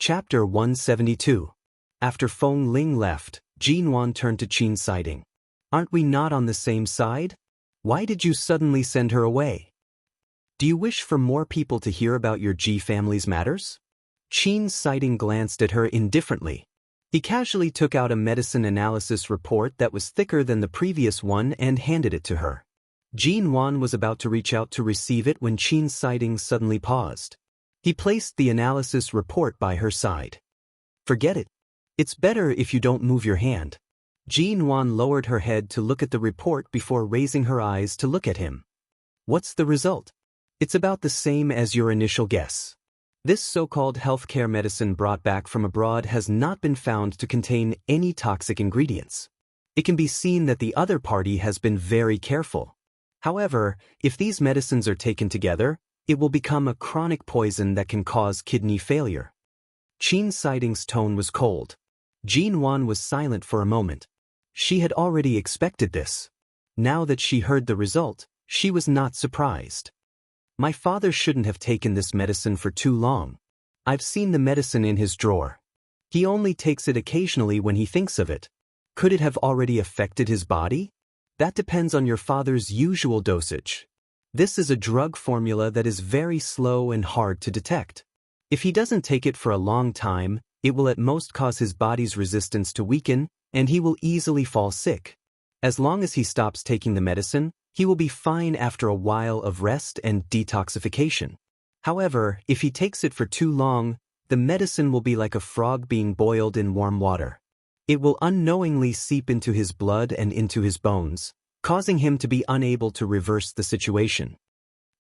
Chapter 172. After Feng Ling left, Jinwan turned to Qin Siding. Aren't we not on the same side? Why did you suddenly send her away? Do you wish for more people to hear about your Ji family's matters? Qin Siding glanced at her indifferently. He casually took out a medicine analysis report that was thicker than the previous one and handed it to her. Jinwan was about to reach out to receive it when Qin Siding suddenly paused. He placed the analysis report by her side. Forget it. It's better if you don't move your hand. Jinwan lowered her head to look at the report before raising her eyes to look at him. What's the result? It's about the same as your initial guess. This so-called healthcare medicine brought back from abroad has not been found to contain any toxic ingredients. It can be seen that the other party has been very careful. However, if these medicines are taken together, it will become a chronic poison that can cause kidney failure. Qin Siding's tone was cold. Jinwan was silent for a moment. She had already expected this. Now that she heard the result, she was not surprised. My father shouldn't have taken this medicine for too long. I've seen the medicine in his drawer. He only takes it occasionally when he thinks of it. Could it have already affected his body? That depends on your father's usual dosage. This is a drug formula that is very slow and hard to detect. If he doesn't take it for a long time, it will at most cause his body's resistance to weaken, and he will easily fall sick. As long as he stops taking the medicine, he will be fine after a while of rest and detoxification. However, if he takes it for too long, the medicine will be like a frog being boiled in warm water. It will unknowingly seep into his blood and into his bones, causing him to be unable to reverse the situation.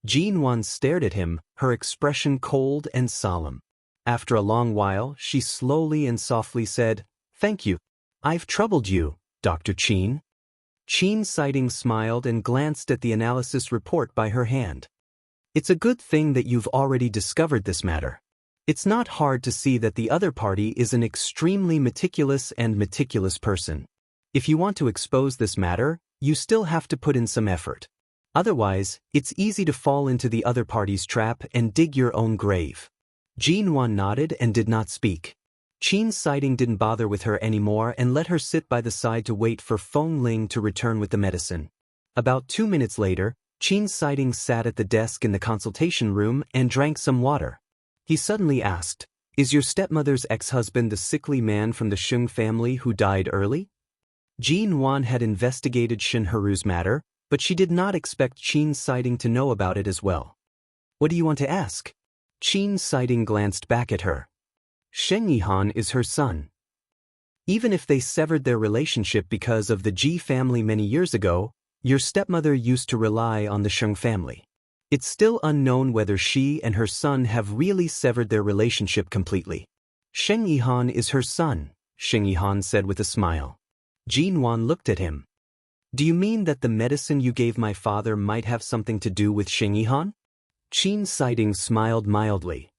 Jinwan stared at him, her expression cold and solemn. After a long while, she slowly and softly said, "Thank you. I've troubled you, Dr. Qin." Qin Siding smiled and glanced at the analysis report by her hand. It's a good thing that you've already discovered this matter. It's not hard to see that the other party is an extremely meticulous person. If you want to expose this matter, you still have to put in some effort. Otherwise, it's easy to fall into the other party's trap and dig your own grave. Jinwan nodded and did not speak. Qin Siding didn't bother with her anymore and let her sit by the side to wait for Feng Ling to return with the medicine. About 2 minutes later, Qin Siding sat at the desk in the consultation room and drank some water. He suddenly asked, "Is your stepmother's ex-husband the sickly man from the Sheng family who died early?" Jinwan had investigated Shen Heru's matter, but she did not expect Qin Siding to know about it as well. "What do you want to ask?" Qin Siding glanced back at her. "Sheng Yihan is her son. Even if they severed their relationship because of the Ji family many years ago, your stepmother used to rely on the Sheng family. It's still unknown whether she and her son have really severed their relationship completely." "Sheng Yihan is her son," Sheng Yihan said with a smile. Jinwan looked at him. "Do you mean that the medicine you gave my father might have something to do with Sheng Yihan?" Qin Siding smiled mildly.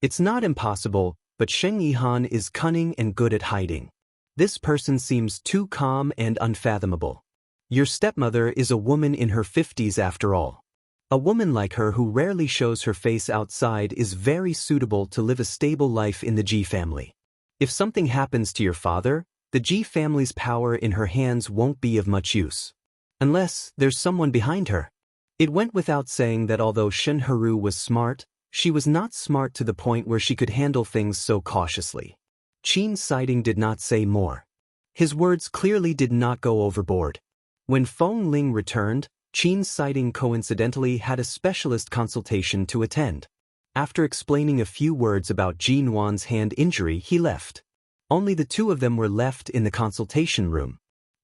"It's not impossible, but Sheng Yihan is cunning and good at hiding. This person seems too calm and unfathomable. Your stepmother is a woman in her 50s after all. A woman like her who rarely shows her face outside is very suitable to live a stable life in the Ji family. If something happens to your father, the Ji family's power in her hands won't be of much use. Unless there's someone behind her." It went without saying that although Shen Heru was smart, she was not smart to the point where she could handle things so cautiously. Qin Siding did not say more. His words clearly did not go overboard. When Feng Ling returned, Qin Siding coincidentally had a specialist consultation to attend. After explaining a few words about Jinwan's hand injury, he left. Only the two of them were left in the consultation room.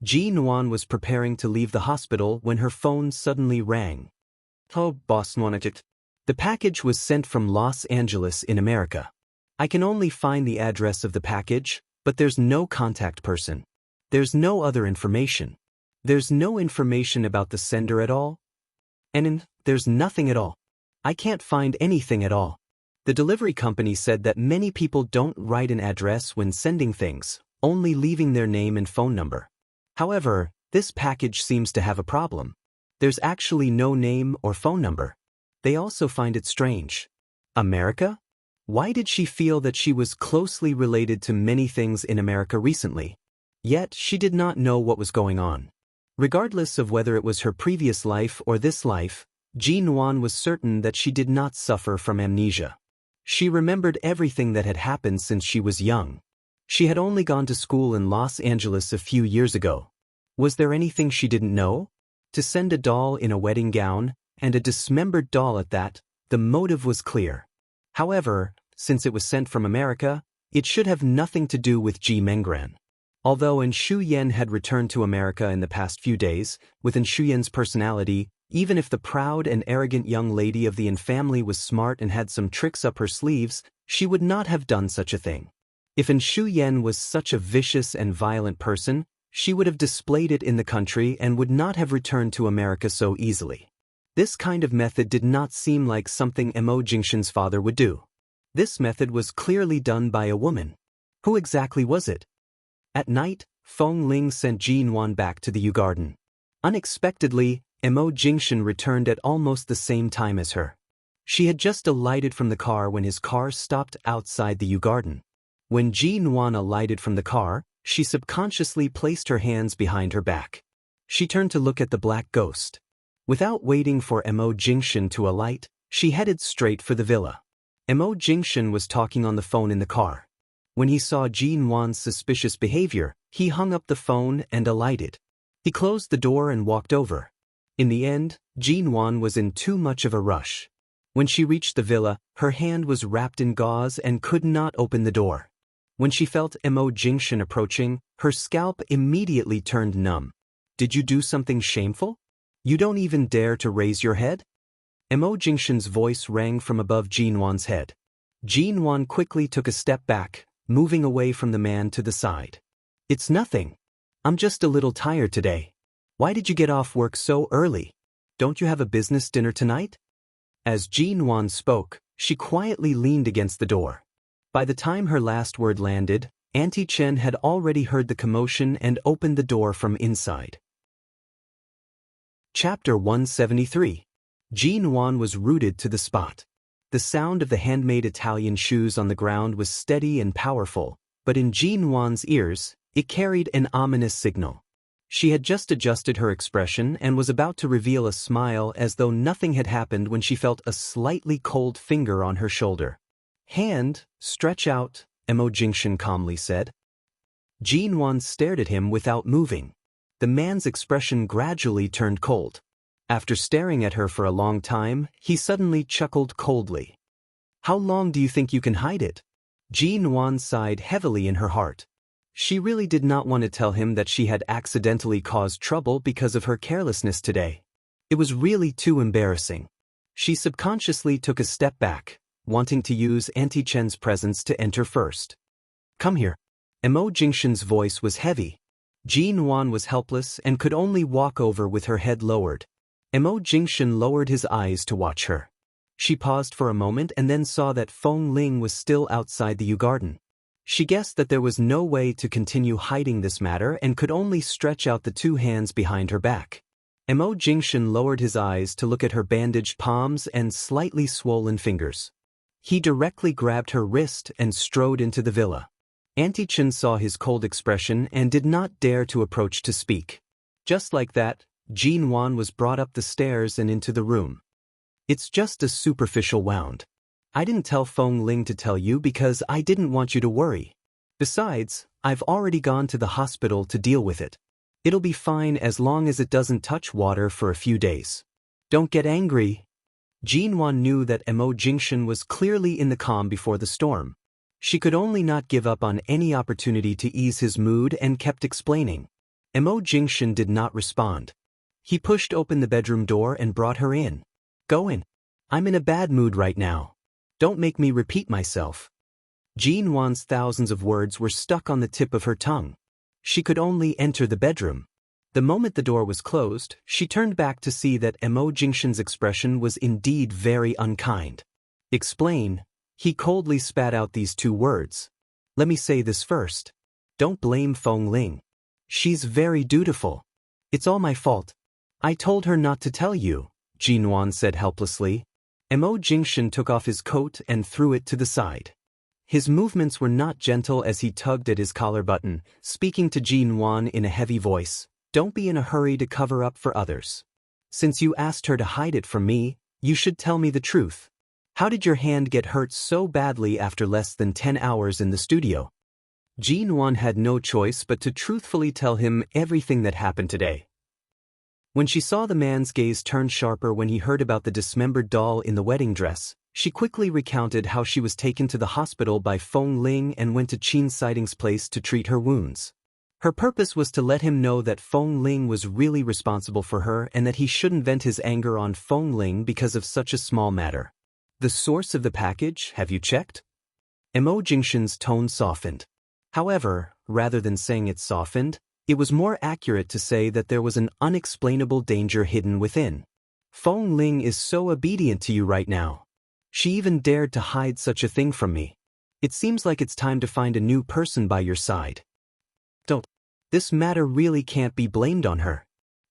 Jinwan was preparing to leave the hospital when her phone suddenly rang. "Oh, boss wanted it." The package was sent from Los Angeles in America. I can only find the address of the package, but there's no contact person. There's no other information. There's no information about the sender at all. There's nothing at all. I can't find anything at all. The delivery company said that many people don't write an address when sending things, only leaving their name and phone number. However, this package seems to have a problem. There's actually no name or phone number. They also find it strange. America? Why did she feel that she was closely related to many things in America recently? Yet she did not know what was going on. Regardless of whether it was her previous life or this life, Ji-Nuan was certain that she did not suffer from amnesia. She remembered everything that had happened since she was young. She had only gone to school in Los Angeles a few years ago. Was there anything she didn't know? To send a doll in a wedding gown, and a dismembered doll at that, the motive was clear. However, since it was sent from America, it should have nothing to do with Ji Mengran. Although Shu-Yen had returned to America in the past few days, with Shu-Yen's personality, even if the proud and arrogant young lady of the Yin family was smart and had some tricks up her sleeves, she would not have done such a thing. If Shu-Yen was such a vicious and violent person, she would have displayed it in the country and would not have returned to America so easily. This kind of method did not seem like something Mo Jingshan's father would do. This method was clearly done by a woman. Who exactly was it? At night, Feng Ling sent Ji-Nuan back to the Yu Garden. Unexpectedly, Mo Jingshan returned at almost the same time as her. She had just alighted from the car when his car stopped outside the Yu Garden. When Ji-Nuan alighted from the car, she subconsciously placed her hands behind her back. She turned to look at the black ghost. Without waiting for Mo Jingshan to alight, she headed straight for the villa. Mo Jingshan was talking on the phone in the car. When he saw Ji-Nuan's suspicious behavior, he hung up the phone and alighted. He closed the door and walked over. In the end, Ji-Nuan was in too much of a rush. When she reached the villa, her hand was wrapped in gauze and could not open the door. When she felt Mo Jingshan approaching, her scalp immediately turned numb. Did you do something shameful? You don't even dare to raise your head? Mo Jingshan's voice rang from above Ji-Nuan's head. Ji-Nuan quickly took a step back, moving away from the man to the side. It's nothing. I'm just a little tired today. Why did you get off work so early? Don't you have a business dinner tonight? As Ji-Nuan spoke, she quietly leaned against the door. By the time her last word landed, Auntie Chen had already heard the commotion and opened the door from inside. Chapter 173. Ji-Nuan was rooted to the spot. The sound of the handmade Italian shoes on the ground was steady and powerful, but in Ji-Nuan's ears, it carried an ominous signal. She had just adjusted her expression and was about to reveal a smile as though nothing had happened when she felt a slightly cold finger on her shoulder. Hand, stretch out, Mo Jingshan calmly said. Ji-Nuan stared at him without moving. The man's expression gradually turned cold. After staring at her for a long time, he suddenly chuckled coldly. How long do you think you can hide it? Ji-Nuan sighed heavily in her heart. She really did not want to tell him that she had accidentally caused trouble because of her carelessness today. It was really too embarrassing. She subconsciously took a step back, wanting to use Auntie Chen's presence to enter first. Come here. Mo Jingshan's voice was heavy. Ji-Nuan was helpless and could only walk over with her head lowered. Mo Jingshan lowered his eyes to watch her. She paused for a moment and then saw that Feng Ling was still outside the Yu Garden. She guessed that there was no way to continue hiding this matter and could only stretch out the two hands behind her back. Mo Jingshan lowered his eyes to look at her bandaged palms and slightly swollen fingers. He directly grabbed her wrist and strode into the villa. Auntie Chen saw his cold expression and did not dare to approach to speak. Just like that, Ji-Nuan was brought up the stairs and into the room. It's just a superficial wound. I didn't tell Feng Ling to tell you because I didn't want you to worry. Besides, I've already gone to the hospital to deal with it. It'll be fine as long as it doesn't touch water for a few days. Don't get angry. Ji-Nuan knew that Mo Jingshan was clearly in the calm before the storm. She could only not give up on any opportunity to ease his mood and kept explaining. Mo Jingshan did not respond. He pushed open the bedroom door and brought her in. Go in. I'm in a bad mood right now. Don't make me repeat myself. Ji-Nuan's thousands of words were stuck on the tip of her tongue. She could only enter the bedroom. The moment the door was closed, she turned back to see that Mo Jingshan's expression was indeed very unkind. Explain. He coldly spat out these two words. Let me say this first. Don't blame Feng Ling. She's very dutiful. It's all my fault. I told her not to tell you, Ji-Nuan said helplessly. Mo Jingshan took off his coat and threw it to the side. His movements were not gentle as he tugged at his collar button, speaking to Jin Wan in a heavy voice. Don't be in a hurry to cover up for others. Since you asked her to hide it from me, you should tell me the truth. How did your hand get hurt so badly after less than 10 hours in the studio? Jin Wan had no choice but to truthfully tell him everything that happened today. When she saw the man's gaze turn sharper when he heard about the dismembered doll in the wedding dress, she quickly recounted how she was taken to the hospital by Feng Ling and went to Qin Siding's place to treat her wounds. Her purpose was to let him know that Feng Ling was really responsible for her and that he shouldn't vent his anger on Feng Ling because of such a small matter. The source of the package, have you checked? Mo Jingshan's tone softened. However, rather than saying it softened, it was more accurate to say that there was an unexplainable danger hidden within. Feng Ling is so obedient to you right now. She even dared to hide such a thing from me. It seems like it's time to find a new person by your side. Don't. This matter really can't be blamed on her.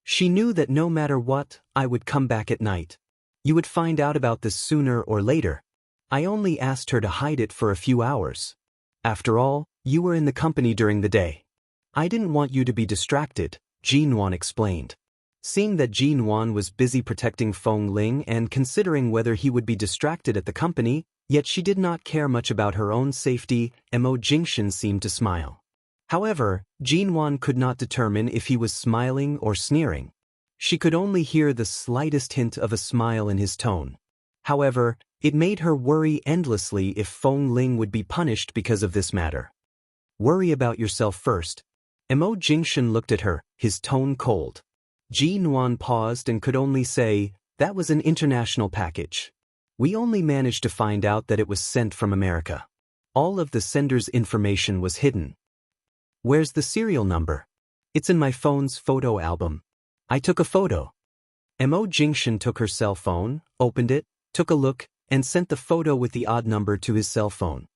She knew that no matter what, I would come back at night. You would find out about this sooner or later. I only asked her to hide it for a few hours. After all, you were in the company during the day. I didn't want you to be distracted, Jin Wan explained. Seeing that Jin Wan was busy protecting Feng Ling and considering whether he would be distracted at the company, yet she did not care much about her own safety, Mo Jingshan seemed to smile. However, Jin Wan could not determine if he was smiling or sneering. She could only hear the slightest hint of a smile in his tone. However, it made her worry endlessly if Feng Ling would be punished because of this matter. Worry about yourself first. Mo Jingshan looked at her, his tone cold. Jin Wan paused and could only say, that was an international package. We only managed to find out that it was sent from America. All of the sender's information was hidden. Where's the serial number? It's in my phone's photo album. I took a photo. Mo Jingshan took her cell phone, opened it, took a look, and sent the photo with the odd number to his cell phone.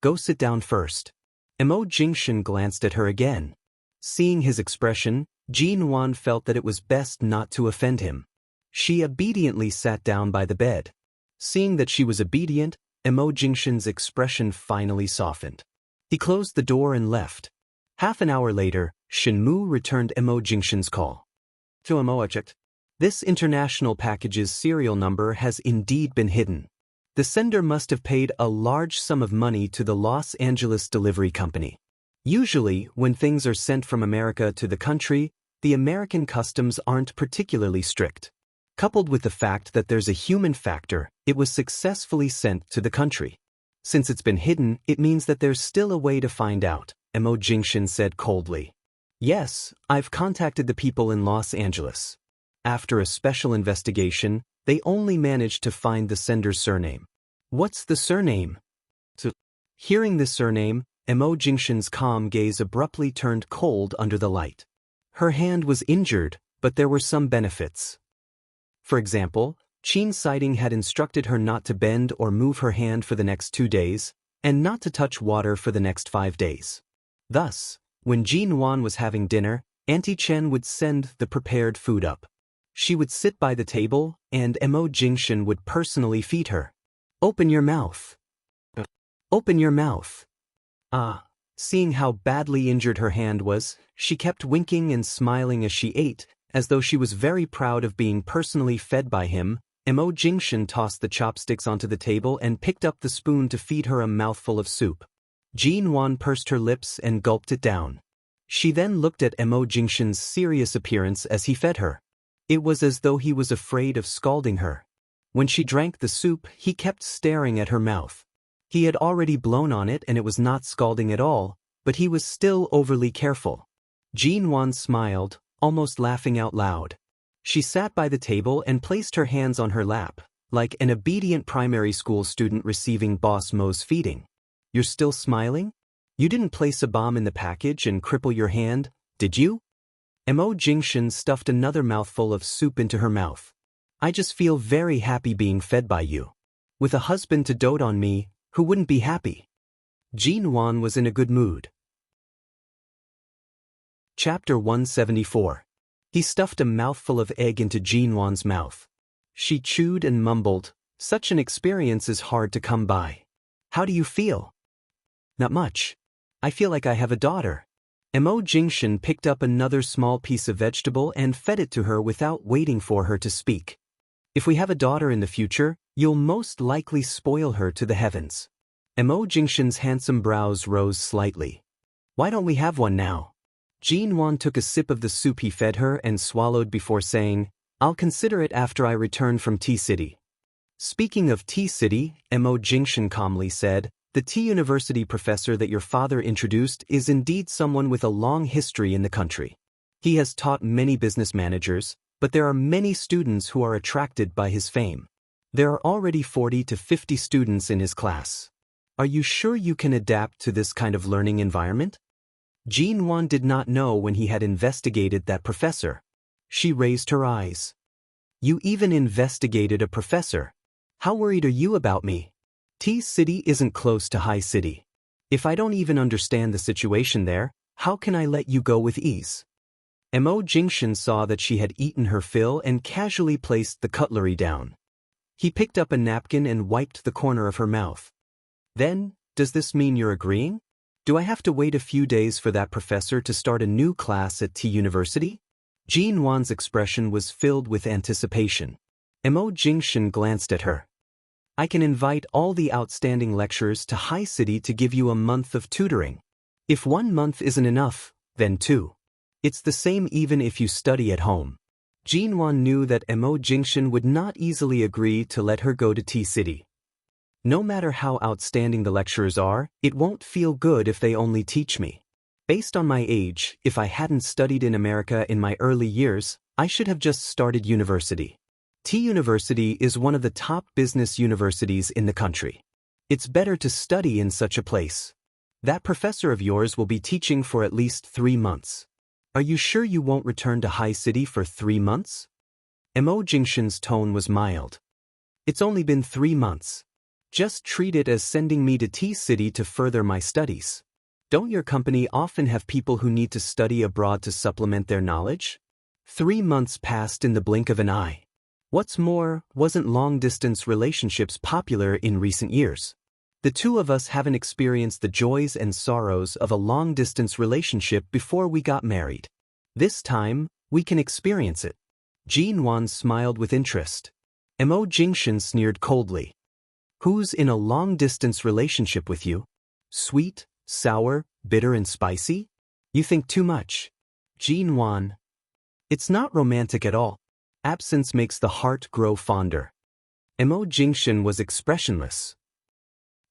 Go sit down first. Mo Jingshan glanced at her again. Seeing his expression, Jin Wan felt that it was best not to offend him. She obediently sat down by the bed. Seeing that she was obedient, Mo Jingshan's expression finally softened. He closed the door and left. Half an hour later, Shinmu returned Mo Jingshan's call. To Mo checked. This international package's serial number has indeed been hidden. The sender must have paid a large sum of money to the Los Angeles delivery company. Usually, when things are sent from America to the country, the American customs aren't particularly strict. Coupled with the fact that there's a human factor, it was successfully sent to the country. Since it's been hidden, it means that there's still a way to find out, Mo Jingshan said coldly. Yes, I've contacted the people in Los Angeles. After a special investigation, they only managed to find the sender's surname. What's the surname? Hearing the surname, Mo Jingshan's calm gaze abruptly turned cold under the light. Her hand was injured, but there were some benefits. For example, Qin Siding had instructed her not to bend or move her hand for the next 2 days, and not to touch water for the next 5 days. Thus, when Jin Wan was having dinner, Auntie Chen would send the prepared food up. She would sit by the table, and Mo Jingshan would personally feed her. Open your mouth. Open your mouth. Seeing how badly injured her hand was, she kept winking and smiling as she ate, as though she was very proud of being personally fed by him. Mo Jingshan tossed the chopsticks onto the table and picked up the spoon to feed her a mouthful of soup. Jin Wan pursed her lips and gulped it down. She then looked at Mo Jingshan's serious appearance as he fed her. It was as though he was afraid of scalding her. When she drank the soup, he kept staring at her mouth. He had already blown on it and it was not scalding at all, but he was still overly careful. Jin Wan smiled, almost laughing out loud. She sat by the table and placed her hands on her lap, like an obedient primary school student receiving Boss Mo's feeding. You're still smiling? You didn't place a bomb in the package and cripple your hand, did you? Mo Jingshan stuffed another mouthful of soup into her mouth. I just feel very happy being fed by you. With a husband to dote on me, who wouldn't be happy? Jin Wan was in a good mood. Chapter 174. He stuffed a mouthful of egg into Jin Wan's mouth. She chewed and mumbled, Such an experience is hard to come by. How do you feel? Not much. I feel like I have a daughter. Mo Jingshan picked up another small piece of vegetable and fed it to her without waiting for her to speak. If we have a daughter in the future, you'll most likely spoil her to the heavens. Mo Jingshan's handsome brows rose slightly. Why don't we have one now? Jin Wan took a sip of the soup he fed her and swallowed before saying, I'll consider it after I return from Tea City. Speaking of Tea City, Mo Jingshan calmly said, the Tea University professor that your father introduced is indeed someone with a long history in the country. He has taught many business managers, but there are many students who are attracted by his fame. There are already 40 to 50 students in his class. Are you sure you can adapt to this kind of learning environment? Jin Wan did not know when he had investigated that professor. She raised her eyes. You even investigated a professor. How worried are you about me? Tea City isn't close to High City. If I don't even understand the situation there, how can I let you go with ease? Mo Jingshan saw that she had eaten her fill and casually placed the cutlery down. He picked up a napkin and wiped the corner of her mouth. Then, does this mean you're agreeing? Do I have to wait a few days for that professor to start a new class at Tea University? Jin Wan's expression was filled with anticipation. Mo Jingshan glanced at her. I can invite all the outstanding lecturers to High City to give you a month of tutoring. If 1 month isn't enough, then 2. It's the same even if you study at home. Jin Wan knew that Mo Jingshan would not easily agree to let her go to Tea City. No matter how outstanding the lecturers are, it won't feel good if they only teach me. Based on my age, if I hadn't studied in America in my early years, I should have just started university. Tea University is one of the top business universities in the country. It's better to study in such a place. That professor of yours will be teaching for at least 3 months. Are you sure you won't return to High City for 3 months? Mo Jingshan's tone was mild. It's only been 3 months. Just treat it as sending me to Tea City to further my studies. Don't your company often have people who need to study abroad to supplement their knowledge? 3 months passed in the blink of an eye. What's more, wasn't long-distance relationships popular in recent years? The two of us haven't experienced the joys and sorrows of a long-distance relationship before we got married. This time, we can experience it. Jin Wan smiled with interest. Mo Jingshan sneered coldly. Who's in a long-distance relationship with you? Sweet, sour, bitter and spicy? You think too much. Jin Wan. It's not romantic at all. Absence makes the heart grow fonder. Mo Jingshan was expressionless.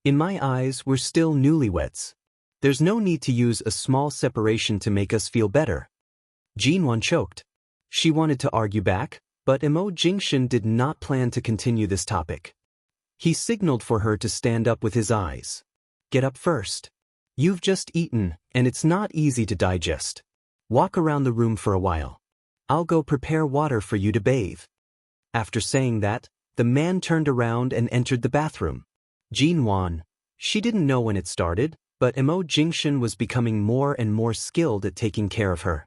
In my eyes, we're still newlyweds. There's no need to use a small separation to make us feel better. Jin Wan choked. She wanted to argue back, but Mo Jingshan did not plan to continue this topic. He signaled for her to stand up with his eyes. Get up first. You've just eaten, and it's not easy to digest. Walk around the room for a while. I'll go prepare water for you to bathe. After saying that, the man turned around and entered the bathroom. Jin Wan. She didn't know when it started, but Mo Jingshan was becoming more and more skilled at taking care of her.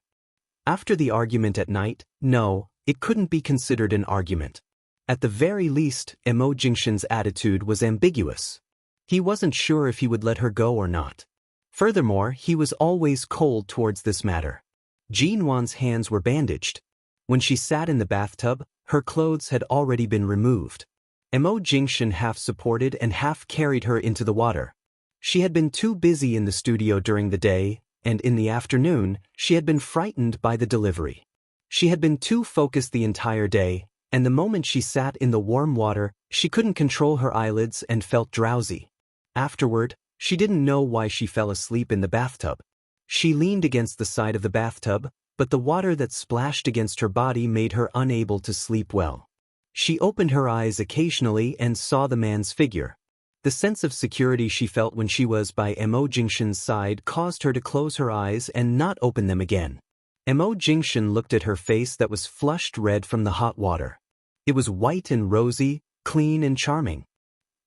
After the argument at night, no, it couldn't be considered an argument. At the very least, Mo Jingshan's attitude was ambiguous. He wasn't sure if he would let her go or not. Furthermore, he was always cold towards this matter. Jin Wan's hands were bandaged. When she sat in the bathtub, her clothes had already been removed. Mo Jingshan half supported and half carried her into the water. She had been too busy in the studio during the day, and in the afternoon, she had been frightened by the delivery. She had been too focused the entire day, and the moment she sat in the warm water, she couldn't control her eyelids and felt drowsy. Afterward, she didn't know why she fell asleep in the bathtub. She leaned against the side of the bathtub, but the water that splashed against her body made her unable to sleep well. She opened her eyes occasionally and saw the man's figure. The sense of security she felt when she was by Mo Jingshan's side caused her to close her eyes and not open them again. Mo Jingshan looked at her face that was flushed red from the hot water. It was white and rosy, clean and charming.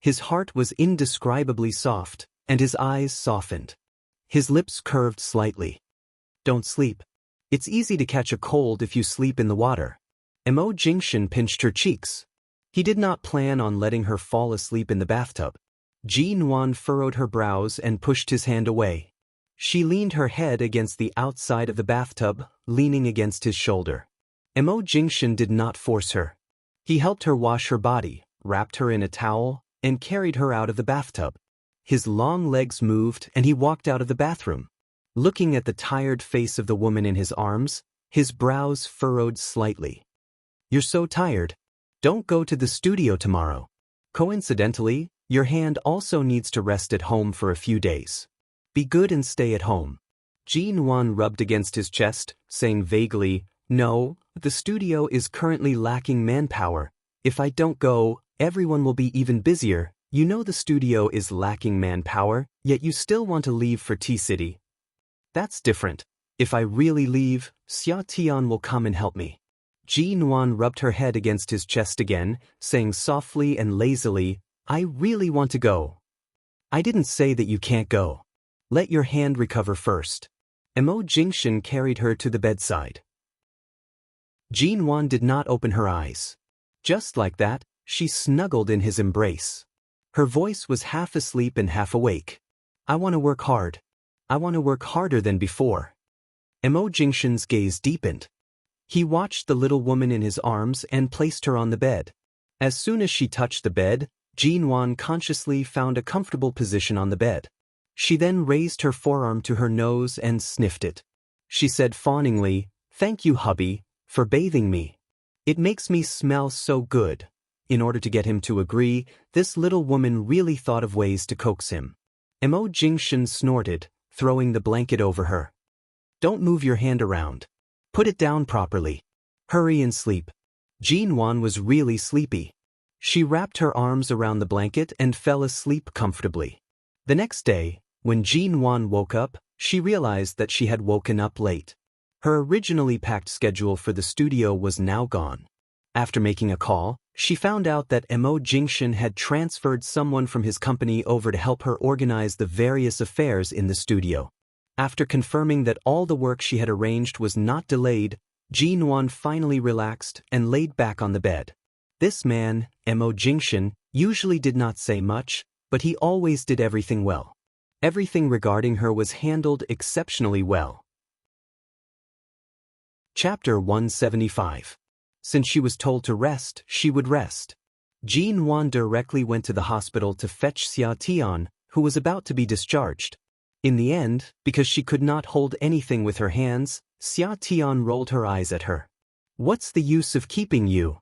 His heart was indescribably soft, and his eyes softened. His lips curved slightly. Don't sleep. It's easy to catch a cold if you sleep in the water. Mo Jingshan pinched her cheeks. He did not plan on letting her fall asleep in the bathtub. Ji-Wan furrowed her brows and pushed his hand away. She leaned her head against the outside of the bathtub, leaning against his shoulder. Mo Jingshan did not force her. He helped her wash her body, wrapped her in a towel, and carried her out of the bathtub. His long legs moved and he walked out of the bathroom. Looking at the tired face of the woman in his arms, his brows furrowed slightly. "You're so tired. Don't go to the studio tomorrow. Coincidentally, your hand also needs to rest at home for a few days. Be good and stay at home." Ji-Wan rubbed against his chest, saying vaguely, "No, the studio is currently lacking manpower. If I don't go, everyone will be even busier. You know the studio is lacking manpower, yet you still want to leave for T-City. That's different. If I really leave, Xia Tian will come and help me." Ji-Wan rubbed her head against his chest again, saying softly and lazily, "I really want to go." "I didn't say that you can't go. Let your hand recover first." Mo Jingshan carried her to the bedside. Ji-Wan did not open her eyes. Just like that, she snuggled in his embrace. Her voice was half asleep and half awake. "I want to work hard. I want to work harder than before." Mo Jingshan's gaze deepened. He watched the little woman in his arms and placed her on the bed. As soon as she touched the bed, Ji-Wan consciously found a comfortable position on the bed. She then raised her forearm to her nose and sniffed it. She said fawningly, "Thank you, hubby, for bathing me. It makes me smell so good." In order to get him to agree, this little woman really thought of ways to coax him. Mo Jingshan snorted, throwing the blanket over her. "Don't move your hand around. Put it down properly. Hurry and sleep." Ji-Wan was really sleepy. She wrapped her arms around the blanket and fell asleep comfortably. The next day, when Ji-Wan woke up, she realized that she had woken up late. Her originally packed schedule for the studio was now gone. After making a call, she found out that Mo Jingshan had transferred someone from his company over to help her organize the various affairs in the studio. After confirming that all the work she had arranged was not delayed, Ji-Wan finally relaxed and laid back on the bed. This man, Mo Jingshan, usually did not say much, but he always did everything well. Everything regarding her was handled exceptionally well. Chapter 175. Since she was told to rest, she would rest. Ji-Wan directly went to the hospital to fetch Xia Tian, who was about to be discharged. In the end, because she could not hold anything with her hands, Xia Tian rolled her eyes at her. "What's the use of keeping you?"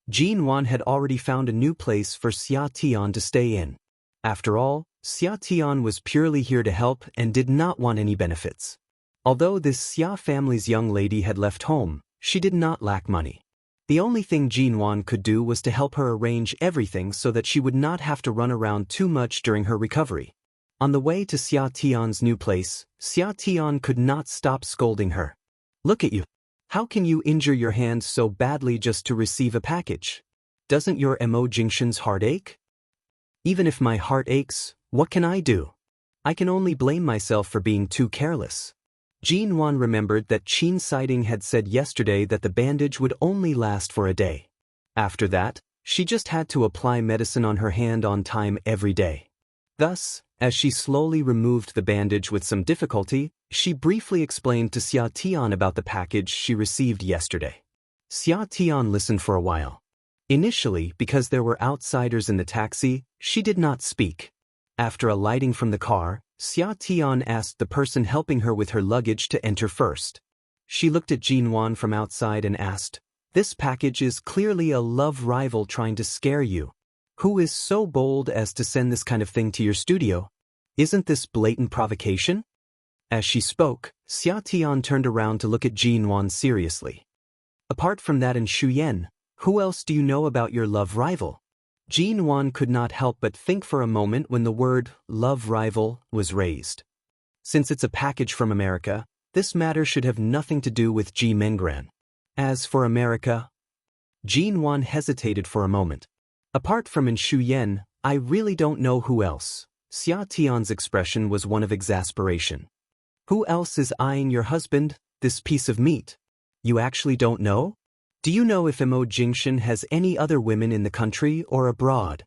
Ji-Wan had already found a new place for Xia Tian to stay in. After all, Xia Tian was purely here to help and did not want any benefits. Although this Xia family's young lady had left home, she did not lack money. The only thing Ji-Wan could do was to help her arrange everything so that she would not have to run around too much during her recovery. On the way to Xia Tian's new place, Xia Tian could not stop scolding her. "Look at you. How can you injure your hand so badly just to receive a package? Doesn't your Mo Jingshan's heart ache?" "Even if my heart aches, what can I do? I can only blame myself for being too careless." Ji-Wan remembered that Qin Siding had said yesterday that the bandage would only last for a day. After that, she just had to apply medicine on her hand on time every day. Thus, as she slowly removed the bandage with some difficulty, she briefly explained to Xia Tian about the package she received yesterday. Xia Tian listened for a while. Initially, because there were outsiders in the taxi, she did not speak. After alighting from the car, Xia Tian asked the person helping her with her luggage to enter first. She looked at Ji-Wan from outside and asked, "This package is clearly a love rival trying to scare you. Who is so bold as to send this kind of thing to your studio? Isn't this blatant provocation?" As she spoke, Xia Tian turned around to look at Ji-Wan seriously. "Apart from that and Shuyan, who else do you know about your love rival?" Ji-Wan could not help but think for a moment when the word love rival was raised. Since it's a package from America, this matter should have nothing to do with Ji Mengran. As for America, Ji-Wan hesitated for a moment. "Apart from in Shuyan, I really don't know who else." Xia Tian's expression was one of exasperation. "Who else is eyeing your husband, this piece of meat? You actually don't know?" Do you know if Mo Jingshan has any other women in the country or abroad?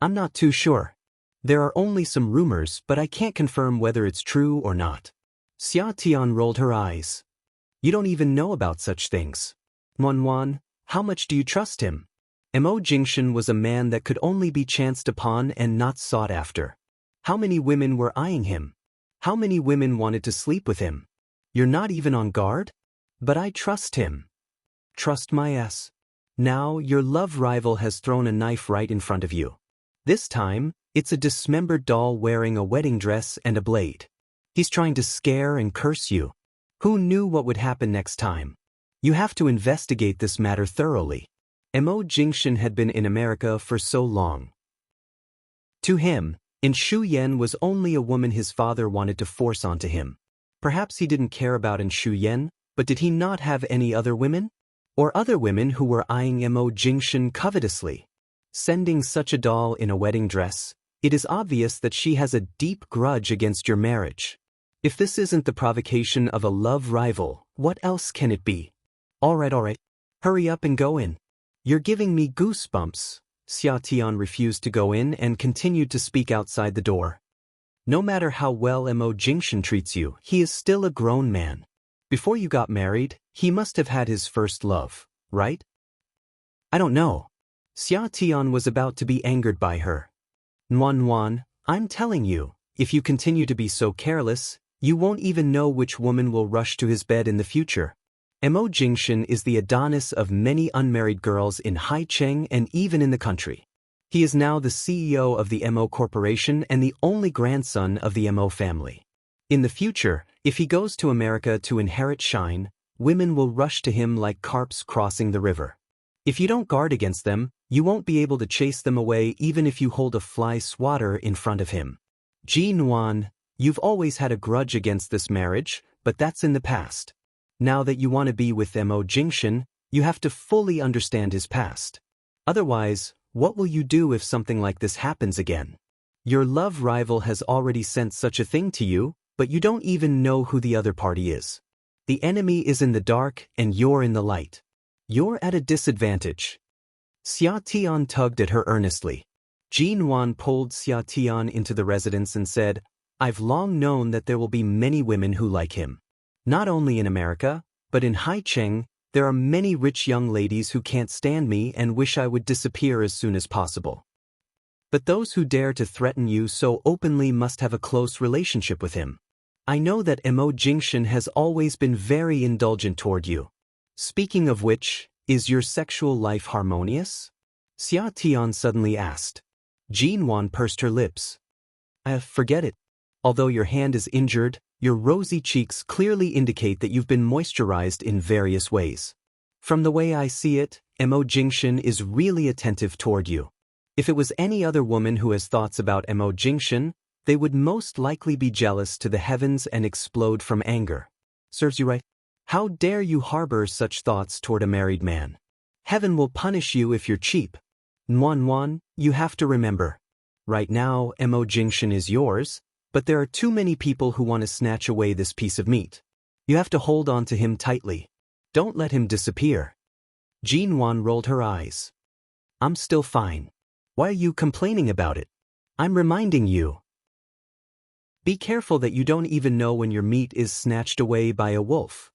I'm not too sure. There are only some rumors, but I can't confirm whether it's true or not. Xia Tian rolled her eyes. You don't even know about such things. Wan, how much do you trust him? Mo Jingshan was a man that could only be chanced upon and not sought after. How many women were eyeing him? How many women wanted to sleep with him? You're not even on guard? But I trust him. Trust my ass. Now your love rival has thrown a knife right in front of you. This time, it's a dismembered doll wearing a wedding dress and a blade. He's trying to scare and curse you. Who knew what would happen next time? You have to investigate this matter thoroughly. Mo Jingshan had been in America for so long. To him, In Shu Yan was only a woman his father wanted to force onto him. Perhaps he didn't care about In Shu Yan, but did he not have any other women? Or other women who were eyeing Mo Jingshan covetously? Sending such a doll in a wedding dress, it is obvious that she has a deep grudge against your marriage. If this isn't the provocation of a love rival, what else can it be? Alright. Hurry up and go in. You're giving me goosebumps. Xia Tian refused to go in and continued to speak outside the door. No matter how well Mo Jingshan treats you, he is still a grown man. Before you got married, he must have had his first love, right? I don't know. Xia Tian was about to be angered by her. Wan, I'm telling you, if you continue to be so careless, you won't even know which woman will rush to his bed in the future. Mo Jingshan is the Adonis of many unmarried girls in Haicheng and even in the country. He is now the CEO of the Mo Corporation and the only grandson of the Mo family. In the future, if he goes to America to inherit shine, women will rush to him like carps crossing the river. If you don't guard against them, you won't be able to chase them away even if you hold a fly swatter in front of him. Wan, you've always had a grudge against this marriage, but that's in the past. Now that you want to be with Mo Jingshan, you have to fully understand his past. Otherwise, what will you do if something like this happens again? Your love rival has already sent such a thing to you, but you don't even know who the other party is. The enemy is in the dark and you're in the light. You're at a disadvantage. Xia Tian tugged at her earnestly. Wan pulled Xia Tian into the residence and said, I've long known that there will be many women who like him. Not only in America, but in Haicheng, there are many rich young ladies who can't stand me and wish I would disappear as soon as possible. But those who dare to threaten you so openly must have a close relationship with him. I know that Mo Jingshan has always been very indulgent toward you. Speaking of which, is your sexual life harmonious? Xia Tian suddenly asked. Wan pursed her lips. Forget it. Although your hand is injured, your rosy cheeks clearly indicate that you've been moisturized in various ways. From the way I see it, Mo Jingshan is really attentive toward you. If it was any other woman who has thoughts about Mo Jingshan, they would most likely be jealous to the heavens and explode from anger. Serves you right. How dare you harbor such thoughts toward a married man? Heaven will punish you if you're cheap. Wan, you have to remember. Right now, Mo Jingshan is yours, but there are too many people who want to snatch away this piece of meat. You have to hold on to him tightly. Don't let him disappear. Wan rolled her eyes. I'm still fine. Why are you complaining about it? I'm reminding you. Be careful that you don't even know when your meat is snatched away by a wolf.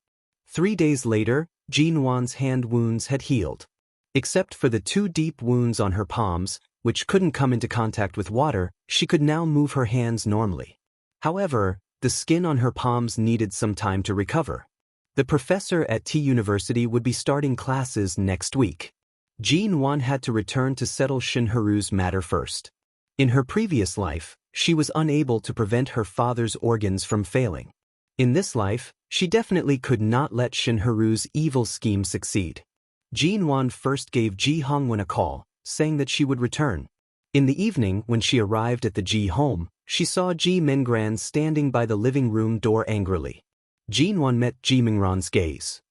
3 days later, Wan's hand wounds had healed. Except for the 2 deep wounds on her palms, which couldn't come into contact with water, she could now move her hands normally. However, the skin on her palms needed some time to recover. The professor at T University would be starting classes next week. Wan had to return to settle Shinharu's matter first. In her previous life, she was unable to prevent her father's organs from failing. In this life, she definitely could not let Shinharu's evil scheme succeed. Wan first gave Ji Hongwen a call, saying that she would return. In the evening, when she arrived at the Ji home, she saw Ji Mingran standing by the living room door angrily. Wan met Ji Mingran's gaze.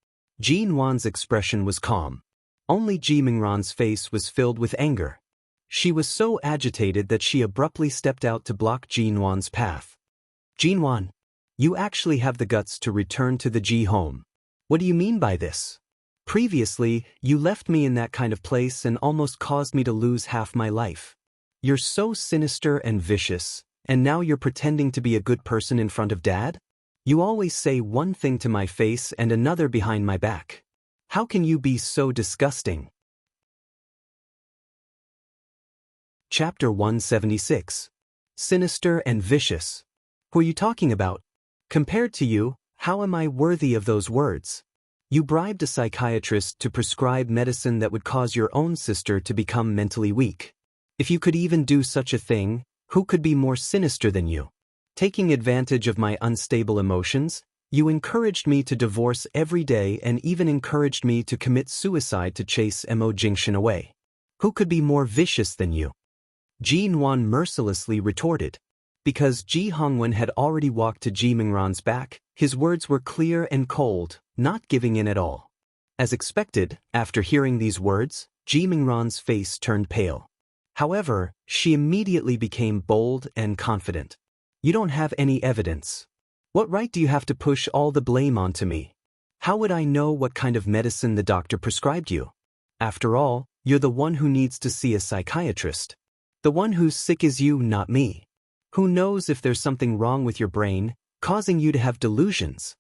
Wan's expression was calm. Only Ji Mingran's face was filled with anger. She was so agitated that she abruptly stepped out to block Wan's path. Wan, you actually have the guts to return to the Ji home. What do you mean by this? Previously, you left me in that kind of place and almost caused me to lose half my life. You're so sinister and vicious, and now you're pretending to be a good person in front of Dad? You always say one thing to my face and another behind my back. How can you be so disgusting? Chapter 176. Sinister and vicious. Who are you talking about? Compared to you, how am I worthy of those words? You bribed a psychiatrist to prescribe medicine that would cause your own sister to become mentally weak. If you could even do such a thing, who could be more sinister than you? Taking advantage of my unstable emotions, you encouraged me to divorce every day and even encouraged me to commit suicide to chase Mo Jingshan away. Who could be more vicious than you? Ji Nwan mercilessly retorted. Because Ji Hongwen had already walked to Ji Mingran's back, his words were clear and cold, not giving in at all. As expected, after hearing these words, Ji Mingran's face turned pale. However, she immediately became bold and confident. You don't have any evidence. What right do you have to push all the blame onto me? How would I know what kind of medicine the doctor prescribed you? After all, you're the one who needs to see a psychiatrist. The one who's sick is you, not me. Who knows if there's something wrong with your brain, causing you to have delusions?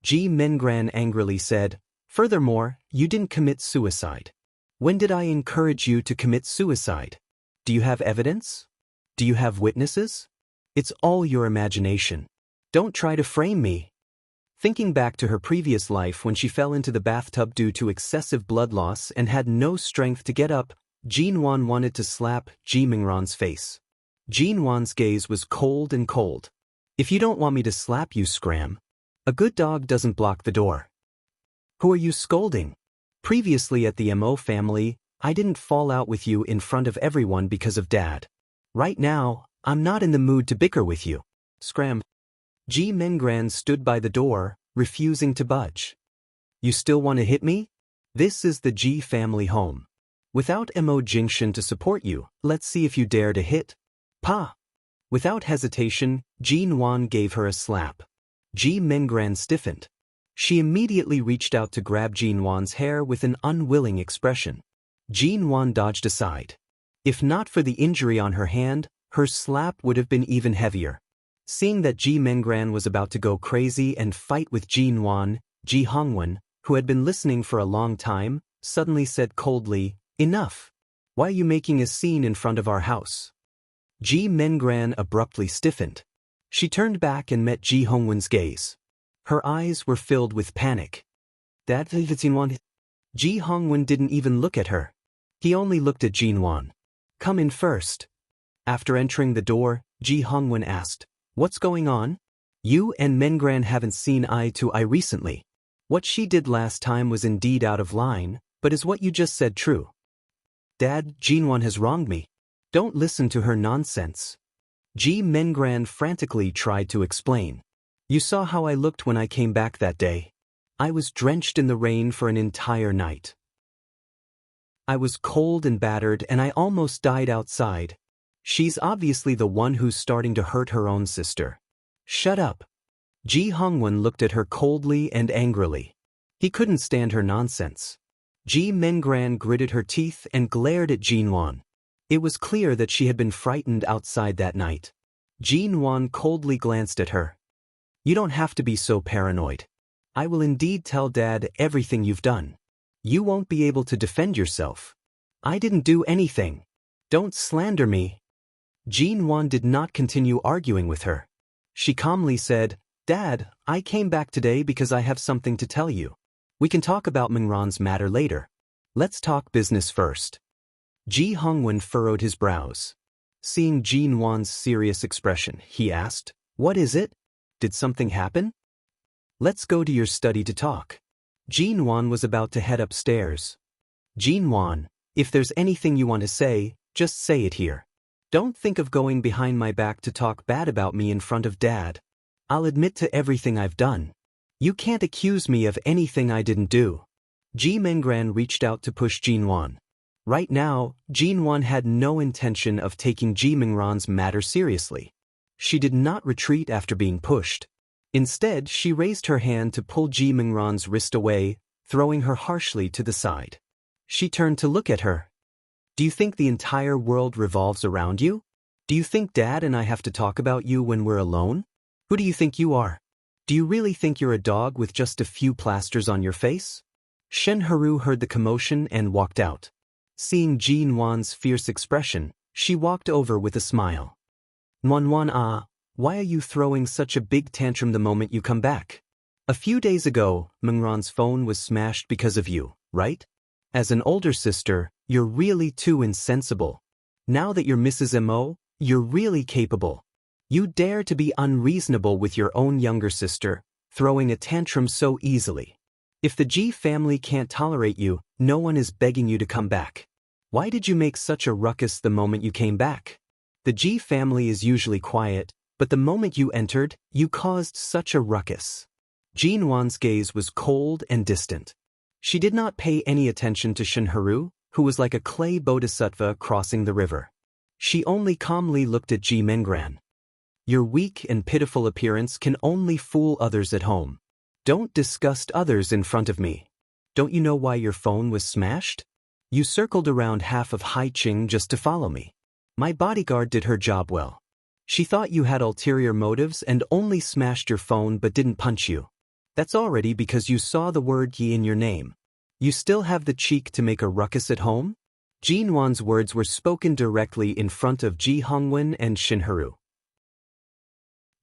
Ji Mengran angrily said, furthermore, you didn't commit suicide. When did I encourage you to commit suicide? Do you have evidence? Do you have witnesses? It's all your imagination. Don't try to frame me. Thinking back to her previous life when she fell into the bathtub due to excessive blood loss and had no strength to get up, Ji Nwan wanted to slap Ji Mingran's face. Ji Nwan's gaze was cold and cold. If you don't want me to slap you, scram. A good dog doesn't block the door. Who are you scolding? Previously at the Mo family, I didn't fall out with you in front of everyone because of Dad. Right now, I'm not in the mood to bicker with you. Scram. Ji Mengran stood by the door, refusing to budge. You still want to hit me? This is the Ji family home. Without Mo Jingshan to support you, let's see if you dare to hit. Pa! Without hesitation, Ji Nwan gave her a slap. Ji Mengran stiffened. She immediately reached out to grab Ji Nwan's hair with an unwilling expression. Ji Nwan dodged aside. If not for the injury on her hand, her slap would have been even heavier. Seeing that Ji Mengran was about to go crazy and fight with Ji Nwan, Ji Hongwen, who had been listening for a long time, suddenly said coldly, enough. Why are you making a scene in front of our house? Ji Mengran abruptly stiffened. She turned back and met Ji Hongwen's gaze. Her eyes were filled with panic. Ji Hongwen didn't even look at her. He only looked at Ji Nwan. Come in first. After entering the door, Ji Hongwen asked, what's going on? You and Mengran haven't seen eye to eye recently. What she did last time was indeed out of line, but is what you just said true? Dad, Ji Nwan has wronged me. Don't listen to her nonsense. Ji Mengran frantically tried to explain. You saw how I looked when I came back that day. I was drenched in the rain for an entire night. I was cold and battered and I almost died outside. She's obviously the one who's starting to hurt her own sister. Shut up. Ji Hongwen looked at her coldly and angrily. He couldn't stand her nonsense. Ji Mengran gritted her teeth and glared at Ji Nwan. It was clear that she had been frightened outside that night. Ji Nwan coldly glanced at her. You don't have to be so paranoid. I will indeed tell Dad everything you've done. You won't be able to defend yourself. I didn't do anything. Don't slander me. Ji Nwan did not continue arguing with her. She calmly said, Dad, I came back today because I have something to tell you. We can talk about Mingran's matter later. Let's talk business first. Ji Hongwen furrowed his brows. Seeing Ji Nwan's serious expression, he asked, what is it? Did something happen? Let's go to your study to talk. Ji Nwan was about to head upstairs. Ji Nwan, if there's anything you want to say, just say it here. Don't think of going behind my back to talk bad about me in front of Dad. I'll admit to everything I've done. You can't accuse me of anything I didn't do. Ji Mengran reached out to push Ji Nwan. Right now, Ji Nwan had no intention of taking Ji Mingran's matter seriously. She did not retreat after being pushed. Instead, she raised her hand to pull Ji Mingran's wrist away, throwing her harshly to the side. She turned to look at her. Do you think the entire world revolves around you? Do you think Dad and I have to talk about you when we're alone? Who do you think you are? Do you really think you're a dog with just a few plasters on your face? Shin-Haru heard the commotion and walked out. Seeing Ji-Nwan's fierce expression, she walked over with a smile. Nwan, why are you throwing such a big tantrum the moment you come back? A few days ago, Mengran's phone was smashed because of you, right? As an older sister, you're really too insensible. Now that you're Mrs. Mo, you're really capable. You dare to be unreasonable with your own younger sister, throwing a tantrum so easily. If the Ji family can't tolerate you, no one is begging you to come back. Why did you make such a ruckus the moment you came back? The Ji family is usually quiet, but the moment you entered, you caused such a ruckus. Ji-Nwan's gaze was cold and distant. She did not pay any attention to Shin-Haru, who was like a clay bodhisattva crossing the river. She only calmly looked at Ji-Mengran. Your weak and pitiful appearance can only fool others at home. Don't disgust others in front of me. Don't you know why your phone was smashed? You circled around half of Haiqing just to follow me. My bodyguard did her job well. She thought you had ulterior motives and only smashed your phone but didn't punch you. That's already because you saw the word Yi in your name. You still have the cheek to make a ruckus at home? Ji-Nwan's words were spoken directly in front of Ji Hongwen and Shin-Haru.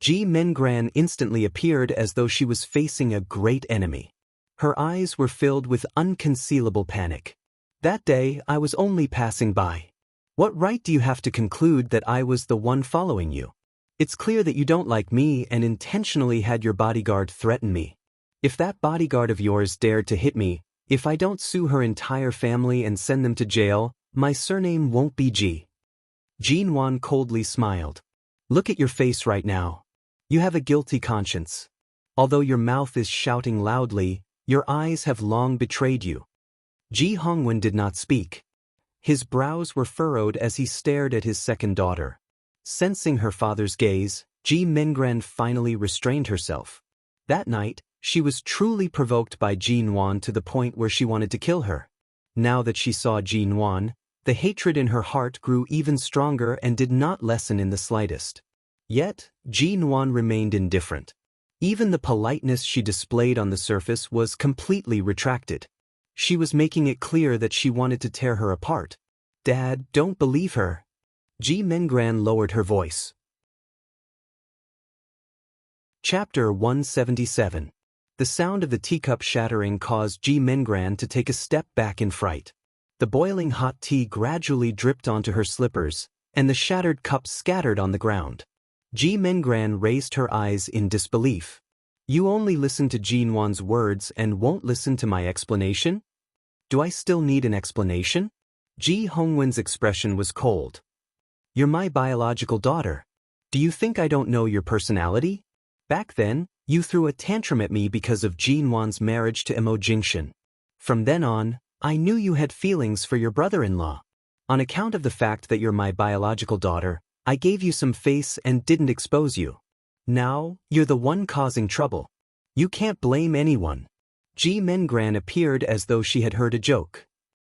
Ji-Mengran instantly appeared as though she was facing a great enemy. Her eyes were filled with unconcealable panic. That day, I was only passing by. What right do you have to conclude that I was the one following you? It's clear that you don't like me and intentionally had your bodyguard threaten me. If that bodyguard of yours dared to hit me, if I don't sue her entire family and send them to jail, my surname won't be Ji. Ji-Nwan coldly smiled. Look at your face right now. You have a guilty conscience. Although your mouth is shouting loudly, your eyes have long betrayed you. Ji Hongwen did not speak. His brows were furrowed as he stared at his second daughter. Sensing her father's gaze, Ji-Mengran finally restrained herself. That night, she was truly provoked by Ji-Nwan to the point where she wanted to kill her. Now that she saw Ji-Nwan, the hatred in her heart grew even stronger and did not lessen in the slightest. Yet, Ji-Nwan remained indifferent. Even the politeness she displayed on the surface was completely retracted. She was making it clear that she wanted to tear her apart. Dad, don't believe her. Ji-Mengran lowered her voice. Chapter 177. The sound of the teacup shattering caused Ji-Mengran to take a step back in fright. The boiling hot tea gradually dripped onto her slippers, and the shattered cups scattered on the ground. Ji-Mengran raised her eyes in disbelief. You only listen to Ji-Nwan's words and won't listen to my explanation? Do I still need an explanation? Ji Hongwen's expression was cold. You're my biological daughter. Do you think I don't know your personality? Back then, you threw a tantrum at me because of Ji-Nwan's marriage to Mo Jingshan. From then on, I knew you had feelings for your brother-in-law. On account of the fact that you're my biological daughter, I gave you some face and didn't expose you. Now, you're the one causing trouble. You can't blame anyone. Ji-Mengran appeared as though she had heard a joke.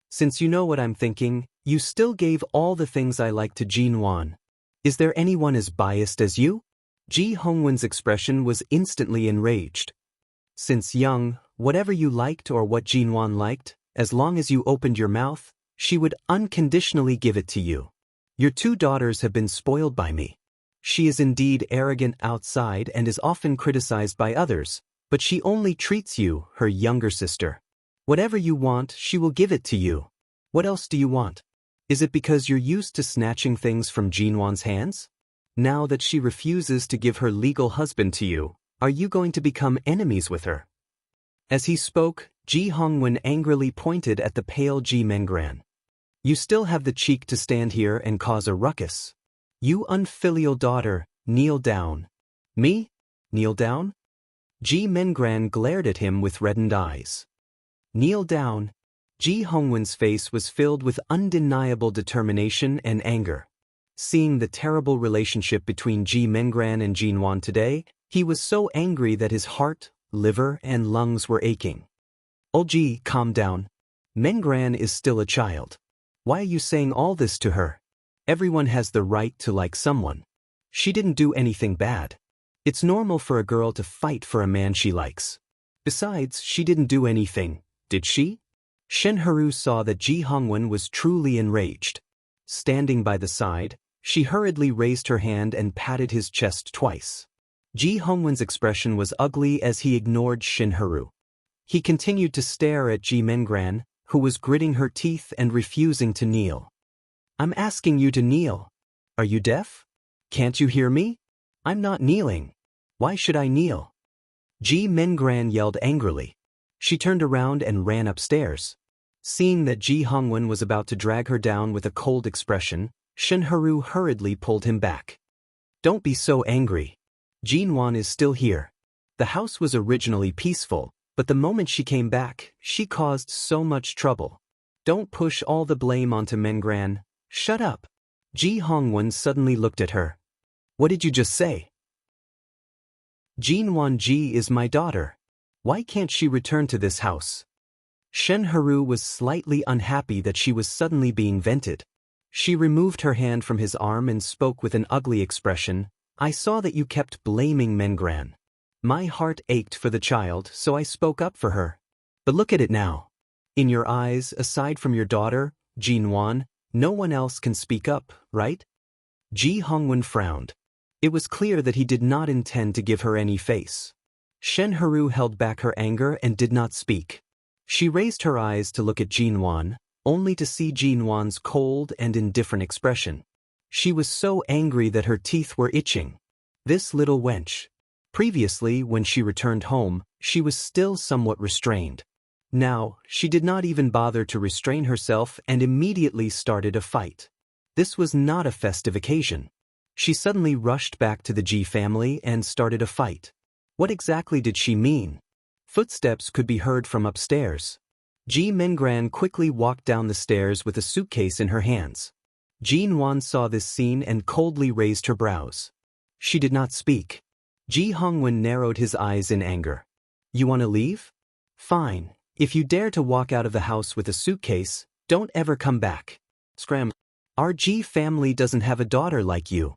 Since you know what I'm thinking, you still gave all the things I like to Ji-Nwan. Is there anyone as biased as you? Ji Hongwen's expression was instantly enraged. Since young, whatever you liked or what Ji-Nwan liked, as long as you opened your mouth, she would unconditionally give it to you. Your two daughters have been spoiled by me. She is indeed arrogant outside and is often criticized by others, but she only treats you, her younger sister. Whatever you want, she will give it to you. What else do you want? Is it because you're used to snatching things from Ji-Nwan's hands? Now that she refuses to give her legal husband to you, are you going to become enemies with her? As he spoke, Ji Hongwen angrily pointed at the pale Ji-Mengran. You still have the cheek to stand here and cause a ruckus. You unfilial daughter, kneel down. Me? Kneel down? Ji-Mengran glared at him with reddened eyes. Kneel down. Ji Hongwen's face was filled with undeniable determination and anger. Seeing the terrible relationship between Ji-Mengran and Ji-Nwan today, he was so angry that his heart, liver, and lungs were aching. Oh gee, calm down. Mengran is still a child. Why are you saying all this to her? Everyone has the right to like someone. She didn't do anything bad. It's normal for a girl to fight for a man she likes. Besides, she didn't do anything, did she? Shenharu saw that Ji Hongwen was truly enraged. Standing by the side, she hurriedly raised her hand and patted his chest twice. Ji Hongwen's expression was ugly as he ignored Shinharu. He continued to stare at Ji Mengran, who was gritting her teeth and refusing to kneel. I'm asking you to kneel. Are you deaf? Can't you hear me? I'm not kneeling. Why should I kneel? Ji Mengran yelled angrily. She turned around and ran upstairs. Seeing that Ji Hongwen was about to drag her down with a cold expression, Shinharu hurriedly pulled him back. Don't be so angry. Jinwan is still here. The house was originally peaceful, but the moment she came back, she caused so much trouble. Don't push all the blame onto Mengran. Shut up. Ji Hongwen suddenly looked at her. What did you just say? Jinwan Ji is my daughter. Why can't she return to this house? Shenharu was slightly unhappy that she was suddenly being vented. She removed her hand from his arm and spoke with an ugly expression. I saw that you kept blaming Mengran. My heart ached for the child, so I spoke up for her. But look at it now. In your eyes, aside from your daughter, Jinwan, no one else can speak up, right? Ji Hongwen frowned. It was clear that he did not intend to give her any face. Shenharu held back her anger and did not speak. She raised her eyes to look at Jinwan, only to see Jinwan's cold and indifferent expression. She was so angry that her teeth were itching. This little wench. Previously, when she returned home, she was still somewhat restrained. Now, she did not even bother to restrain herself and immediately started a fight. This was not a festive occasion. She suddenly rushed back to the Ji family and started a fight. What exactly did she mean? Footsteps could be heard from upstairs. Ji Mengran quickly walked down the stairs with a suitcase in her hands. Jinwan saw this scene and coldly raised her brows. She did not speak. Ji Hongwen narrowed his eyes in anger. You want to leave? Fine. If you dare to walk out of the house with a suitcase, don't ever come back. Scram. Our Ji family doesn't have a daughter like you.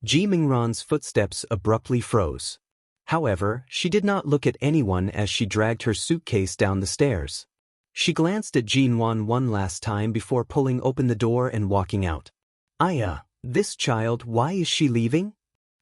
Ji Mingran's footsteps abruptly froze. However, she did not look at anyone as she dragged her suitcase down the stairs. She glanced at Jinwan one last time before pulling open the door and walking out. Aya, this child, why is she leaving?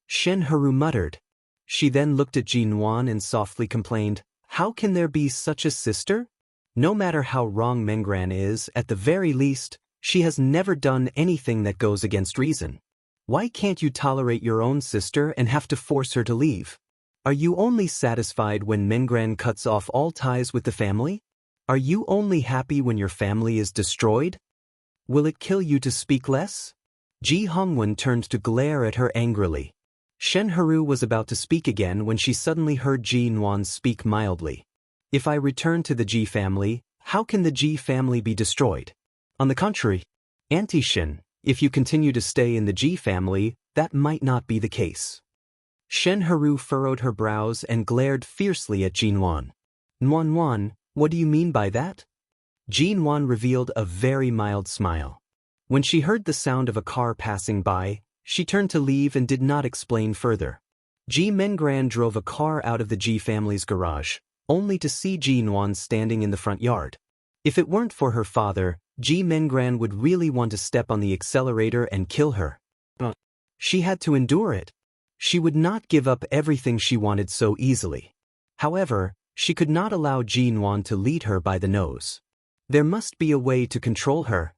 Shenharu muttered. She then looked at Jinwan and softly complained, how can there be such a sister? No matter how wrong Mengran is, at the very least, she has never done anything that goes against reason. Why can't you tolerate your own sister and have to force her to leave? Are you only satisfied when Mengran cuts off all ties with the family? Are you only happy when your family is destroyed? Will it kill you to speak less? Ji Hongwen turned to glare at her angrily. Shenharu was about to speak again when she suddenly heard Jinwan speak mildly. If I return to the Ji family, how can the Ji family be destroyed? On the contrary, Auntie Shen, if you continue to stay in the Ji family, that might not be the case. Shenharu furrowed her brows and glared fiercely at Jinwan. Nwan, what do you mean by that? Jinwan revealed a very mild smile. When she heard the sound of a car passing by, she turned to leave and did not explain further. Ji Mengran drove a car out of the Ji family's garage, only to see Jinwan standing in the front yard. If it weren't for her father, Ji Mengran would really want to step on the accelerator and kill her. But she had to endure it. She would not give up everything she wanted so easily. However, she could not allow Jinwan to lead her by the nose. There must be a way to control her.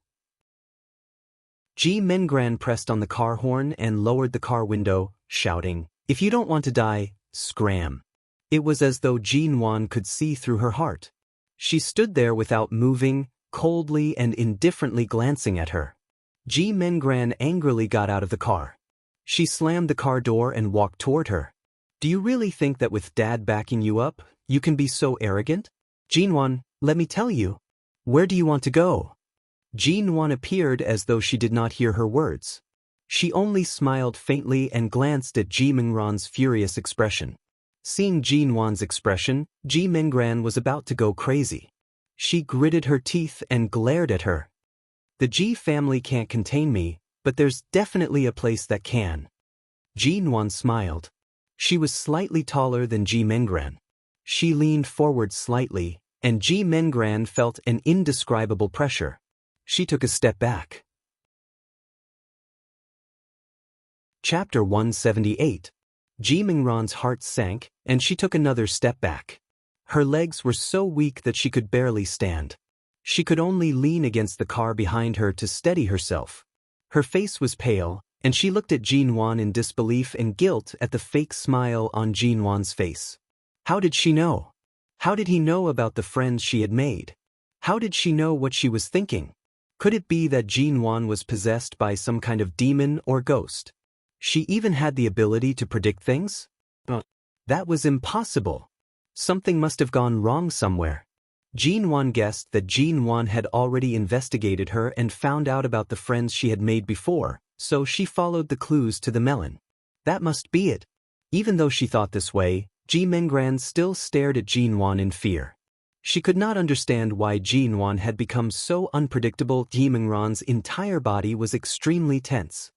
Ji Mengran pressed on the car horn and lowered the car window, shouting, if you don't want to die, scram. It was as though Jinwan could see through her heart. She stood there without moving, coldly and indifferently glancing at her. Ji Mengran angrily got out of the car. She slammed the car door and walked toward her. Do you really think that with Dad backing you up, you can be so arrogant? Jinwan, let me tell you. Where do you want to go? Jinwan appeared as though she did not hear her words. She only smiled faintly and glanced at Ji Mingran's furious expression. Seeing Jinwan's expression, Ji Mingran was about to go crazy. She gritted her teeth and glared at her. The Ji family can't contain me, but there's definitely a place that can. Jinwan smiled. She was slightly taller than Ji Mingran. She leaned forward slightly, and Ji Mingran felt an indescribable pressure. She took a step back. Chapter 178. Ji Mingran's heart sank, and she took another step back. Her legs were so weak that she could barely stand. She could only lean against the car behind her to steady herself. Her face was pale, and she looked at Jinwan in disbelief and guilt at the fake smile on Jinwan's face. How did she know? How did he know about the friends she had made? How did she know what she was thinking? Could it be that Jinwan was possessed by some kind of demon or ghost? She even had the ability to predict things? That was impossible. Something must have gone wrong somewhere. Jinwan guessed that Jinwan had already investigated her and found out about the friends she had made before, so she followed the clues to the melon. That must be it. Even though she thought this way, Ji Mingran still stared at Jinwan in fear. She could not understand why Jinwan had become so unpredictable. Ji Mingran's entire body was extremely tense.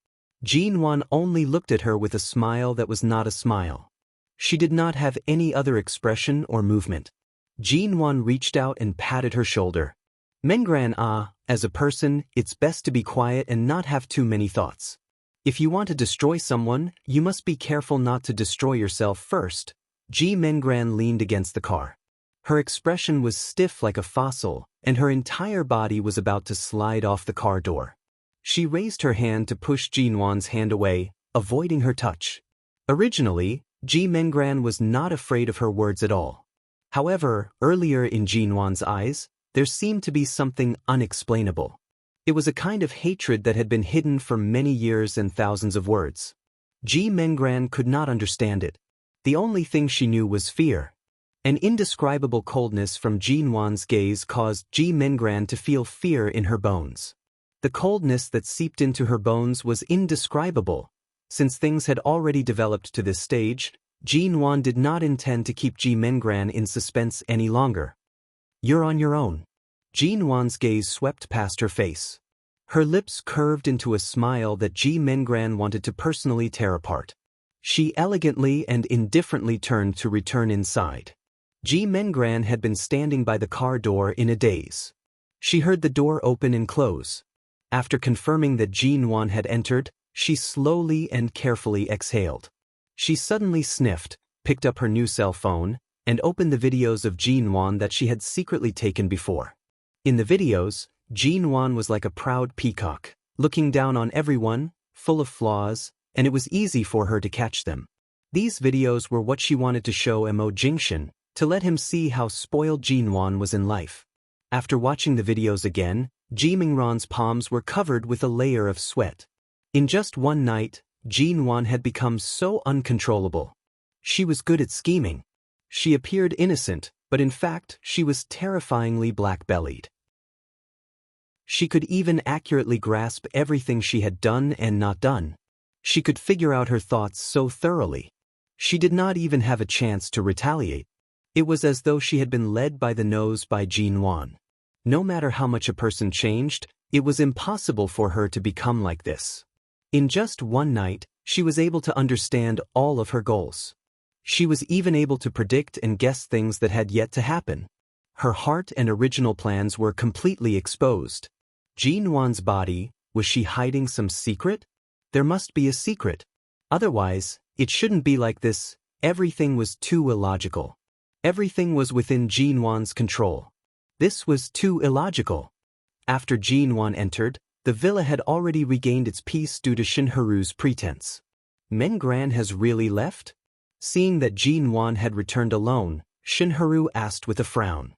Jinwan only looked at her with a smile that was not a smile. She did not have any other expression or movement. Jinwan reached out and patted her shoulder. Mingran, as a person, it's best to be quiet and not have too many thoughts. If you want to destroy someone, you must be careful not to destroy yourself first. Ji Mingran leaned against the car. Her expression was stiff like a fossil, and her entire body was about to slide off the car door. She raised her hand to push Jinwan's hand away, avoiding her touch. Originally, Ji Mingran was not afraid of her words at all. However, earlier in Jinwan's eyes, there seemed to be something unexplainable. It was a kind of hatred that had been hidden for many years and thousands of words. Ji Mingran could not understand it. The only thing she knew was fear. An indescribable coldness from Jinwan's gaze caused Ji Mingran to feel fear in her bones. The coldness that seeped into her bones was indescribable. Since things had already developed to this stage, Jinwan did not intend to keep Ji Mingran in suspense any longer. You're on your own. Jinwan's gaze swept past her face. Her lips curved into a smile that Ji Mingran wanted to personally tear apart. She elegantly and indifferently turned to return inside. Ji Mingran had been standing by the car door in a daze. She heard the door open and close. After confirming that Jinwan had entered, she slowly and carefully exhaled. She suddenly sniffed, picked up her new cell phone, and opened the videos of Jinwan that she had secretly taken before. In the videos, Jinwan was like a proud peacock, looking down on everyone, full of flaws, and it was easy for her to catch them. These videos were what she wanted to show Mo Jingshan, to let him see how spoiled Jinwan was in life. After watching the videos again, Ji Mingran's palms were covered with a layer of sweat. In just one night, Jinwan had become so uncontrollable. She was good at scheming. She appeared innocent, but in fact, she was terrifyingly black-bellied. She could even accurately grasp everything she had done and not done. She could figure out her thoughts so thoroughly. She did not even have a chance to retaliate. It was as though she had been led by the nose by Jinwan. No matter how much a person changed, it was impossible for her to become like this. In just one night, she was able to understand all of her goals. She was even able to predict and guess things that had yet to happen. Her heart and original plans were completely exposed. Jinwan's body, was she hiding some secret? There must be a secret. Otherwise, it shouldn't be like this. Everything was too illogical. Everything was within Jinwan's control. This was too illogical. After Jinwan entered, the villa had already regained its peace due to Shinharu's pretense. Mingran has really left? Seeing that Jinwan had returned alone, Shinharu asked with a frown.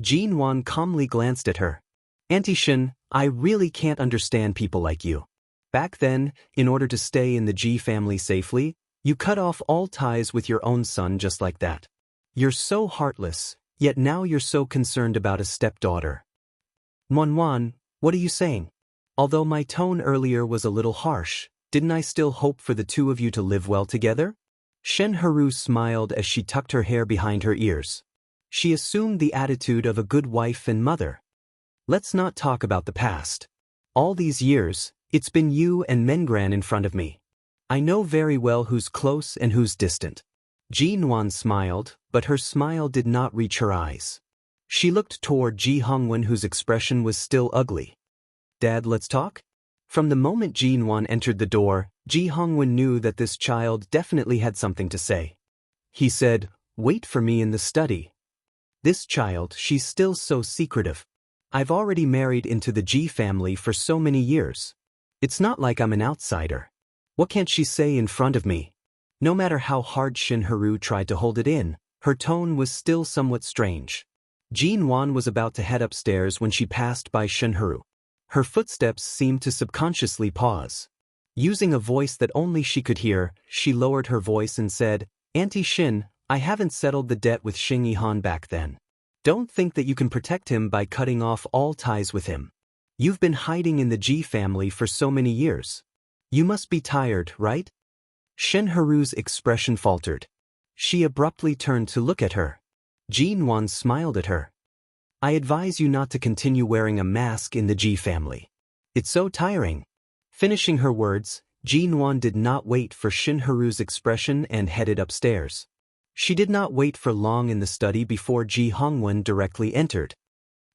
Jinwan calmly glanced at her. Auntie Shin, I really can't understand people like you. Back then, in order to stay in the Ji family safely, you cut off all ties with your own son just like that. You're so heartless, yet now you're so concerned about a stepdaughter. Wanwan, what are you saying? Although my tone earlier was a little harsh, didn't I still hope for the two of you to live well together? Shenharu smiled as she tucked her hair behind her ears. She assumed the attitude of a good wife and mother. Let's not talk about the past. All these years, it's been you and Mengran in front of me. I know very well who's close and who's distant. Jinwan smiled, but her smile did not reach her eyes. She looked toward Ji Hongwen, whose expression was still ugly. Dad, let's talk? From the moment Jinwan entered the door, Ji Hongwen knew that this child definitely had something to say. He said, "Wait for me in the study." This child, she's still so secretive. I've already married into the Ji family for so many years. It's not like I'm an outsider. What can't she say in front of me? No matter how hard Shinharu tried to hold it in, her tone was still somewhat strange. Jinwan was about to head upstairs when she passed by Shinharu. Her footsteps seemed to subconsciously pause. Using a voice that only she could hear, she lowered her voice and said, "Auntie Shin, I haven't settled the debt with Xing Yihan back then. Don't think that you can protect him by cutting off all ties with him. You've been hiding in the Ji family for so many years. You must be tired, right?" Shinharu's expression faltered. She abruptly turned to look at her. Jinwan smiled at her. "I advise you not to continue wearing a mask in the Ji family. It's so tiring." Finishing her words, Jinwan did not wait for Shinharu's expression and headed upstairs. She did not wait for long in the study before Ji Hongwen directly entered.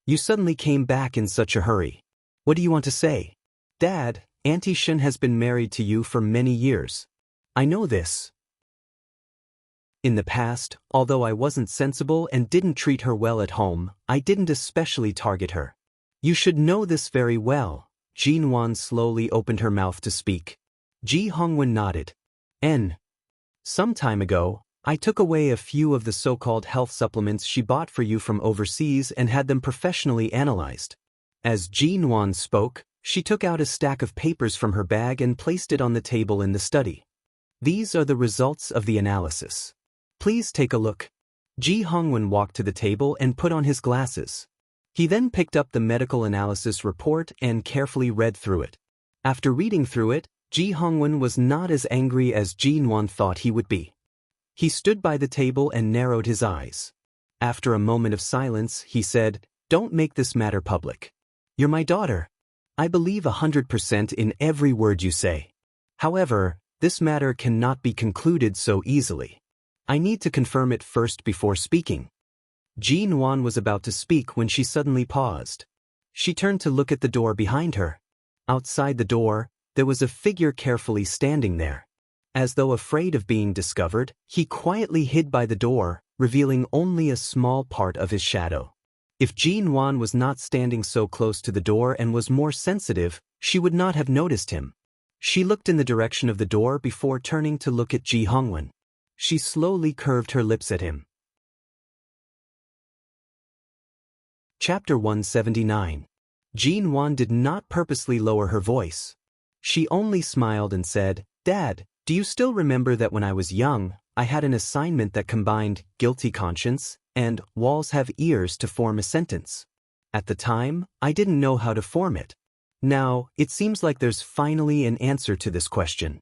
"You suddenly came back in such a hurry. What do you want to say?" "Dad, Auntie Shin has been married to you for many years. I know this. In the past, although I wasn't sensible and didn't treat her well at home, I didn't especially target her. You should know this very well." Jinwan slowly opened her mouth to speak. Ji Hongwen nodded. Some time ago, I took away a few of the so-called health supplements she bought for you from overseas and had them professionally analyzed." As Jinwan spoke, she took out a stack of papers from her bag and placed it on the table in the study. "These are the results of the analysis. Please take a look." Ji Hongwen walked to the table and put on his glasses. He then picked up the medical analysis report and carefully read through it. After reading through it, Ji Hongwen was not as angry as Jinwan thought he would be. He stood by the table and narrowed his eyes. After a moment of silence, he said, "Don't make this matter public. You're my daughter. I believe 100% in every word you say. However, this matter cannot be concluded so easily. I need to confirm it first before speaking." Jinwan was about to speak when she suddenly paused. She turned to look at the door behind her. Outside the door, there was a figure carefully standing there. As though afraid of being discovered, he quietly hid by the door, revealing only a small part of his shadow. If Jinwan was not standing so close to the door and was more sensitive, she would not have noticed him. She looked in the direction of the door before turning to look at Ji Hongwen. She slowly curved her lips at him. Chapter 179. Jinwan did not purposely lower her voice. She only smiled and said, "Dad, do you still remember that when I was young, I had an assignment that combined guilty conscience and walls have ears to form a sentence? At the time, I didn't know how to form it. Now, it seems like there's finally an answer to this question."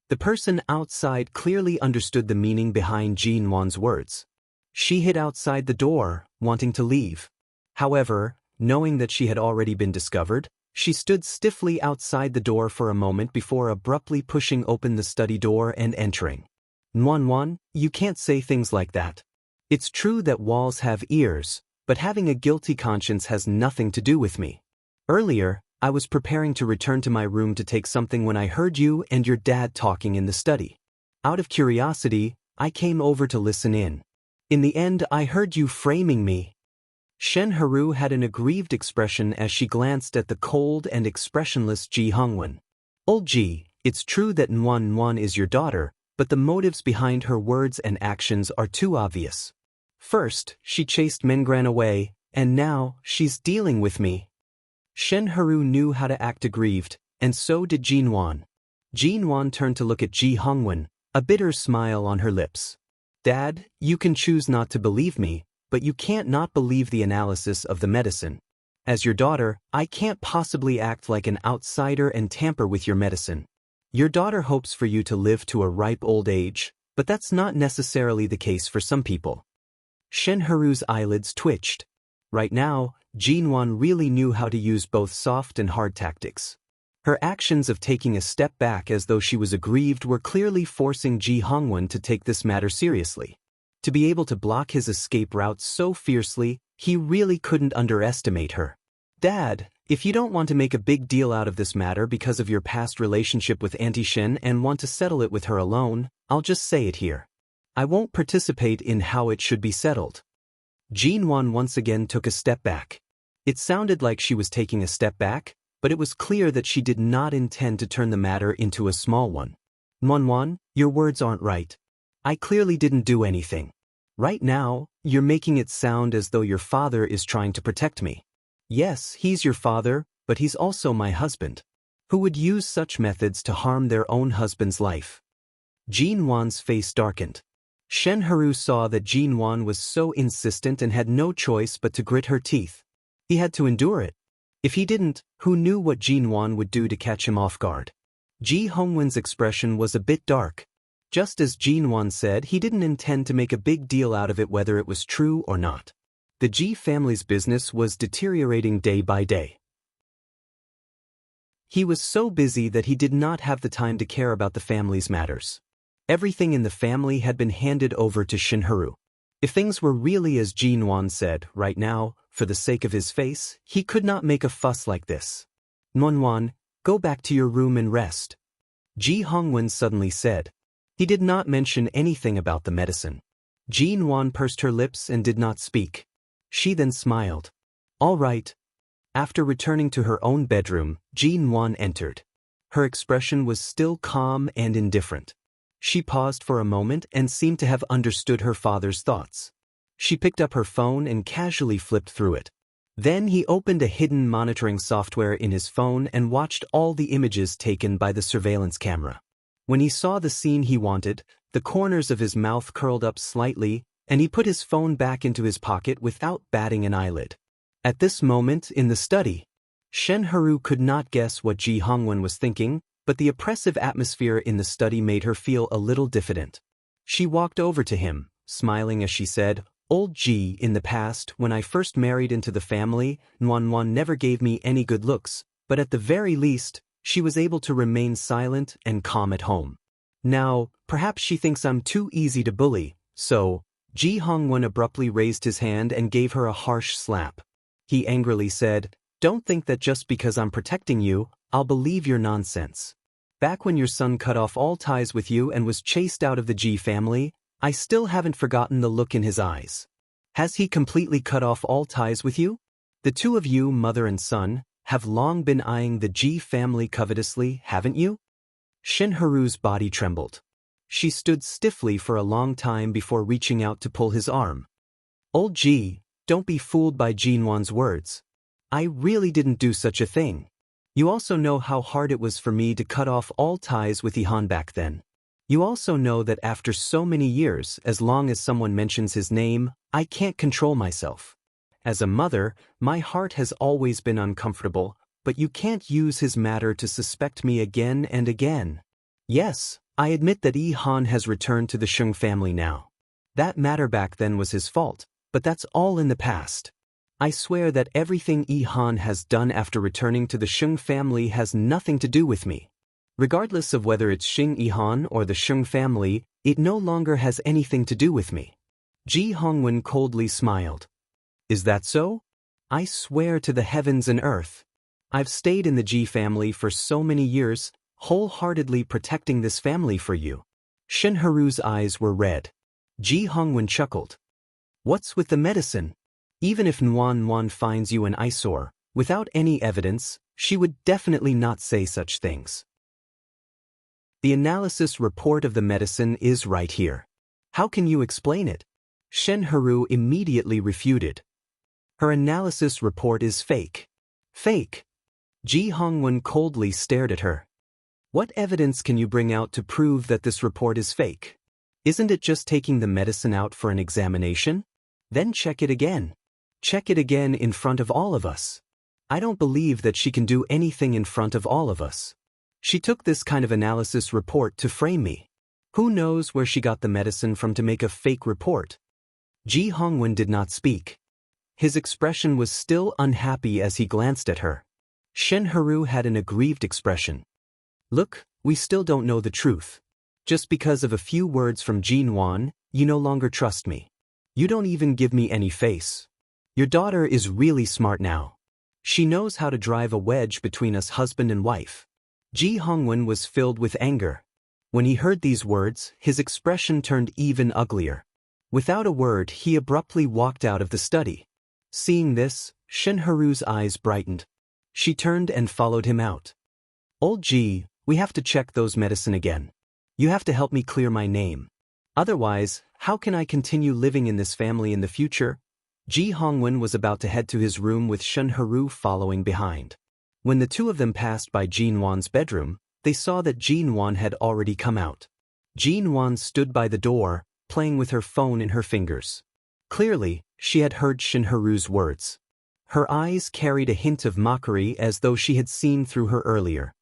The person outside clearly understood the meaning behind Jinwan's words. She hid outside the door, wanting to leave. However, knowing that she had already been discovered, she stood stiffly outside the door for a moment before abruptly pushing open the study door and entering. "Nwan, you can't say things like that. It's true that walls have ears, but having a guilty conscience has nothing to do with me. Earlier, I was preparing to return to my room to take something when I heard you and your dad talking in the study. Out of curiosity, I came over to listen in. In the end, I heard you framing me." Shenharu had an aggrieved expression as she glanced at the cold and expressionless Ji Hongwen. "Old Ji, it's true that Nwan is your daughter, but the motives behind her words and actions are too obvious. First, she chased Mengran away, and now, she's dealing with me." Shenharu knew how to act aggrieved, and so did Jinwan. Jinwan turned to look at Ji Hongwen, a bitter smile on her lips. "Dad, you can choose not to believe me, but you can't not believe the analysis of the medicine. As your daughter, I can't possibly act like an outsider and tamper with your medicine. Your daughter hopes for you to live to a ripe old age, But that's not necessarily the case for some people. Shenharu's eyelids twitched. Right now, Jinwan really knew how to use both soft and hard tactics. Her actions of taking a step back as though she was aggrieved were clearly forcing Ji Hongwen to take this matter seriously. To be able to block his escape route so fiercely, he really couldn't underestimate her. Dad, if you don't want to make a big deal out of this matter because of your past relationship with Auntie Shen and want to settle it with her alone, I'll just say it here. I won't participate in how it should be settled. Jinwan once again took a step back. It sounded like she was taking a step back, but it was clear that she did not intend to turn the matter into a small one. Nwanwan, your words aren't right. I clearly didn't do anything. Right now, you're making it sound as though your father is trying to protect me. Yes, he's your father, but he's also my husband. Who would use such methods to harm their own husband's life? Jinwan's face darkened. Shenharu saw that Jinwan was so insistent and had no choice but to grit her teeth. He had to endure it. If he didn't, who knew what Jinwan would do to catch him off guard? Ji Hongwen's expression was a bit dark. Just as Jinwan said, he didn't intend to make a big deal out of it whether it was true or not. The Ji family's business was deteriorating day by day. He was so busy that he did not have the time to care about the family's matters. Everything in the family had been handed over to Shenharu. If things were really as Jinwan said, right now, for the sake of his face, he could not make a fuss like this. Nwanwan, go back to your room and rest. Ji Hongwen suddenly said. He did not mention anything about the medicine. Jinwan pursed her lips and did not speak. She then smiled. All right. After returning to her own bedroom, Jinwan entered. Her expression was still calm and indifferent. She paused for a moment and seemed to have understood her father's thoughts. She picked up her phone and casually flipped through it. Then he opened a hidden monitoring software in his phone and watched all the images taken by the surveillance camera. When he saw the scene he wanted, the corners of his mouth curled up slightly, and he put his phone back into his pocket without batting an eyelid. At this moment in the study, Shenharu could not guess what Ji Hongwen was thinking, but the oppressive atmosphere in the study made her feel a little diffident. She walked over to him, smiling as she said, Old Ji, in the past, when I first married into the family, Nwanwan never gave me any good looks, but at the very least, she was able to remain silent and calm at home. Now, perhaps she thinks I'm too easy to bully, so, Ji Hongwen abruptly raised his hand and gave her a harsh slap. He angrily said, Don't think that just because I'm protecting you, I'll believe your nonsense. Back when your son cut off all ties with you and was chased out of the Ji family, I still haven't forgotten the look in his eyes. Has he completely cut off all ties with you? The two of you, mother and son, have long been eyeing the Ji family covetously, haven't you? Shenharu's body trembled. She stood stiffly for a long time before reaching out to pull his arm. Old Ji, don't be fooled by Jinwan's words. I really didn't do such a thing. You also know how hard it was for me to cut off all ties with Ihan back then. You also know that after so many years, as long as someone mentions his name, I can't control myself. As a mother, my heart has always been uncomfortable, but you can't use his matter to suspect me again and again. Yes, I admit that Ihan has returned to the Sheng family now. That matter back then was his fault, but that's all in the past. I swear that everything Ihan has done after returning to the Sheng family has nothing to do with me. Regardless of whether it's Sheng Ihan or the Sheng family, it no longer has anything to do with me. Ji Hongwen coldly smiled. Is that so? I swear to the heavens and earth. I've stayed in the Ji family for so many years, wholeheartedly protecting this family for you. Shenharu's eyes were red. Ji Hongwen chuckled. What's with the medicine? Even if Nwanwan finds you an eyesore, without any evidence, she would definitely not say such things. The analysis report of the medicine is right here. How can you explain it? Shenharu immediately refuted. Her analysis report is fake. Fake. Ji Hongwen coldly stared at her. What evidence can you bring out to prove that this report is fake? Isn't it just taking the medicine out for an examination? Then check it again. Check it again in front of all of us. I don't believe that she can do anything in front of all of us. She took this kind of analysis report to frame me. Who knows where she got the medicine from to make a fake report? Ji Hongwen did not speak. His expression was still unhappy as he glanced at her. Shen Haru had an aggrieved expression. Look, we still don't know the truth. Just because of a few words from Jin Wan, you no longer trust me. You don't even give me any face. Your daughter is really smart now. She knows how to drive a wedge between us husband and wife. Ji Hongwen was filled with anger. When he heard these words, his expression turned even uglier. Without a word, he abruptly walked out of the study. Seeing this, Shen Haru's eyes brightened. She turned and followed him out. Old Ji, we have to check those medicine again. You have to help me clear my name. Otherwise, how can I continue living in this family in the future? Ji Hongwen was about to head to his room with Shen Haru following behind. When the two of them passed by Jin Wan's bedroom, they saw that Jin Wan had already come out. Jin Wan stood by the door, playing with her phone in her fingers. Clearly, she had heard Shen Haru's words. Her eyes carried a hint of mockery as though she had seen through her earlier.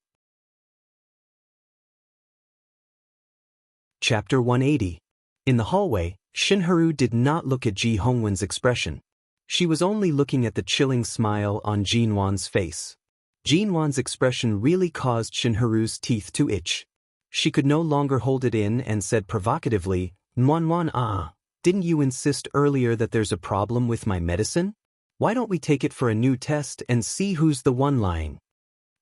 Chapter 180. In the hallway, Shen Haru did not look at Ji Hongwen's expression. She was only looking at the chilling smile on Jin Wan's face. Jin Wan's expression really caused Shen Haru's teeth to itch. She could no longer hold it in and said provocatively, Wan, didn't you insist earlier that there's a problem with my medicine? Why don't we take it for a new test and see who's the one lying?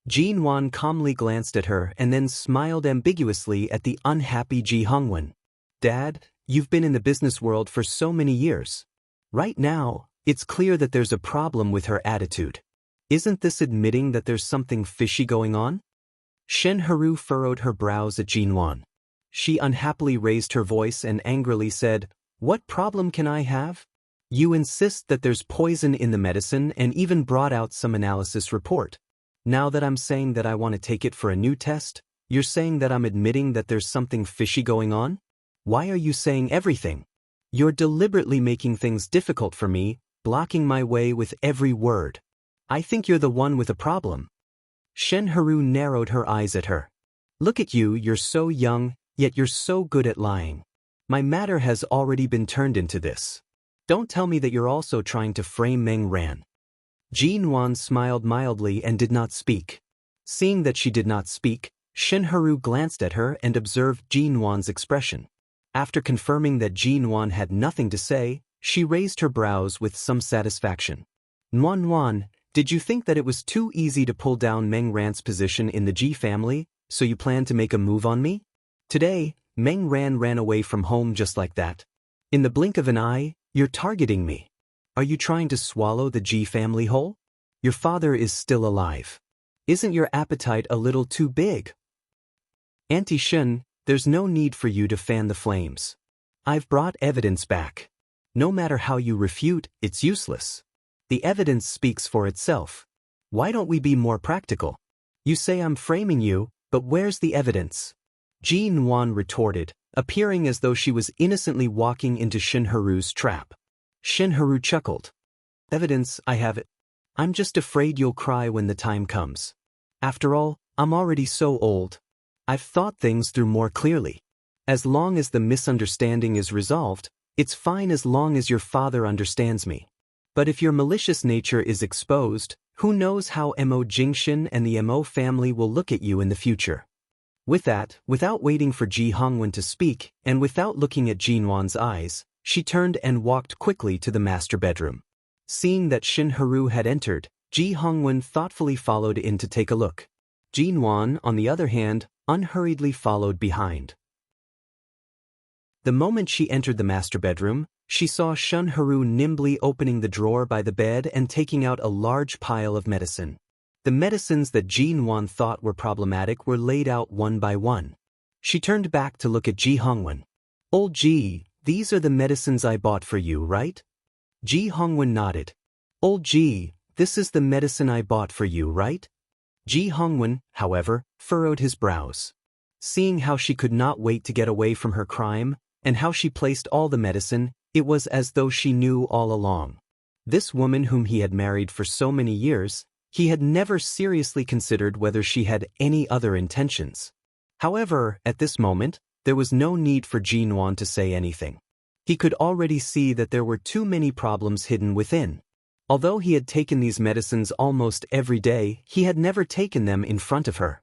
Jin Wan calmly glanced at her and then smiled ambiguously at the unhappy Ji Hongwen. Dad, you've been in the business world for so many years. Right now, it's clear that there's a problem with her attitude. Isn't this admitting that there's something fishy going on? Shen Haru furrowed her brows at Jin Wan. She unhappily raised her voice and angrily said, What problem can I have? You insist that there's poison in the medicine and even brought out some analysis report. Now that I'm saying that I want to take it for a new test, you're saying that I'm admitting that there's something fishy going on? Why are you saying everything? You're deliberately making things difficult for me, blocking my way with every word. I think you're the one with a problem. Shen Haru narrowed her eyes at her. Look at you, you're so young, yet you're so good at lying. My matter has already been turned into this. Don't tell me that you're also trying to frame Meng Ran. Jin Wan smiled mildly and did not speak. Seeing that she did not speak, Shen Haru glanced at her and observed Jin Wan's expression. After confirming that Jin Wan had nothing to say, she raised her brows with some satisfaction. Wan, did you think that it was too easy to pull down Meng Ran's position in the Ji family, so you planned to make a move on me? Today, Meng Ran ran away from home just like that. In the blink of an eye, you're targeting me. Are you trying to swallow the Ji family whole? Your father is still alive. Isn't your appetite a little too big? Auntie Shen, there's no need for you to fan the flames. I've brought evidence back. No matter how you refute, it's useless. The evidence speaks for itself. Why don't we be more practical? You say I'm framing you, but where's the evidence? Jin Wan retorted, appearing as though she was innocently walking into Shen Haru's trap. Shen Haru chuckled. Evidence, I have it. I'm just afraid you'll cry when the time comes. After all, I'm already so old. I've thought things through more clearly. As long as the misunderstanding is resolved, it's fine as long as your father understands me. But if your malicious nature is exposed, who knows how Mo Jingxin and the Mo family will look at you in the future. With that, without waiting for Ji Hongwen to speak, and without looking at Jin Wan's eyes, she turned and walked quickly to the master bedroom. Seeing that Shen Haru had entered, Ji Hongwen thoughtfully followed in to take a look. Jin Wan, on the other hand, unhurriedly followed behind. The moment she entered the master bedroom, she saw Shen Haru nimbly opening the drawer by the bed and taking out a large pile of medicine. The medicines that Jin Wan thought were problematic were laid out one by one. She turned back to look at Ji Hongwen. Old Ji, these are the medicines I bought for you, right? Ji Hongwen nodded. Old Ji, this is the medicine I bought for you, right? Ji Hongwen, however, furrowed his brows. Seeing how she could not wait to get away from her crime, and how she placed all the medicine, it was as though she knew all along. This woman whom he had married for so many years, he had never seriously considered whether she had any other intentions. However, at this moment, there was no need for Jinwan to say anything. He could already see that there were too many problems hidden within. Although he had taken these medicines almost every day, he had never taken them in front of her.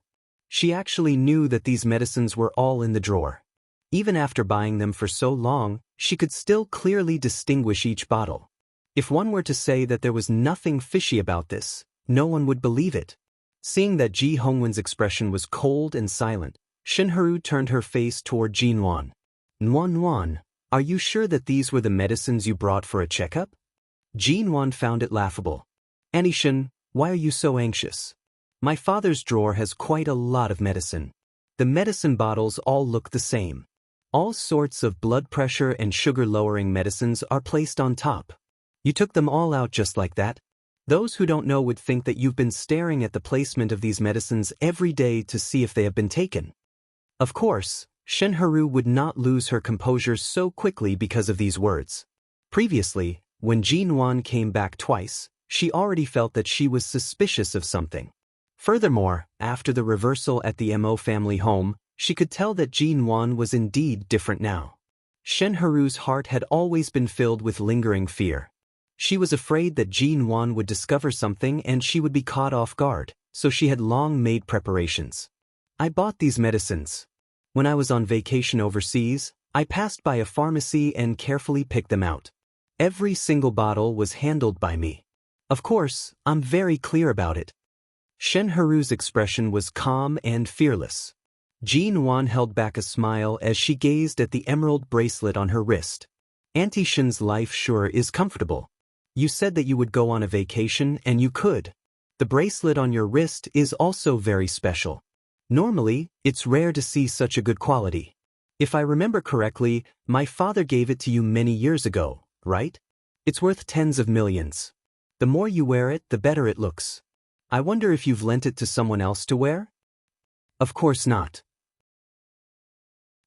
She actually knew that these medicines were all in the drawer. Even after buying them for so long, she could still clearly distinguish each bottle. If one were to say that there was nothing fishy about this, no one would believe it. Seeing that Ji Hongwen's expression was cold and silent, Shinharu turned her face toward Jinwan. Nuan, are you sure that these were the medicines you brought for a checkup? Jinwan found it laughable. Anishin, why are you so anxious? My father's drawer has quite a lot of medicine. The medicine bottles all look the same. All sorts of blood pressure and sugar-lowering medicines are placed on top. You took them all out just like that? Those who don't know would think that you've been staring at the placement of these medicines every day to see if they have been taken. Of course, Shinharu would not lose her composure so quickly because of these words. Previously, when Jinwan came back twice, she already felt that she was suspicious of something. Furthermore, after the reversal at the Mo family home, she could tell that Jinwan was indeed different now. Shinharu's heart had always been filled with lingering fear. She was afraid that Jinwan would discover something and she would be caught off guard, so she had long made preparations. I bought these medicines. When I was on vacation overseas, I passed by a pharmacy and carefully picked them out. Every single bottle was handled by me. Of course, I'm very clear about it. Shinharu's expression was calm and fearless. Jinwan held back a smile as she gazed at the emerald bracelet on her wrist. Auntie Shin's life sure is comfortable. You said that you would go on a vacation and you could. The bracelet on your wrist is also very special. Normally, it's rare to see such a good quality. If I remember correctly, my father gave it to you many years ago, right? It's worth tens of millions. The more you wear it, the better it looks. I wonder if you've lent it to someone else to wear? Of course not.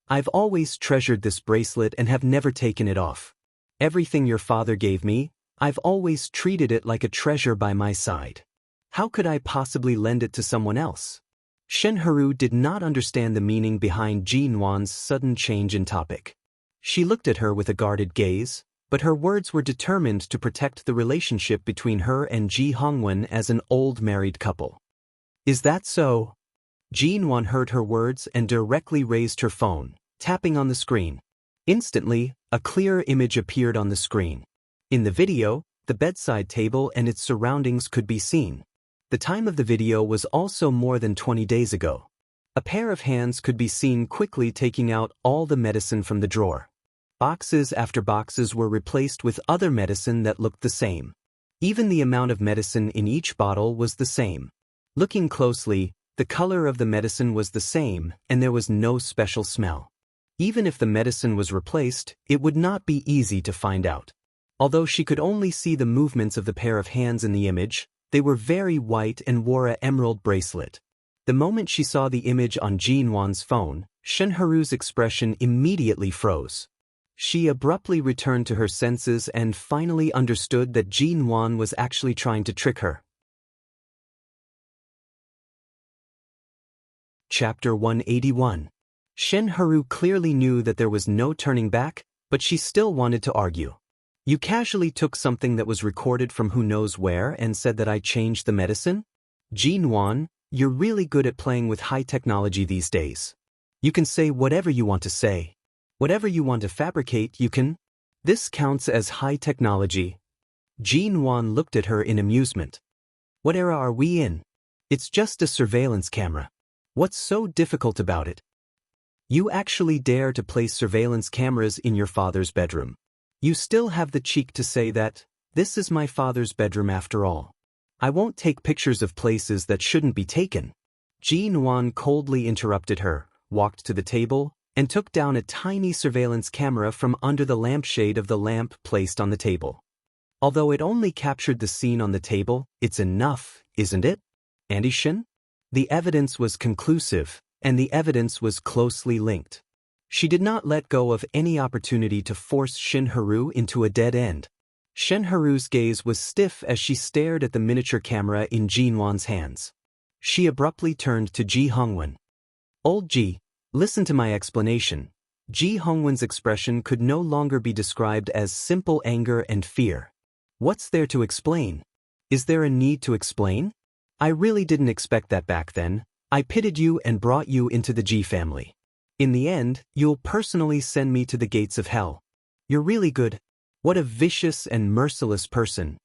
I've always treasured this bracelet and have never taken it off. Everything your father gave me, I've always treated it like a treasure by my side. How could I possibly lend it to someone else? Shinharu did not understand the meaning behind Jinwan's sudden change in topic. She looked at her with a guarded gaze, but her words were determined to protect the relationship between her and Ji Hongwen as an old married couple. Is that so? Jinwan heard her words and directly raised her phone, tapping on the screen. Instantly, a clear image appeared on the screen. In the video, the bedside table and its surroundings could be seen. The time of the video was also more than 20 days ago. A pair of hands could be seen quickly taking out all the medicine from the drawer. Boxes after boxes were replaced with other medicine that looked the same. Even the amount of medicine in each bottle was the same. Looking closely, the color of the medicine was the same and there was no special smell. Even if the medicine was replaced, it would not be easy to find out. Although she could only see the movements of the pair of hands in the image, they were very white and wore an emerald bracelet. The moment she saw the image on Jinwan's phone, Shinharu's expression immediately froze. She abruptly returned to her senses and finally understood that Jinwan was actually trying to trick her. Chapter 181. Shinharu clearly knew that there was no turning back, but she still wanted to argue. You casually took something that was recorded from who knows where and said that I changed the medicine? Jinwan, you're really good at playing with high technology these days. You can say whatever you want to say. Whatever you want to fabricate, you can. This counts as high technology. Jinwan looked at her in amusement. What era are we in? It's just a surveillance camera. What's so difficult about it? You actually dare to place surveillance cameras in your father's bedroom. You still have the cheek to say that, this is my father's bedroom after all. I won't take pictures of places that shouldn't be taken. Jinwan coldly interrupted her, walked to the table, and took down a tiny surveillance camera from under the lampshade of the lamp placed on the table. Although it only captured the scene on the table, it's enough, isn't it? Auntie Shin? The evidence was conclusive, and the evidence was closely linked. She did not let go of any opportunity to force Shinharu into a dead end. Shinharu's gaze was stiff as she stared at the miniature camera in Jinwan's hands. She abruptly turned to Ji Hongwen. Old Ji, Listen to my explanation. Ji Hongwon's expression could no longer be described as simple anger and fear. What's there to explain? Is there a need to explain? I really didn't expect that back then. I pitied you and brought you into the Ji family. In the end, you'll personally send me to the gates of hell. You're really good. What a vicious and merciless person.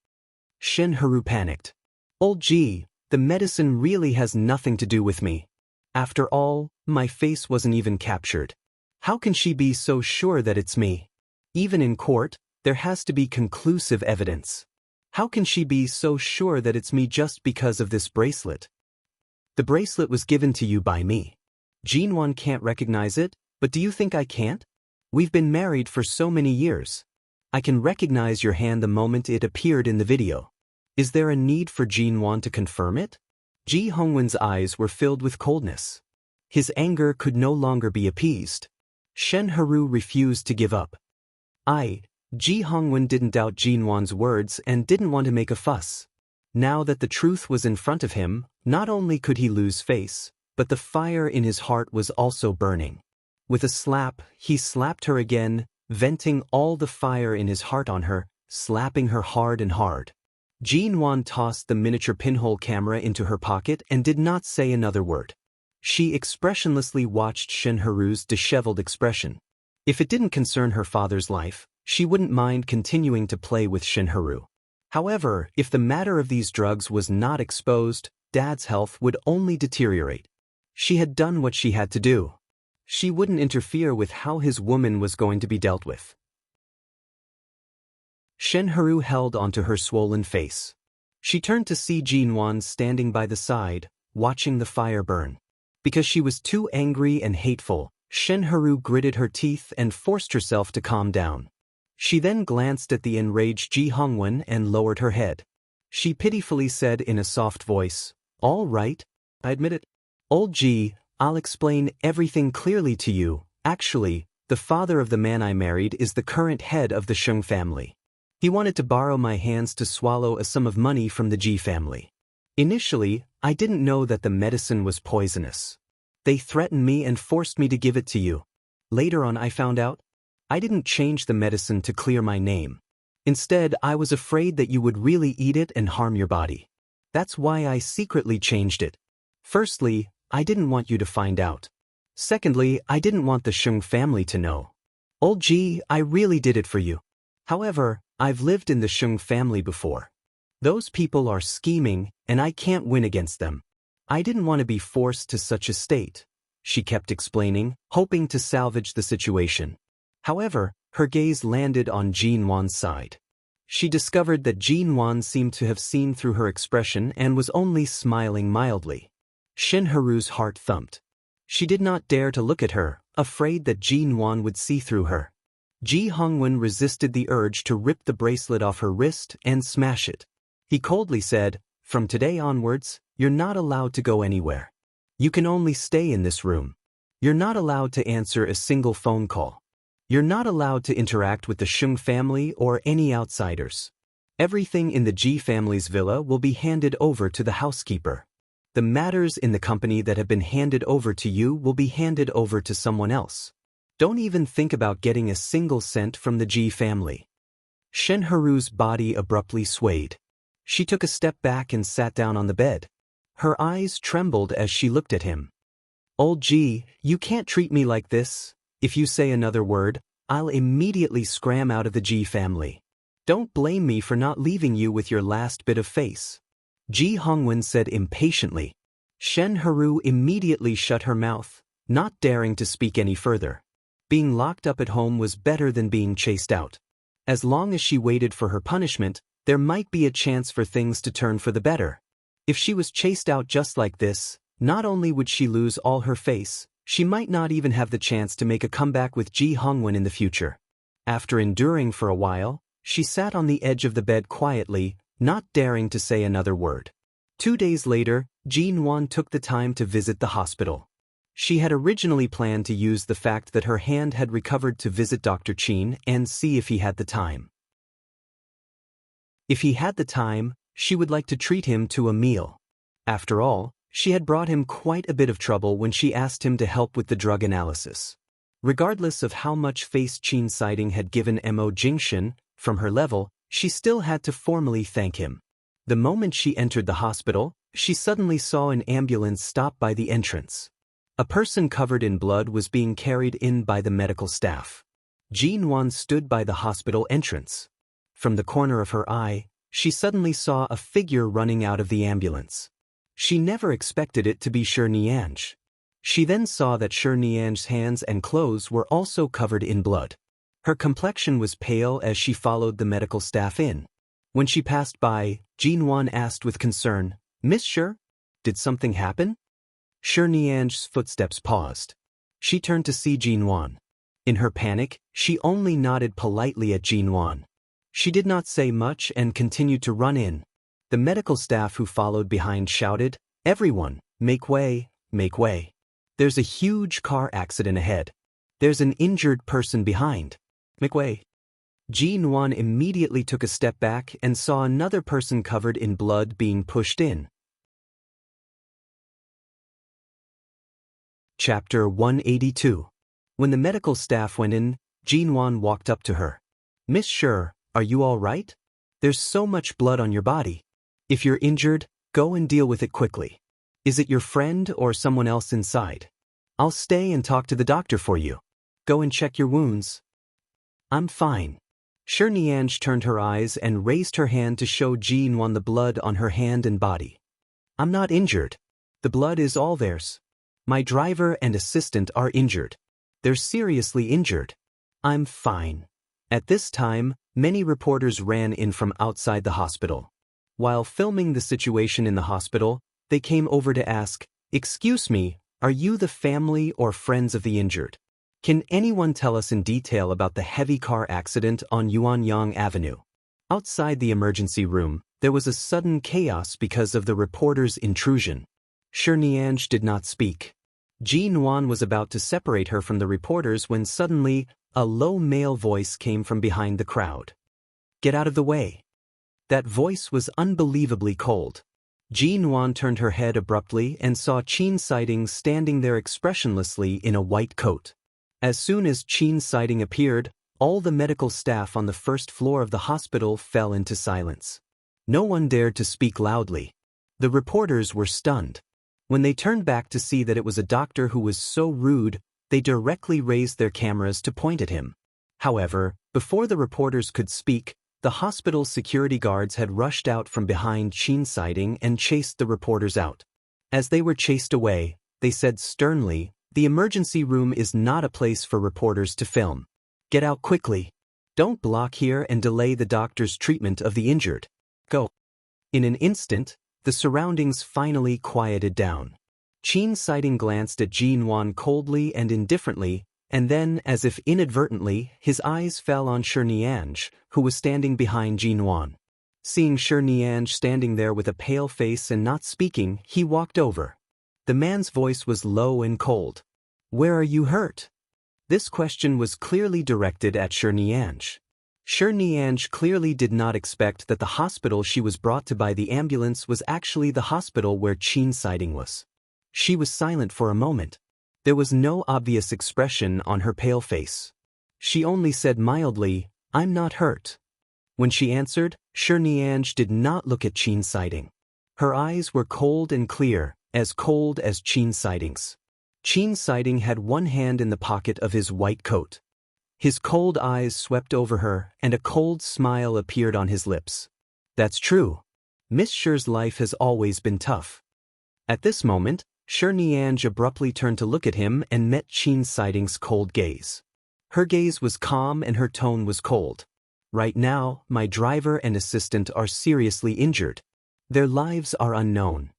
Shen Haru panicked. Old Ji, the medicine really has nothing to do with me. After all, my face wasn't even captured. How can she be so sure that it's me? Even in court, there has to be conclusive evidence. How can she be so sure that it's me just because of this bracelet? The bracelet was given to you by me. Jinwon can't recognize it, but do you think I can't? We've been married for so many years. I can recognize your hand the moment it appeared in the video. Is there a need for Jinwon to confirm it? Ji Hongwon's eyes were filled with coldness. His anger could no longer be appeased. Shen Haru refused to give up. Ji Hongwon didn't doubt Jinwon's words and didn't want to make a fuss. Now that the truth was in front of him, not only could he lose face, but the fire in his heart was also burning. With a slap, he slapped her again, venting all the fire in his heart on her, slapping her hard and hard. Jinwon tossed the miniature pinhole camera into her pocket and did not say another word. She expressionlessly watched Shen Haru's disheveled expression. If it didn't concern her father's life, she wouldn't mind continuing to play with Shen Haru. However, if the matter of these drugs was not exposed, Dad's health would only deteriorate. She had done what she had to do. She wouldn't interfere with how his woman was going to be dealt with. Shen Haru held onto her swollen face. She turned to see Jinwon standing by the side, watching the fire burn. Because she was too angry and hateful, Shen Haru gritted her teeth and forced herself to calm down. She then glanced at the enraged Ji Hongwon and lowered her head. She pitifully said in a soft voice, "All right, I admit it. Old Ji, I'll explain everything clearly to you. Actually, the father of the man I married is the current head of the Sheng family. He wanted to borrow my hands to swallow a sum of money from the Ji family. Initially, I didn't know that the medicine was poisonous. They threatened me and forced me to give it to you. Later on I found out. I didn't change the medicine to clear my name. Instead, I was afraid that you would really eat it and harm your body. That's why I secretly changed it. Firstly, I didn't want you to find out. Secondly, I didn't want the Sheng family to know. Old Ji, I really did it for you. However, I've lived in the Sheng family before. Those people are scheming, and I can't win against them. I didn't want to be forced to such a state," she kept explaining, hoping to salvage the situation. However, her gaze landed on Jinwon's side. She discovered that Jinwon seemed to have seen through her expression and was only smiling mildly. Shen Haru's heart thumped. She did not dare to look at her, afraid that Jinwon would see through her. Ji Hongwon resisted the urge to rip the bracelet off her wrist and smash it. He coldly said, "From today onwards, you're not allowed to go anywhere. You can only stay in this room. You're not allowed to answer a single phone call. You're not allowed to interact with the Sheng family or any outsiders. Everything in the Ji family's villa will be handed over to the housekeeper. The matters in the company that have been handed over to you will be handed over to someone else. Don't even think about getting a single cent from the Ji family." Shen Haru's body abruptly swayed. She took a step back and sat down on the bed. Her eyes trembled as she looked at him. "Old Ji, you can't treat me like this. If you say another word, I'll immediately scram out of the Ji family. Don't blame me for not leaving you with your last bit of face," Ji Hongwon said impatiently. Shen Haru immediately shut her mouth, not daring to speak any further. Being locked up at home was better than being chased out. As long as she waited for her punishment, there might be a chance for things to turn for the better. If she was chased out just like this, not only would she lose all her face, she might not even have the chance to make a comeback with Ji Hongwon in the future. After enduring for a while, she sat on the edge of the bed quietly, not daring to say another word. 2 days later, Jinwon took the time to visit the hospital. She had originally planned to use the fact that her hand had recovered to visit Dr. Qin and see if he had the time. If he had the time, she would like to treat him to a meal. After all, She had brought him quite a bit of trouble when she asked him to help with the drug analysis. Regardless of how much face Qin Siding had given Mo Jingshan, from her level, she still had to formally thank him. The moment she entered the hospital, she suddenly saw an ambulance stop by the entrance. A person covered in blood was being carried in by the medical staff. Jin Wan stood by the hospital entrance. From the corner of her eye, she suddenly saw a figure running out of the ambulance. She never expected it to be Shi Nianj. She then saw that Shi Nianj's hands and clothes were also covered in blood. Her complexion was pale as she followed the medical staff in. When she passed by, Jin Wan asked with concern, "Miss Shi, did something happen?" Shi Nianj's footsteps paused. She turned to see Jin Wan. In her panic, she only nodded politely at Jin Wan. She did not say much and continued to run in. The medical staff who followed behind shouted, "Everyone, make way, make way. There's a huge car accident ahead. There's an injured person behind. Make way." Jin Wan immediately took a step back and saw another person covered in blood being pushed in. Chapter 182. When the medical staff went in, Jin Wan walked up to her. "Miss Shi, are you all right? There's so much blood on your body. If you're injured, go and deal with it quickly. Is it your friend or someone else inside? I'll stay and talk to the doctor for you. Go and check your wounds." "I'm fine." Shi Nianj turned her eyes and raised her hand to show Jin Wan the blood on her hand and body. "I'm not injured. The blood is all theirs. My driver and assistant are injured. They're seriously injured. I'm fine." At this time, many reporters ran in from outside the hospital. While filming the situation in the hospital, they came over to ask, "Excuse me, are you the family or friends of the injured? Can anyone tell us in detail about the heavy car accident on Yuanyang Avenue?" Outside the emergency room, there was a sudden chaos because of the reporter's intrusion. Shi Nianj did not speak. Jin Wan was about to separate her from the reporters when suddenly, a low male voice came from behind the crowd. "Get out of the way." That voice was unbelievably cold. Jin Wan turned her head abruptly and saw Qin Siding standing there expressionlessly in a white coat. As soon as Qin Siding appeared, all the medical staff on the first floor of the hospital fell into silence. No one dared to speak loudly. The reporters were stunned. When they turned back to see that it was a doctor who was so rude, they directly raised their cameras to point at him. However, before the reporters could speak, the hospital's security guards had rushed out from behind Qin Siding and chased the reporters out. As they were chased away, they said sternly, "The emergency room is not a place for reporters to film. Get out quickly. Don't block here and delay the doctor's treatment of the injured. Go." In an instant, the surroundings finally quieted down. Qin Siding glanced at Jin Wan coldly and indifferently, and then, as if inadvertently, his eyes fell on Shi Nianj, who was standing behind Jin Wan. Seeing Shi Nianj standing there with a pale face and not speaking, he walked over. The man's voice was low and cold. "Where are you hurt?" This question was clearly directed at Shi Nianj. Shi Nianj clearly did not expect that the hospital she was brought to by the ambulance was actually the hospital where Qin Siding was. She was silent for a moment. There was no obvious expression on her pale face. She only said mildly, "I'm not hurt." When she answered, Shi Nianj did not look at Qin Siding. Her eyes were cold and clear, as cold as Qin Siding's. Qin Siding had one hand in the pocket of his white coat. His cold eyes swept over her, and a cold smile appeared on his lips. "That's true. Miss Shi's life has always been tough." At this moment, Shi Nianj abruptly turned to look at him and met Qin Siding's cold gaze. Her gaze was calm and her tone was cold. "Right now, my driver and assistant are seriously injured. Their lives are unknown.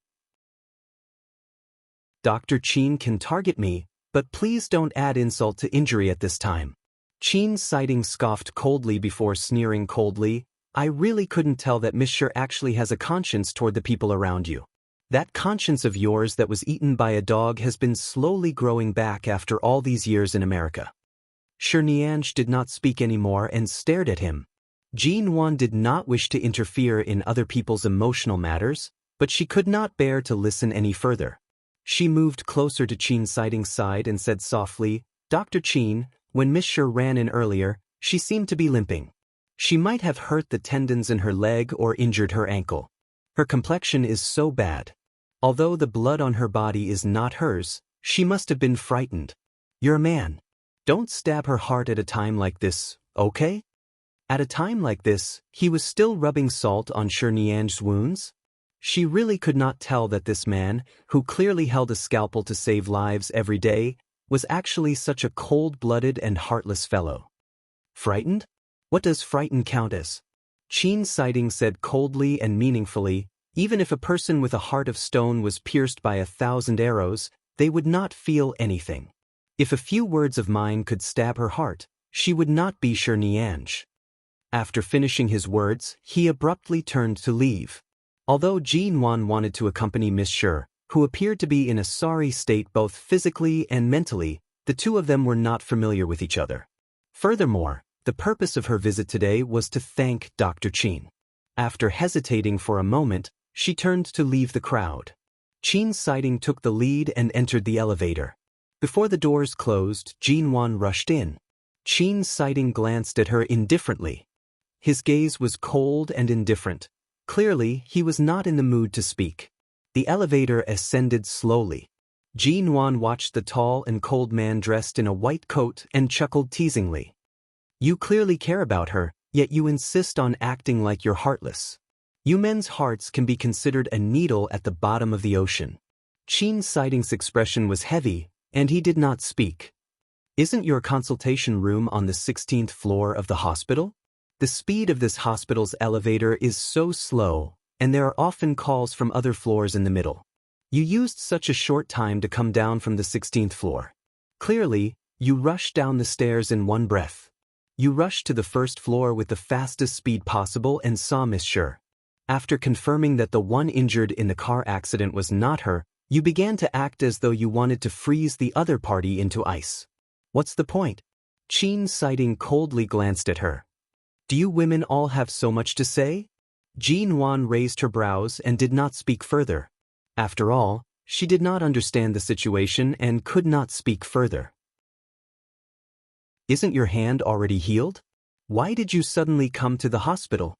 Dr. Qin can target me, but please don't add insult to injury at this time." Qin Siding scoffed coldly before sneering coldly, "I really couldn't tell that Miss Shi actually has a conscience toward the people around you. That conscience of yours that was eaten by a dog has been slowly growing back after all these years in America." Shi Nianj did not speak anymore and stared at him. Jin Wan did not wish to interfere in other people's emotional matters, But she could not bear to listen any further. She moved closer to Qin Siding's side and said softly, "Dr. Qin, when Miss Shi ran in earlier, she seemed to be limping. She might have hurt the tendons in her leg or injured her ankle. Her complexion is so bad. Although the blood on her body is not hers, she must have been frightened. You're a man. Don't stab her heart at a time like this, okay?" At a time like this, he was still rubbing salt on Shi Nian's wounds? She really could not tell that this man, who clearly held a scalpel to save lives every day, was actually such a cold-blooded and heartless fellow. Frightened? What does frightened count as? Qin Siding said coldly and meaningfully, even if a person with a heart of stone was pierced by 1,000 arrows, they would not feel anything. If a few words of mine could stab her heart, she would not be Shi Nian. After finishing his words, he abruptly turned to leave. Although Jin Wan wanted to accompany Miss Shi, who appeared to be in a sorry state both physically and mentally, the two of them were not familiar with each other. Furthermore, the purpose of her visit today was to thank Dr. Qin. After hesitating for a moment, she turned to leave the crowd. Qin Siding took the lead and entered the elevator. Before the doors closed, Jin Wan rushed in. Qin Siding glanced at her indifferently. His gaze was cold and indifferent. Clearly, he was not in the mood to speak. The elevator ascended slowly. Jin Wan watched the tall and cold man dressed in a white coat and chuckled teasingly. "You clearly care about her, yet you insist on acting like you're heartless. You men's hearts can be considered a needle at the bottom of the ocean." Qin Siding's expression was heavy, and he did not speak. "Isn't your consultation room on the 16th floor of the hospital? The speed of this hospital's elevator is so slow, and there are often calls from other floors in the middle. You used such a short time to come down from the 16th floor. Clearly, you rushed down the stairs in one breath. You rushed to the first floor with the fastest speed possible and saw Miss Shi. After confirming that the one injured in the car accident was not her, you began to act as though you wanted to freeze the other party into ice. What's the point?" Qin Siding coldly glanced at her. "Do you women all have so much to say?" Jin Wan raised her brows and did not speak further. After all, she did not understand the situation and could not speak further. "Isn't your hand already healed? Why did you suddenly come to the hospital?"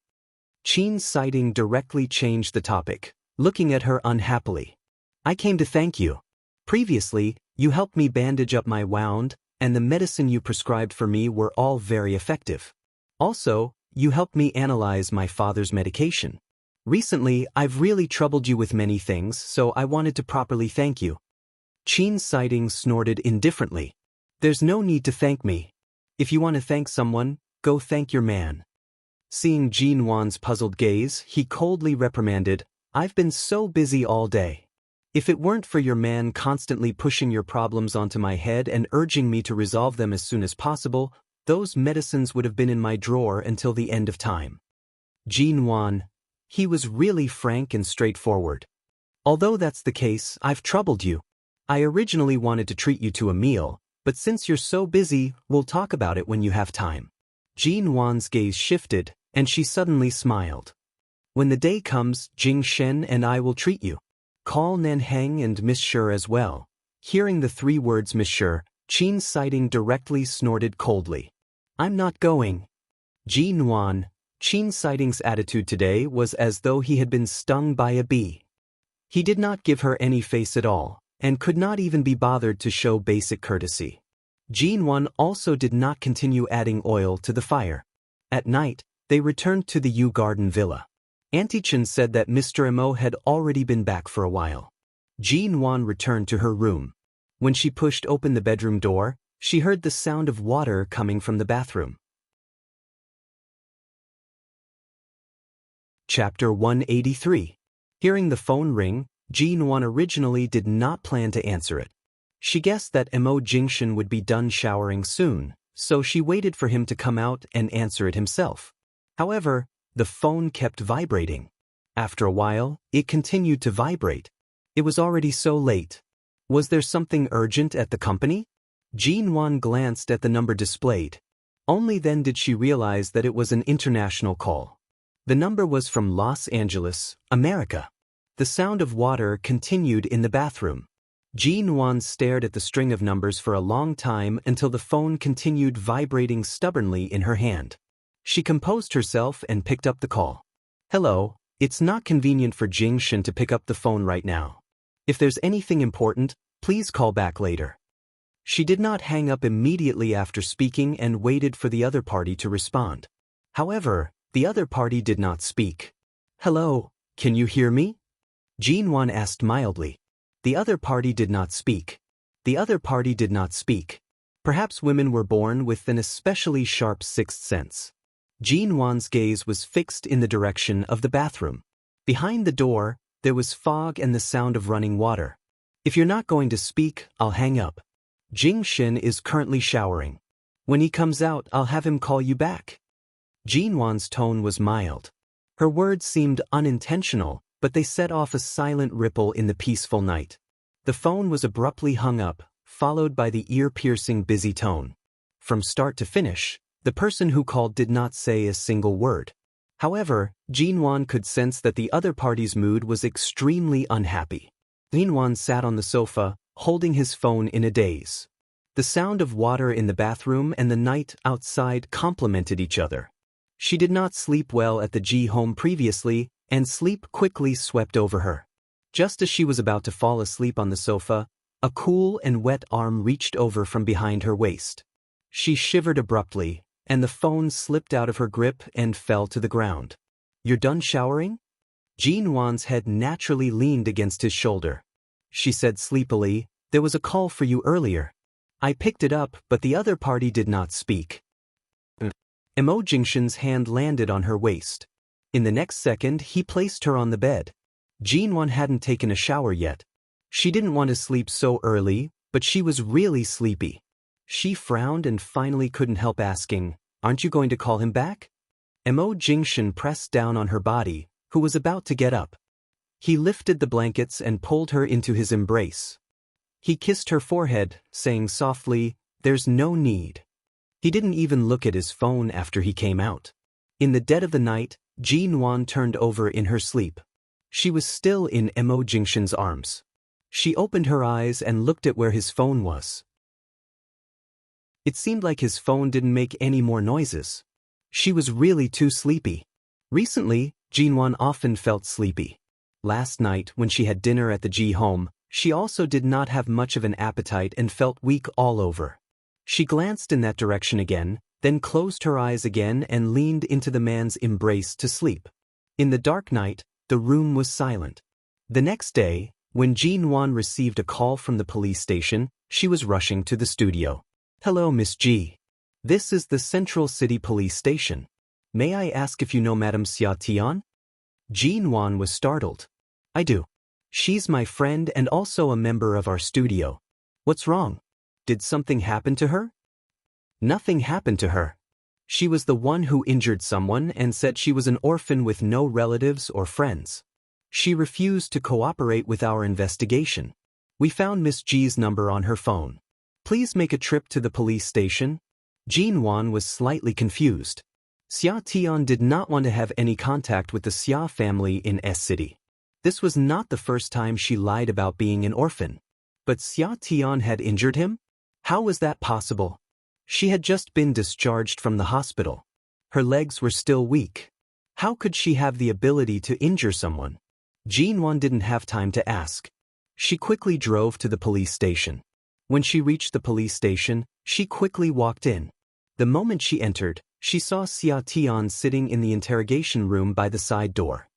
Qin Siding directly changed the topic, looking at her unhappily. "I came to thank you. Previously, you helped me bandage up my wound, and the medicine you prescribed for me were all very effective. Also, you helped me analyze my father's medication. Recently, I've really troubled you with many things, so I wanted to properly thank you." Qin Siding snorted indifferently. "There's no need to thank me. If you want to thank someone, go thank your man." Seeing Jin Wan's puzzled gaze, he coldly reprimanded, "I've been so busy all day. If it weren't for your man constantly pushing your problems onto my head and urging me to resolve them as soon as possible, those medicines would have been in my drawer until the end of time." Jin Wan. He was really frank and straightforward. "Although that's the case, I've troubled you. I originally wanted to treat you to a meal, but since you're so busy, we'll talk about it when you have time." Jin Wan's gaze shifted, and she suddenly smiled. "When the day comes, Jing Shen and I will treat you. Call Nanheng and Miss Shi as well." Hearing the three words Miss Shi, Qin Siding directly snorted coldly. "I'm not going." Jin Wan. Qin Siding's attitude today was as though he had been stung by a bee. He did not give her any face at all, and could not even be bothered to show basic courtesy. Jin Wan also did not continue adding oil to the fire. At night, they returned to the Yu Garden Villa. Auntie Chen said that Mr. Mo had already been back for a while. Jin Wan returned to her room. When she pushed open the bedroom door, she heard the sound of water coming from the bathroom. Chapter 183. Hearing the phone ring, Jin Wan originally did not plan to answer it. She guessed that Mo Jingshan would be done showering soon, so she waited for him to come out and answer it himself. However, the phone kept vibrating. After a while, it continued to vibrate. It was already so late. Was there something urgent at the company? Jin Wan glanced at the number displayed. Only then did she realize that it was an international call. The number was from Los Angeles, America. The sound of water continued in the bathroom. Jin-won stared at the string of numbers for a long time until the phone continued vibrating stubbornly in her hand. She composed herself and picked up the call. "Hello, it's not convenient for Jing-shin to pick up the phone right now. If there's anything important, please call back later." She did not hang up immediately after speaking and waited for the other party to respond. However, the other party did not speak. "Hello, can you hear me?" Jin-won asked mildly. The other party did not speak. The other party did not speak. Perhaps women were born with an especially sharp sixth sense. Jin-won's gaze was fixed in the direction of the bathroom. Behind the door, there was fog and the sound of running water. "If you're not going to speak, I'll hang up. Jing-shin is currently showering. When he comes out, I'll have him call you back." Jin-won's tone was mild. Her words seemed unintentional, but they set off a silent ripple in the peaceful night. The phone was abruptly hung up, followed by the ear-piercing busy tone. From start to finish, the person who called did not say a single word. However, Jin-won could sense that the other party's mood was extremely unhappy. Jin-won sat on the sofa, holding his phone in a daze. The sound of water in the bathroom and the night outside complemented each other. She did not sleep well at the G home previously, and sleep quickly swept over her. Just as she was about to fall asleep on the sofa, a cool and wet arm reached over from behind her waist. She shivered abruptly, and the phone slipped out of her grip and fell to the ground. "You're done showering?" Jin-won's head naturally leaned against his shoulder. She said sleepily, "There was a call for you earlier. I picked it up, but the other party did not speak." Emo Jingshin's hand landed on her waist. In the next second, he placed her on the bed. Jin-won hadn't taken a shower yet. She didn't want to sleep so early, but she was really sleepy. She frowned and finally couldn't help asking, "Aren't you going to call him back?" Emo Jingshin pressed down on her body, who was about to get up. He lifted the blankets and pulled her into his embrace. He kissed her forehead, saying softly, "There's no need." He didn't even look at his phone after he came out. In the dead of the night, Jin-won turned over in her sleep. She was still in Emo Jingshin's arms. She opened her eyes and looked at where his phone was. It seemed like his phone didn't make any more noises. She was really too sleepy. Recently, Jin-won often felt sleepy. Last night, when she had dinner at the G home, she also did not have much of an appetite and felt weak all over. She glanced in that direction again, then closed her eyes again and leaned into the man's embrace to sleep. In the dark night, the room was silent. The next day, when Jin-won received a call from the police station, she was rushing to the studio. "Hello, Miss G. This is the Central City Police Station. May I ask if you know Madame Xia Tian?" Jin-won was startled. "I do. She's my friend and also a member of our studio. What's wrong? Did something happen to her?" "Nothing happened to her. She was the one who injured someone and said she was an orphan with no relatives or friends. She refused to cooperate with our investigation. We found Miss G's number on her phone. Please make a trip to the police station." Jin-won was slightly confused. Xia Tian did not want to have any contact with the Xia family in S City. This was not the first time she lied about being an orphan. But Xia Tian had injured him? How was that possible? She had just been discharged from the hospital. Her legs were still weak. How could she have the ability to injure someone? Jin-won didn't have time to ask. She quickly drove to the police station. When she reached the police station, she quickly walked in. The moment she entered, she saw Xia Tian sitting in the interrogation room by the side door.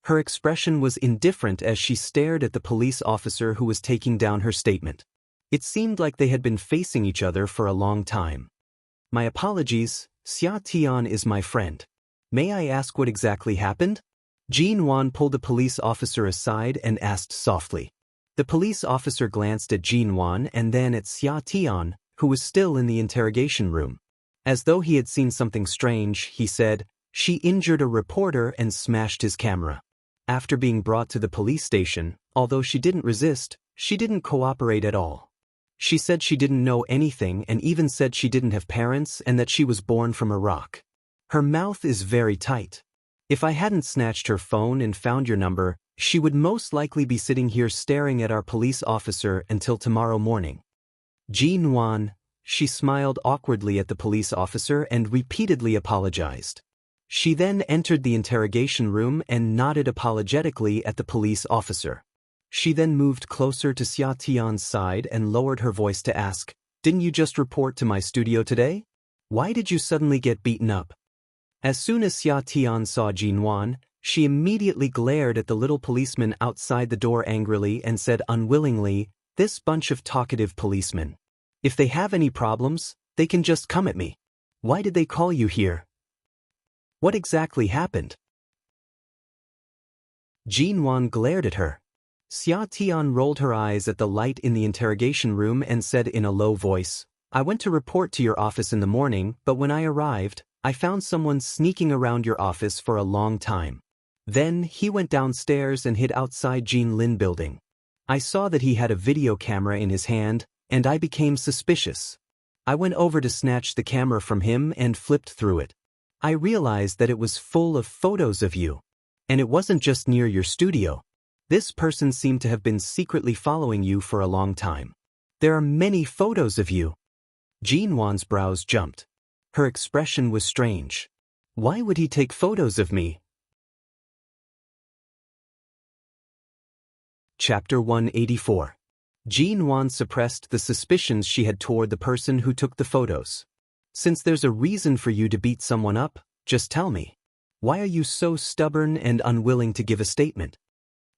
Her expression was indifferent as she stared at the police officer who was taking down her statement. It seemed like they had been facing each other for a long time. "My apologies, Xia Tian is my friend. May I ask what exactly happened?" Jin-won pulled the police officer aside and asked softly. The police officer glanced at Jin-won and then at Xia Tian, who was still in the interrogation room. As though he had seen something strange, he said, "She injured a reporter and smashed his camera." After being brought to the police station, although she didn't resist, she didn't cooperate at all. She said she didn't know anything and even said she didn't have parents and that she was born from a rock. Her mouth is very tight. If I hadn't snatched her phone and found your number, She would most likely be sitting here staring at our police officer until tomorrow morning. Jin Wan, she smiled awkwardly at the police officer and repeatedly apologized. She then entered the interrogation room and nodded apologetically at the police officer. She then moved closer to Xia Tian's side and lowered her voice to ask, "Didn't you just report to my studio today? Why did you suddenly get beaten up?" As soon as Xia Tian saw Jin Wan, she immediately glared at the little policeman outside the door angrily and said unwillingly, "This bunch of talkative policemen. If they have any problems, they can just come at me. Why did they call you here? What exactly happened?" Jin Wan glared at her. Xia Tian rolled her eyes at the light in the interrogation room and said in a low voice, "I went to report to your office in the morning, but when I arrived, I found someone sneaking around your office for a long time. Then he went downstairs and hid outside Jin Lin building. I saw that he had a video camera in his hand, and I became suspicious. I went over to snatch the camera from him and flipped through it. I realized that it was full of photos of you. And it wasn't just near your studio. This person seemed to have been secretly following you for a long time. There are many photos of you." Jin Wan's brows jumped. Her expression was strange. Why would he take photos of me? Chapter 184. Jin Wan suppressed the suspicions she had toward the person who took the photos. "Since there's a reason for you to beat someone up, just tell me. Why are you so stubborn and unwilling to give a statement?"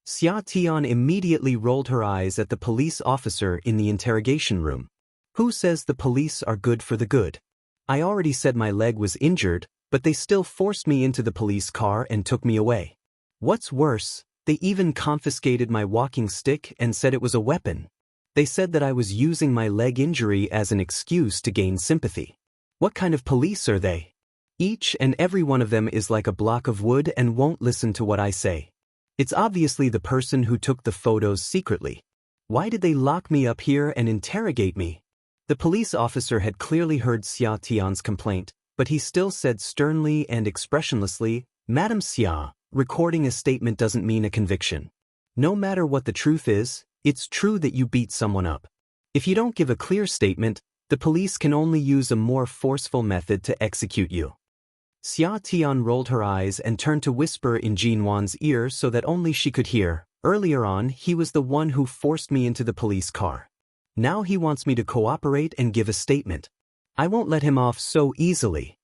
Xia Tian immediately rolled her eyes at the police officer in the interrogation room. "Who says the police are good for the good? I already said my leg was injured, but they still forced me into the police car and took me away. What's worse, they even confiscated my walking stick and said it was a weapon. They said that I was using my leg injury as an excuse to gain sympathy. What kind of police are they? Each and every one of them is like a block of wood and won't listen to what I say. It's obviously the person who took the photos secretly. Why did they lock me up here and interrogate me?" The police officer had clearly heard Xia Tian's complaint, but he still said sternly and expressionlessly, "Madam Xia, recording a statement doesn't mean a conviction. No matter what the truth is, it's true that you beat someone up. If you don't give a clear statement, the police can only use a more forceful method to execute you." Xia Tian rolled her eyes and turned to whisper in Jin Wan's ear so that only she could hear, "Earlier on, he was the one who forced me into the police car. Now he wants me to cooperate and give a statement. I won't let him off so easily."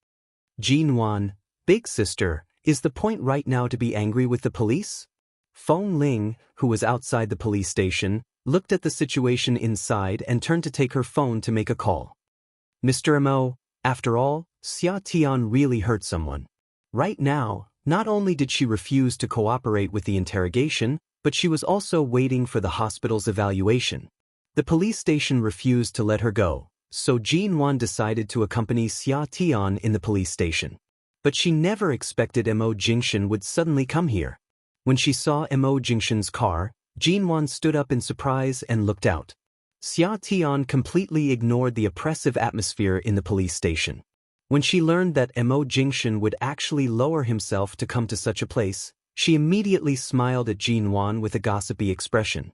Jin Wan, "Big sister, is the point right now to be angry with the police?" Feng Ling, who was outside the police station, looked at the situation inside and turned to take her phone to make a call. "Mr. Mo, after all, Xia Tian really hurt someone. Right now, not only did she refuse to cooperate with the interrogation, but she was also waiting for the hospital's evaluation. The police station refused to let her go, so Jin Wan decided to accompany Xia Tian in the police station. But she never expected Mo Jingshan would suddenly come here. When she saw Mo Jingshan's car, Jin Wan stood up in surprise and looked out. Xia Tian completely ignored the oppressive atmosphere in the police station. When she learned that Mo Jingshan would actually lower himself to come to such a place, she immediately smiled at Jin Wan with a gossipy expression.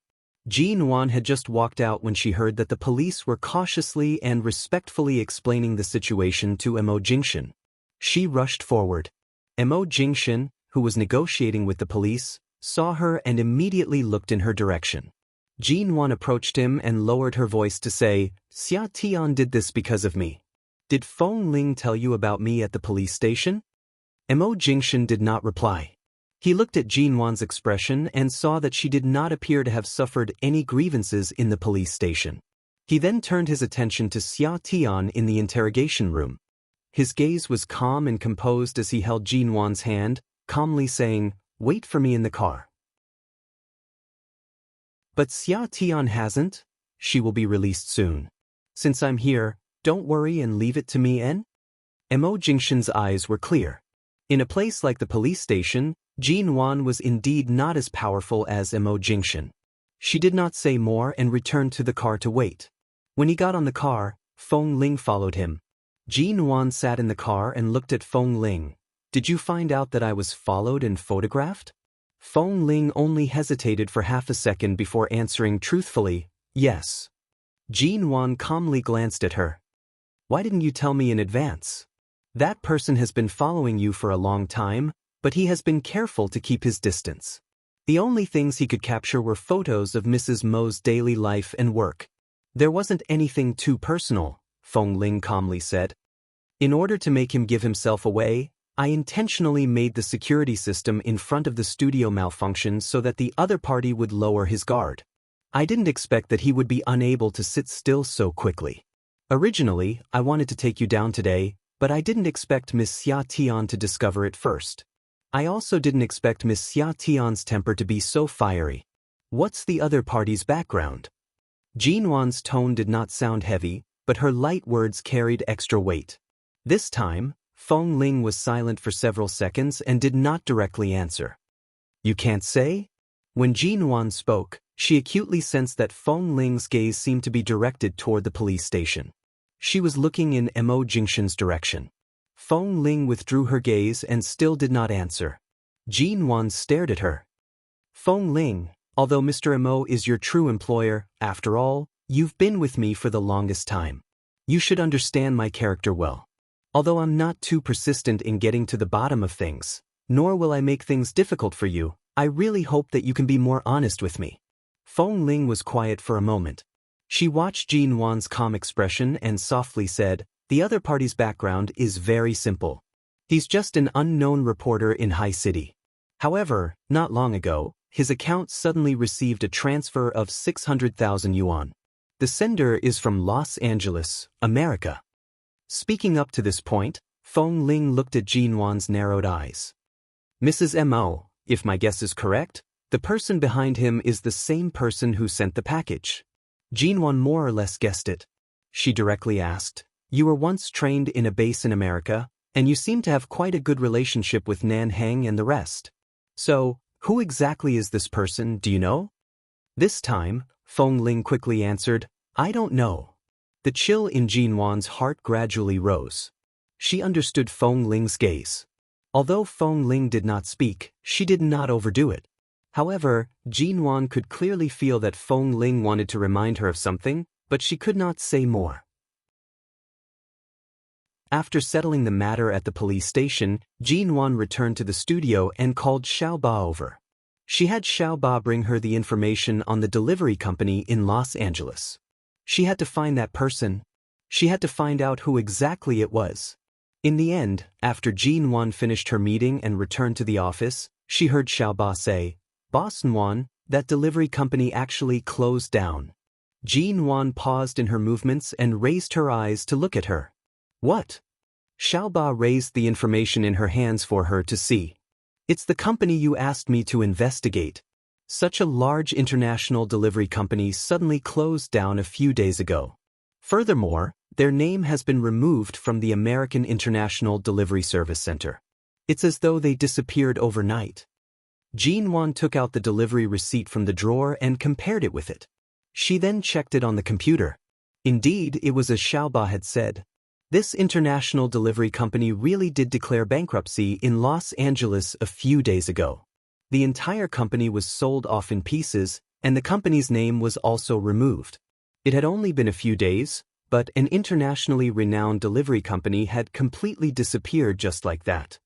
Jin Wan had just walked out when she heard that the police were cautiously and respectfully explaining the situation to Mo Jingshan. She rushed forward. Mo Jingshan, who was negotiating with the police, saw her and immediately looked in her direction. Jin Wan approached him and lowered her voice to say, "Xia Tian did this because of me. Did Feng Ling tell you about me at the police station?" Mo Jingshan did not reply. He looked at Jin Wan's expression and saw that she did not appear to have suffered any grievances in the police station. He then turned his attention to Xia Tian in the interrogation room. His gaze was calm and composed as he held Jin Wan's hand, calmly saying, "Wait for me in the car." "But Xia Tian hasn't. She will be released soon. Since I'm here, don't worry and leave it to me, en?" Mo Jingshan's eyes were clear. In a place like the police station, Jin Wan was indeed not as powerful as Mo Jingshan. She did not say more and returned to the car to wait. When he got on the car, Feng Ling followed him. Jin Wan sat in the car and looked at Feng Ling. "Did you find out that I was followed and photographed?" Feng Ling only hesitated for half a second before answering truthfully, yes. Jin Wan calmly glanced at her. Why didn't you tell me in advance? That person has been following you for a long time, but he has been careful to keep his distance. The only things he could capture were photos of Mrs. Mo's daily life and work. There wasn't anything too personal, Feng Ling calmly said. In order to make him give himself away, I intentionally made the security system in front of the studio malfunction so that the other party would lower his guard. I didn't expect that he would be unable to sit still so quickly. Originally, I wanted to take you down today, but I didn't expect Miss Xia Tian to discover it first. I also didn't expect Miss Xia Tian's temper to be so fiery. What's the other party's background? Jin Wan's tone did not sound heavy, but her light words carried extra weight. This time, Feng Ling was silent for several seconds and did not directly answer. You can't say? When Jin Wan spoke, she acutely sensed that Feng Ling's gaze seemed to be directed toward the police station. She was looking in Mo Jingshan's direction. Feng Ling withdrew her gaze and still did not answer. Jin Wan stared at her. Feng Ling, although Mr. Mo is your true employer, after all, you've been with me for the longest time. You should understand my character well. Although I'm not too persistent in getting to the bottom of things, nor will I make things difficult for you, I really hope that you can be more honest with me. Feng Ling was quiet for a moment. She watched Jin Wan's calm expression and softly said, the other party's background is very simple. He's just an unknown reporter in High City. However, not long ago, his account suddenly received a transfer of 600,000 yuan. The sender is from Los Angeles, America. Speaking up to this point, Feng Ling looked at Jin Wan's narrowed eyes. Mrs. Mo, if my guess is correct, the person behind him is the same person who sent the package. Jin Wan more or less guessed it. She directly asked, you were once trained in a base in America, and you seem to have quite a good relationship with Nan Heng and the rest. So, who exactly is this person, do you know? This time, Feng Ling quickly answered, I don't know. The chill in Jin Wan's heart gradually rose. She understood Feng Ling's gaze. Although Feng Ling did not speak, she did not overdo it. However, Jin Wan could clearly feel that Feng Ling wanted to remind her of something, but she could not say more. After settling the matter at the police station, Jin Wan returned to the studio and called Xiaoba over. She had Xiaoba bring her the information on the delivery company in Los Angeles. She had to find that person. She had to find out who exactly it was. In the end, after Jin Wan finished her meeting and returned to the office, she heard Xiaoba say, Boss Wan, that delivery company actually closed down. Jin Wan paused in her movements and raised her eyes to look at her. What? Xiaoba raised the information in her hands for her to see. It's the company you asked me to investigate. Such a large international delivery company suddenly closed down a few days ago. Furthermore, their name has been removed from the American International Delivery Service Center. It's as though they disappeared overnight. Jin Wan took out the delivery receipt from the drawer and compared it with it. She then checked it on the computer. Indeed, it was as Xiaoba had said. This international delivery company really did declare bankruptcy in Los Angeles a few days ago. The entire company was sold off in pieces, and the company's name was also removed. It had only been a few days, but an internationally renowned delivery company had completely disappeared just like that.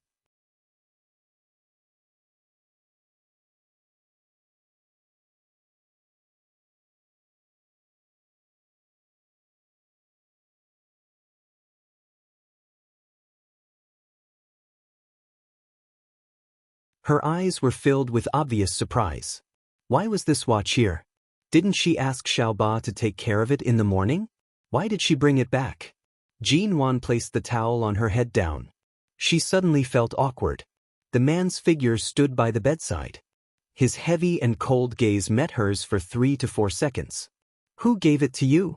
Her eyes were filled with obvious surprise. Why was this watch here? Didn't she ask Xiaoba to take care of it in the morning? Why did she bring it back? Jin Wan placed the towel on her head down. She suddenly felt awkward. The man's figure stood by the bedside. His heavy and cold gaze met hers for 3 to 4 seconds. Who gave it to you?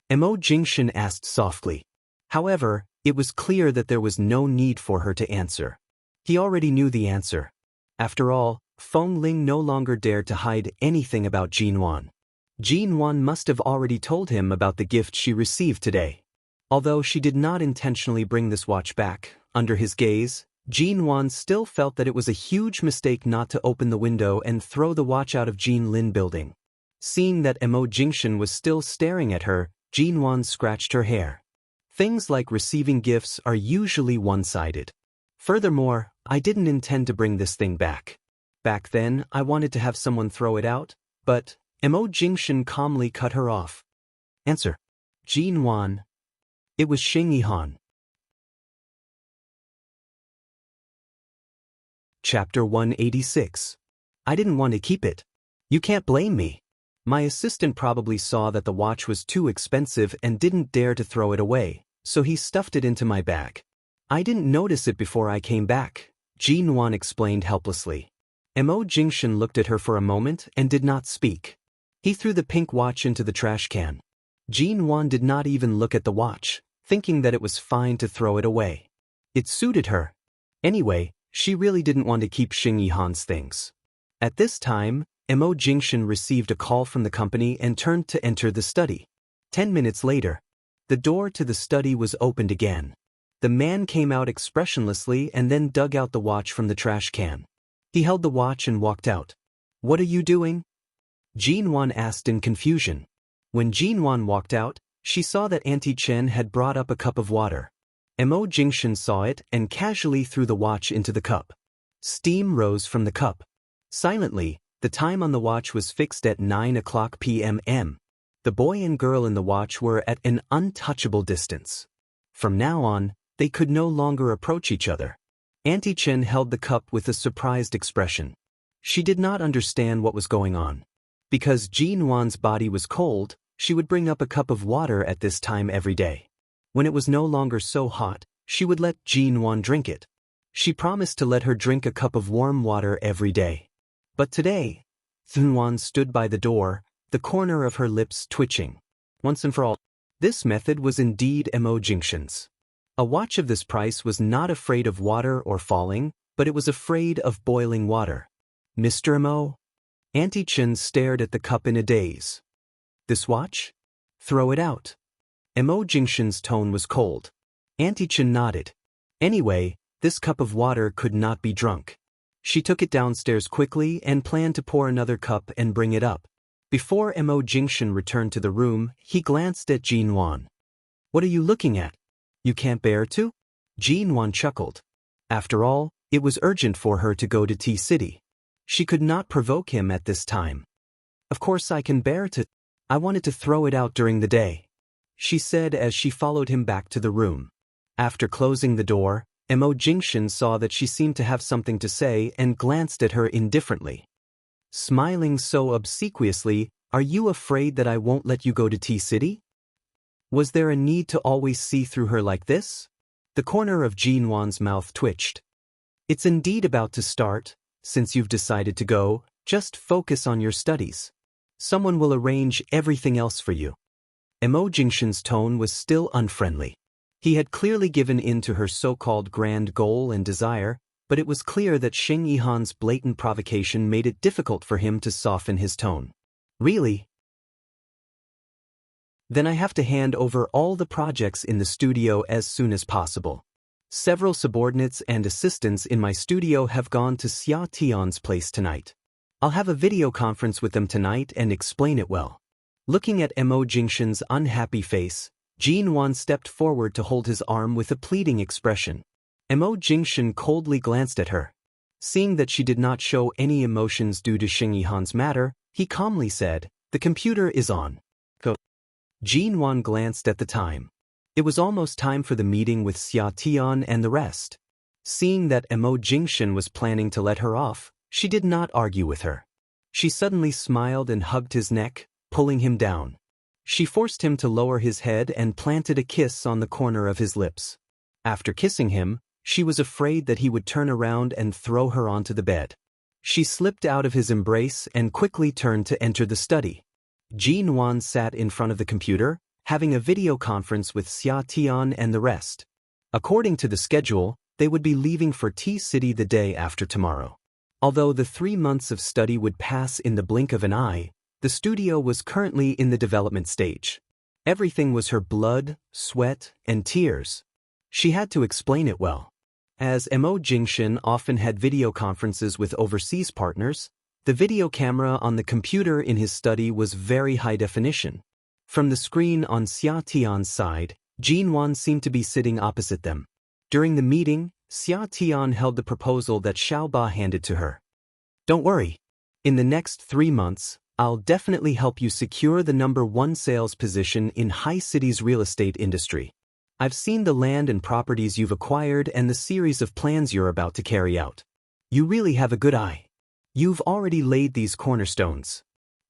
Mo Jingshan asked softly. However, it was clear that there was no need for her to answer. He already knew the answer. After all, Feng Ling no longer dared to hide anything about Jin Wan. Jin Wan must have already told him about the gift she received today. Although she did not intentionally bring this watch back, under his gaze, Jin-won still felt that it was a huge mistake not to open the window and throw the watch out of Jin-lin building. Seeing that Mo Jingshan was still staring at her, Jin-won scratched her hair. Things like receiving gifts are usually one-sided. Furthermore, I didn't intend to bring this thing back. Back then, I wanted to have someone throw it out, but Mo Jingshan calmly cut her off. Answer. Jin-won. It was Xing Yihan. Chapter 186. I didn't want to keep it. You can't blame me. My assistant probably saw that the watch was too expensive and didn't dare to throw it away, so he stuffed it into my bag. I didn't notice it before I came back, Jin-won explained helplessly. Mo Jingshan looked at her for a moment and did not speak. He threw the pink watch into the trash can. Jin-won did not even look at the watch, thinking that it was fine to throw it away. It suited her. Anyway, she really didn't want to keep Xing Yihan's things. At this time, Mo Jingshan received a call from the company and turned to enter the study. 10 minutes later, the door to the study was opened again. The man came out expressionlessly and then dug out the watch from the trash can. He held the watch and walked out. What are you doing? Jin-won asked in confusion. When Jin-won walked out, she saw that Auntie Chen had brought up a cup of water. Mo Jingshan saw it and casually threw the watch into the cup. Steam rose from the cup. Silently, the time on the watch was fixed at 9:00 p.m. The boy and girl in the watch were at an untouchable distance. From now on, they could no longer approach each other. Auntie Chen held the cup with a surprised expression. She did not understand what was going on. Because Jin-won's body was cold, she would bring up a cup of water at this time every day. When it was no longer so hot, she would let Jin-won drink it. She promised to let her drink a cup of warm water every day. But today, Jin-won stood by the door, the corner of her lips twitching. Once and for all, this method was indeed Mo Jingshan's. A watch of this price was not afraid of water or falling, but it was afraid of boiling water. Mr. Mo? Auntie Chen stared at the cup in a daze. This watch? Throw it out. Mo Jingshan's tone was cold. Auntie Chen nodded. Anyway, this cup of water could not be drunk. She took it downstairs quickly and planned to pour another cup and bring it up. Before Mo Jingshan returned to the room, he glanced at Jin-won. What are you looking at? You can't bear to? Jin-won chuckled. After all, it was urgent for her to go to T-City. She could not provoke him at this time. Of course I can bear to. I wanted to throw it out during the day, she said as she followed him back to the room. After closing the door, Mo Jingshan saw that she seemed to have something to say and glanced at her indifferently. Smiling so obsequiously, are you afraid that I won't let you go to T-City? Was there a need to always see through her like this? The corner of Jin-won's mouth twitched. It's indeed about to start. Since you've decided to go, just focus on your studies. Someone will arrange everything else for you. Mo Jingshan's tone was still unfriendly. He had clearly given in to her so-called grand goal and desire, but it was clear that Xing Yihan's blatant provocation made it difficult for him to soften his tone. Really? Then I have to hand over all the projects in the studio as soon as possible. Several subordinates and assistants in my studio have gone to Xia Tian's place tonight. I'll have a video conference with them tonight and explain it well. Looking at Mo Jingshan's unhappy face, Jin-won stepped forward to hold his arm with a pleading expression. Mo Jingshan coldly glanced at her. Seeing that she did not show any emotions due to Xing Yihan's matter, he calmly said, "The computer is on. Go." Jin-won glanced at the time. It was almost time for the meeting with Xia Tian and the rest. Seeing that Mo Jingshan was planning to let her off, she did not argue with her. She suddenly smiled and hugged his neck, pulling him down. She forced him to lower his head and planted a kiss on the corner of his lips. After kissing him, she was afraid that he would turn around and throw her onto the bed. She slipped out of his embrace and quickly turned to enter the study. Jin-won sat in front of the computer, having a video conference with Xia Tian and the rest. According to the schedule, they would be leaving for T-City the day after tomorrow. Although the 3 months of study would pass in the blink of an eye, the studio was currently in the development stage. Everything was her blood, sweat, and tears. She had to explain it well. As Mo Jingshan often had video conferences with overseas partners, the video camera on the computer in his study was very high definition. From the screen on Xia Tian's side, Jinwan seemed to be sitting opposite them. During the meeting, Xia Tian held the proposal that Xiaoba handed to her. Don't worry. In the next 3 months, I'll definitely help you secure the #1 sales position in High City's real estate industry. I've seen the land and properties you've acquired and the series of plans you're about to carry out. You really have a good eye. You've already laid these cornerstones.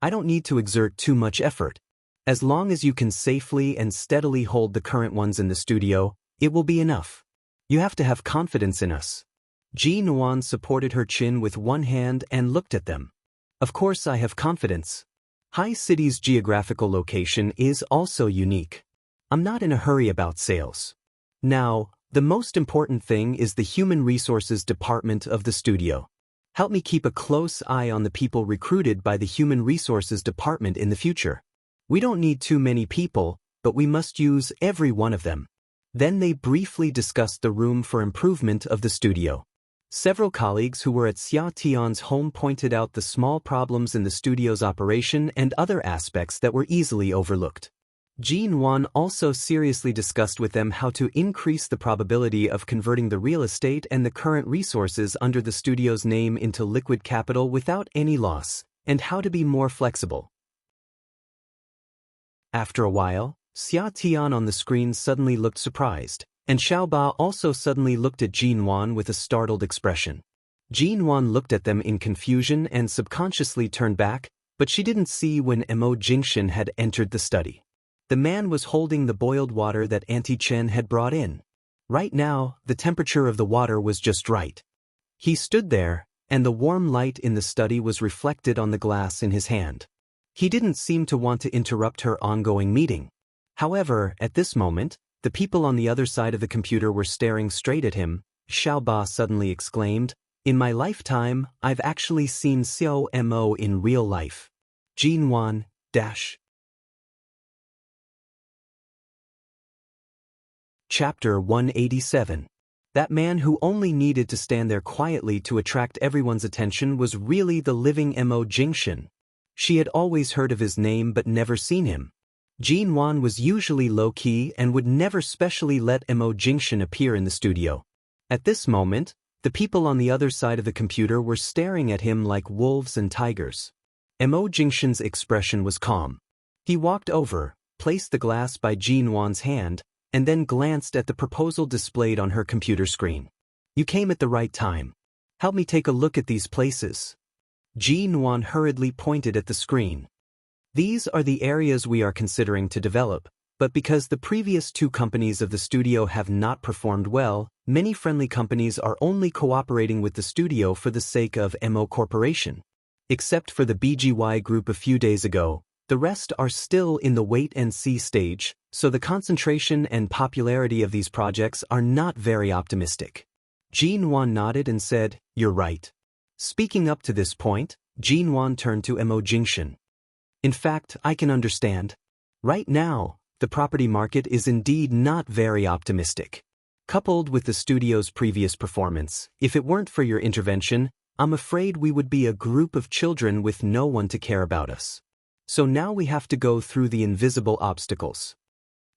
I don't need to exert too much effort. As long as you can safely and steadily hold the current ones in the studio, it will be enough. You have to have confidence in us. Ji Nuan supported her chin with one hand and looked at them. Of course I have confidence. High City's geographical location is also unique. I'm not in a hurry about sales. Now, the most important thing is the human resources department of the studio. Help me keep a close eye on the people recruited by the human resources department in the future. We don't need too many people, but we must use every one of them. Then they briefly discussed the room for improvement of the studio. Several colleagues who were at Xia Tian's home pointed out the small problems in the studio's operation and other aspects that were easily overlooked. Jin Wan also seriously discussed with them how to increase the probability of converting the real estate and the current resources under the studio's name into liquid capital without any loss, and how to be more flexible. After a while, Xia Tian on the screen suddenly looked surprised, and Xiaoba also suddenly looked at Jin Wan with a startled expression. Jin Wan looked at them in confusion and subconsciously turned back, but she didn't see when Mo Jingshan had entered the study. The man was holding the boiled water that Auntie Chen had brought in. Right now, the temperature of the water was just right. He stood there, and the warm light in the study was reflected on the glass in his hand. He didn't seem to want to interrupt her ongoing meeting. However, at this moment, the people on the other side of the computer were staring straight at him. Xiaoba suddenly exclaimed, "In my lifetime, I've actually seen Xiao Mo in real life." Jin Wan, Chapter 187. That man who only needed to stand there quietly to attract everyone's attention was really the living Mo Jingshan. She had always heard of his name but never seen him. Jin Wan was usually low-key and would never specially let Mo Jingshan appear in the studio. At this moment, the people on the other side of the computer were staring at him like wolves and tigers. Mo Jingshan's expression was calm. He walked over, placed the glass by Jin Wan's hand, and then glanced at the proposal displayed on her computer screen. "You came at the right time. Help me take a look at these places." Jin Wan hurriedly pointed at the screen. "These are the areas we are considering to develop, but because the previous 2 companies of the studio have not performed well, many friendly companies are only cooperating with the studio for the sake of Mo Corporation. Except for the BGY group a few days ago, the rest are still in the wait-and-see stage, so the concentration and popularity of these projects are not very optimistic." Jin Wan nodded and said, "You're right." Speaking up to this point, Jin Wan turned to Mo Jingshan. "In fact, I can understand. Right now, the property market is indeed not very optimistic. Coupled with the studio's previous performance, if it weren't for your intervention, I'm afraid we would be a group of children with no one to care about us. So now we have to go through the invisible obstacles."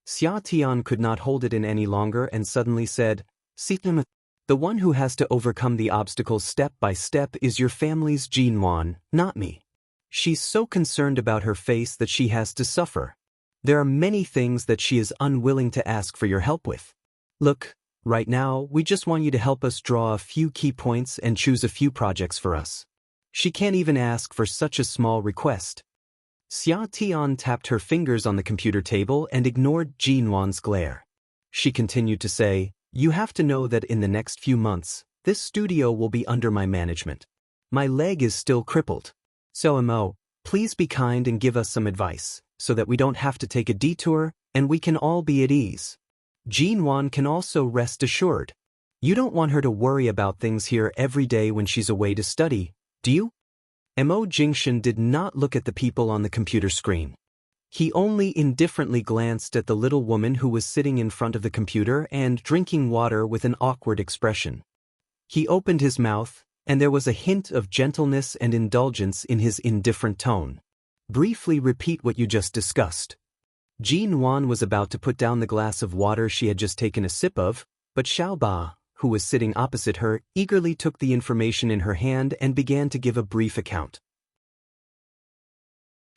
Xia Tian could not hold it in any longer and suddenly said, "Sitam, the one who has to overcome the obstacles step by step is your family's Jin Wan, not me. She's so concerned about her face that she has to suffer. There are many things that she is unwilling to ask for your help with. Look, right now, we just want you to help us draw a few key points and choose a few projects for us. She can't even ask for such a small request." Xia Tian tapped her fingers on the computer table and ignored Jin Wan's glare. She continued to say, "You have to know that in the next few months, this studio will be under my management. My leg is still crippled. So Mo, please be kind and give us some advice, so that we don't have to take a detour and we can all be at ease. Jin Wan can also rest assured. You don't want her to worry about things here every day when she's away to study, do you?" Mo Jingshan did not look at the people on the computer screen. He only indifferently glanced at the little woman who was sitting in front of the computer and drinking water with an awkward expression. He opened his mouth, and there was a hint of gentleness and indulgence in his indifferent tone. Briefly repeat what you just discussed. Jin Wan was about to put down the glass of water she had just taken a sip of, but Xiaoba, who was sitting opposite her, eagerly took the information in her hand and began to give a brief account.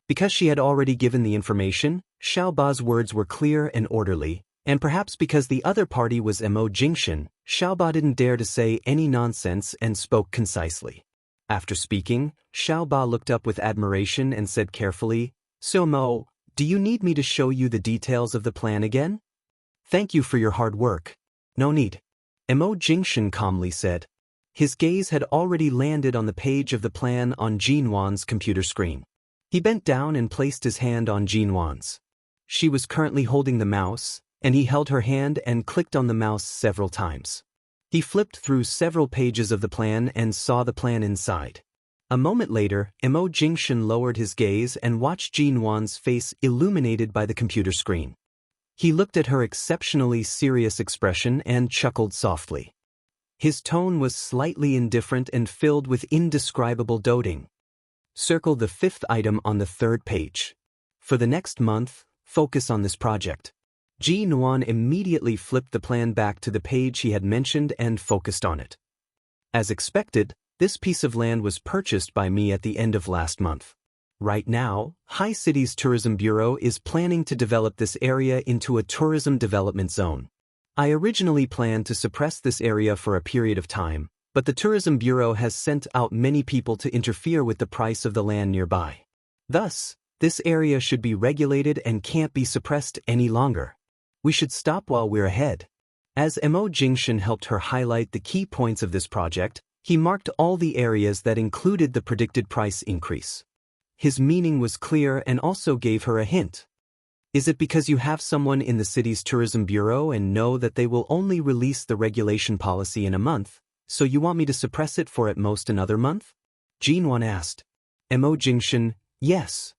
Because she had already given the information, Xiaoba's words were clear and orderly, and perhaps because the other party was Mo Jingshan, Xiaoba didn't dare to say any nonsense and spoke concisely. After speaking, Xiaoba looked up with admiration and said carefully, "So Mo, do you need me to show you the details of the plan again?" "Thank you for your hard work. No need," Mo Jingshan calmly said. His gaze had already landed on the page of the plan on Jinwan's computer screen. He bent down and placed his hand on Jinwan's. She was currently holding the mouse, and he held her hand and clicked on the mouse several times. He flipped through several pages of the plan and saw the plan inside. A moment later, Mo Jingshan lowered his gaze and watched Jinwan's face illuminated by the computer screen. He looked at her exceptionally serious expression and chuckled softly. His tone was slightly indifferent and filled with indescribable doting. Circle the fifth item on the third page. For the next month, focus on this project. Jin Wan immediately flipped the plan back to the page he had mentioned and focused on it. As expected, this piece of land was purchased by me at the end of last month. Right now, High City's Tourism Bureau is planning to develop this area into a tourism development zone. I originally planned to suppress this area for a period of time, but the Tourism Bureau has sent out many people to interfere with the price of the land nearby. Thus, this area should be regulated and can't be suppressed any longer. We should stop while we're ahead. As Mo Jingshan helped her highlight the key points of this project, he marked all the areas that included the predicted price increase. His meaning was clear and also gave her a hint. Is it because you have someone in the city's tourism bureau and know that they will only release the regulation policy in a month, so you want me to suppress it for at most another month? Jinwan asked. Mo Jingshan, yes.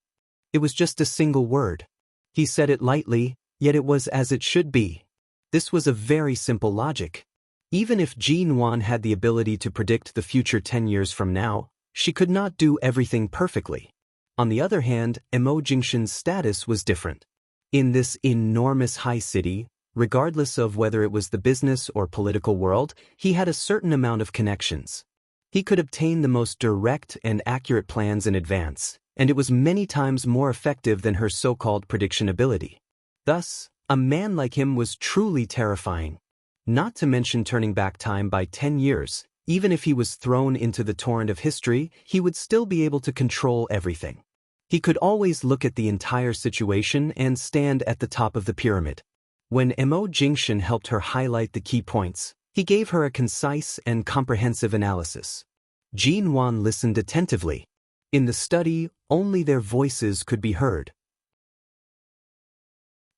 It was just a single word. He said it lightly, yet it was as it should be. This was a very simple logic. Even if Jinwan had the ability to predict the future 10 years from now, she could not do everything perfectly. On the other hand, Mo Jingshan's status was different. In this enormous high city, regardless of whether it was the business or political world, he had a certain amount of connections. He could obtain the most direct and accurate plans in advance, and it was many times more effective than her so-called prediction ability. Thus, a man like him was truly terrifying. Not to mention turning back time by 10 years, even if he was thrown into the torrent of history, he would still be able to control everything. He could always look at the entire situation and stand at the top of the pyramid. When Mo Jingshan helped her highlight the key points, he gave her a concise and comprehensive analysis. Jin Wan listened attentively. In the study, only their voices could be heard.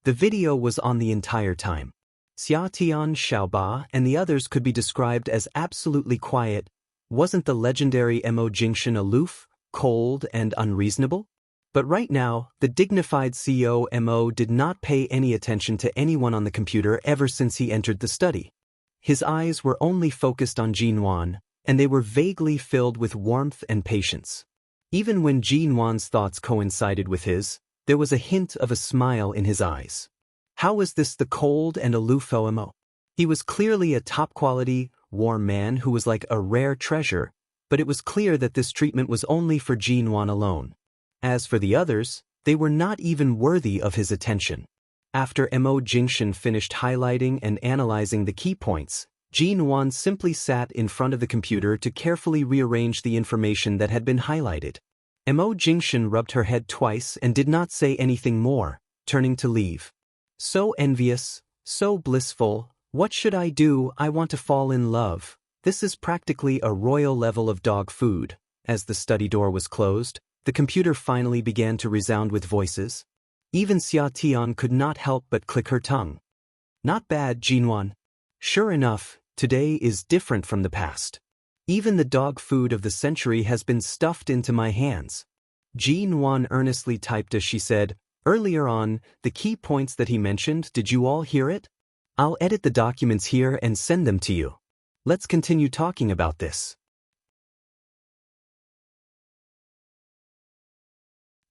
The video was on the entire time. Xia Tian, Xiaoba, and the others could be described as absolutely quiet. Wasn't the legendary Mo Jingshan aloof, cold, and unreasonable? But right now, the dignified CEO Mo did not pay any attention to anyone on the computer ever since he entered the study. His eyes were only focused on Jinwan, and they were vaguely filled with warmth and patience. Even when Jinwan's thoughts coincided with his, there was a hint of a smile in his eyes. How was this the cold and aloof Mo? He was clearly a top-quality, warm man who was like a rare treasure, but it was clear that this treatment was only for Jinwan alone. As for the others, they were not even worthy of his attention. After Mo Jingshan finished highlighting and analyzing the key points, Jinwan simply sat in front of the computer to carefully rearrange the information that had been highlighted. Mo Jingshan rubbed her head twice and did not say anything more, turning to leave. So envious, so blissful, what should I do? I want to fall in love. This is practically a royal level of dog food. As the study door was closed, the computer finally began to resound with voices. Even Xia Tian could not help but click her tongue. Not bad, Jinwan. Sure enough, today is different from the past. Even the dog food of the century has been stuffed into my hands. Jinwan earnestly typed as she said, Earlier on, the key points that he mentioned, did you all hear it? I'll edit the documents here and send them to you. Let's continue talking about this.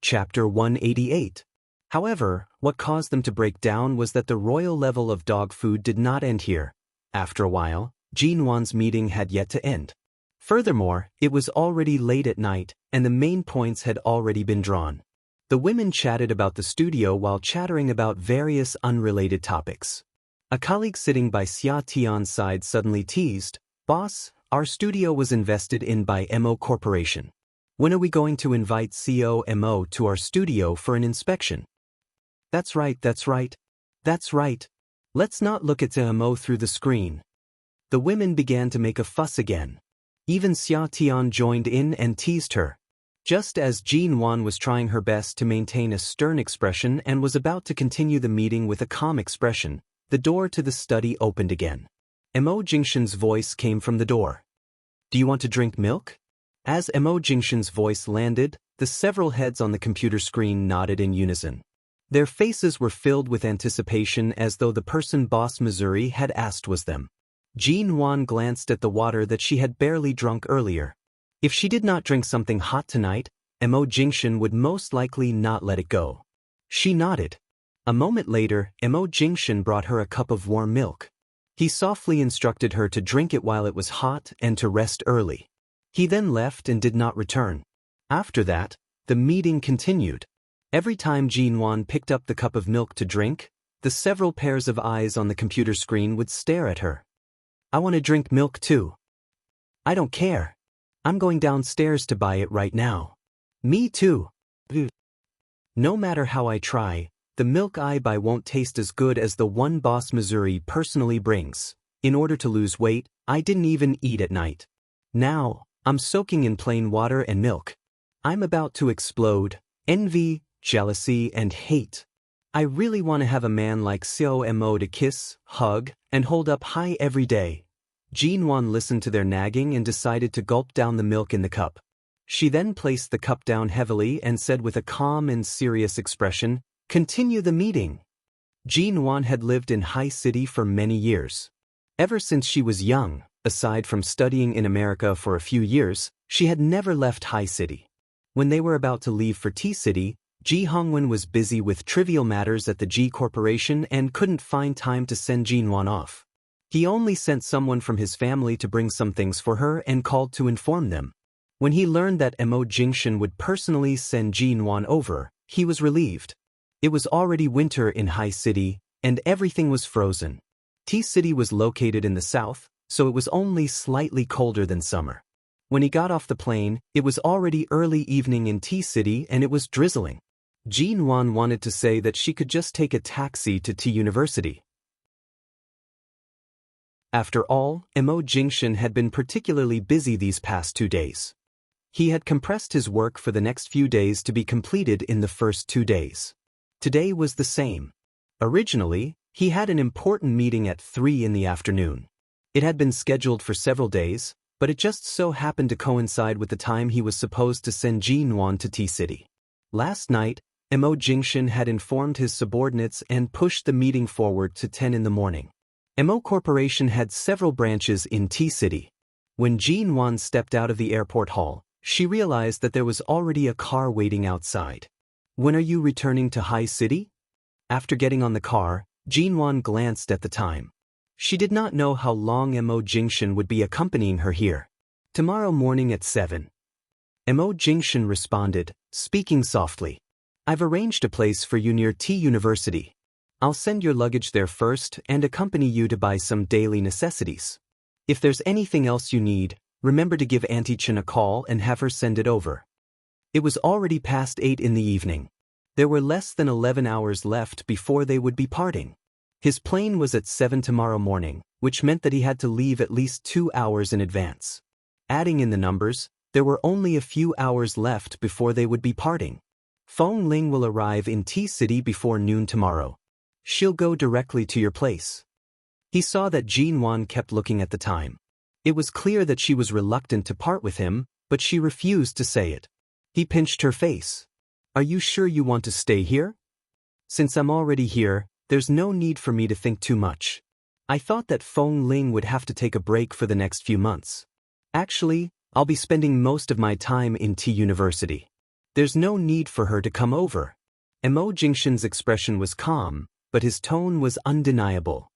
Chapter 188. However, what caused them to break down was that the royal level of dog food did not end here. After a while, Jinwan's meeting had yet to end. Furthermore, it was already late at night, and the main points had already been drawn. The women chatted about the studio while chattering about various unrelated topics. A colleague sitting by Xia Tian's side suddenly teased, "Boss, our studio was invested in by MO Corporation. When are we going to invite CO MO to our studio for an inspection?" That's right. Let's not look at MO through the screen." The women began to make a fuss again. Even Xia Tian joined in and teased her. Just as Jinwan was trying her best to maintain a stern expression and was about to continue the meeting with a calm expression, the door to the study opened again. Mo Jingshan's voice came from the door. "Do you want to drink milk?" As Mo Jingshan's voice landed, the several heads on the computer screen nodded in unison. Their faces were filled with anticipation as though the person Boss Missouri had asked was them. Jinwan glanced at the water that she had barely drunk earlier. If she did not drink something hot tonight, Mo Jingshan would most likely not let it go. She nodded. A moment later, Mo Jingshan brought her a cup of warm milk. He softly instructed her to drink it while it was hot and to rest early. He then left and did not return. After that, the meeting continued. Every time Jinwan picked up the cup of milk to drink, the several pairs of eyes on the computer screen would stare at her. "I want to drink milk too." "I don't care. I'm going downstairs to buy it right now." "Me too." "No matter how I try, the milk I buy won't taste as good as the one Boss Missouri personally brings. In order to lose weight, I didn't even eat at night. Now, I'm soaking in plain water and milk. I'm about to explode. Envy, jealousy, and hate. I really want to have a man like Xiao Mo to kiss, hug, and hold up high every day." Jinwan listened to their nagging and decided to gulp down the milk in the cup. She then placed the cup down heavily and said with a calm and serious expression, "Continue the meeting." Jinwan had lived in High City for many years. Ever since she was young, aside from studying in America for a few years, she had never left High City. When they were about to leave for T-City, Ji Hongwen was busy with trivial matters at the G Corporation and couldn't find time to send Jinwan off. He only sent someone from his family to bring some things for her and called to inform them. When he learned that Mo Jingshan would personally send Jinwan over, he was relieved. It was already winter in High City, and everything was frozen. T-City was located in the south, so it was only slightly colder than summer. When he got off the plane, it was already early evening in T-City and it was drizzling. Jinwan wanted to say that she could just take a taxi to T University. After all, Mo Jingshan had been particularly busy these past 2 days. He had compressed his work for the next few days to be completed in the first 2 days. Today was the same. Originally, he had an important meeting at 3 in the afternoon. It had been scheduled for several days, but it just so happened to coincide with the time he was supposed to send Jinwan to T-City. Last night, Mo Jingshan had informed his subordinates and pushed the meeting forward to 10 in the morning. Mo Corporation had several branches in T-City. When Jinwan stepped out of the airport hall, she realized that there was already a car waiting outside. "When are you returning to High City?" After getting on the car, Jinwan glanced at the time. She did not know how long Mo Jingshan would be accompanying her here. "Tomorrow morning at 7. Mo Jingshan responded, speaking softly. "I've arranged a place for you near T University. I'll send your luggage there first and accompany you to buy some daily necessities. If there's anything else you need, remember to give Auntie Chen a call and have her send it over." It was already past 8 in the evening. There were less than 11 hours left before they would be parting. His plane was at 7 tomorrow morning, which meant that he had to leave at least 2 hours in advance. Adding in the numbers, there were only a few hours left before they would be parting. Feng Ling will arrive in T-City before noon tomorrow. She'll go directly to your place. He saw that Jinwan kept looking at the time. It was clear that she was reluctant to part with him, but she refused to say it. He pinched her face. "Are you sure you want to stay here?" Since I'm already here, there's no need for me to think too much. I thought that Feng Ling would have to take a break for the next few months. Actually, I'll be spending most of my time in T University. There's no need for her to come over. Mo Jingshan's expression was calm, but his tone was undeniable.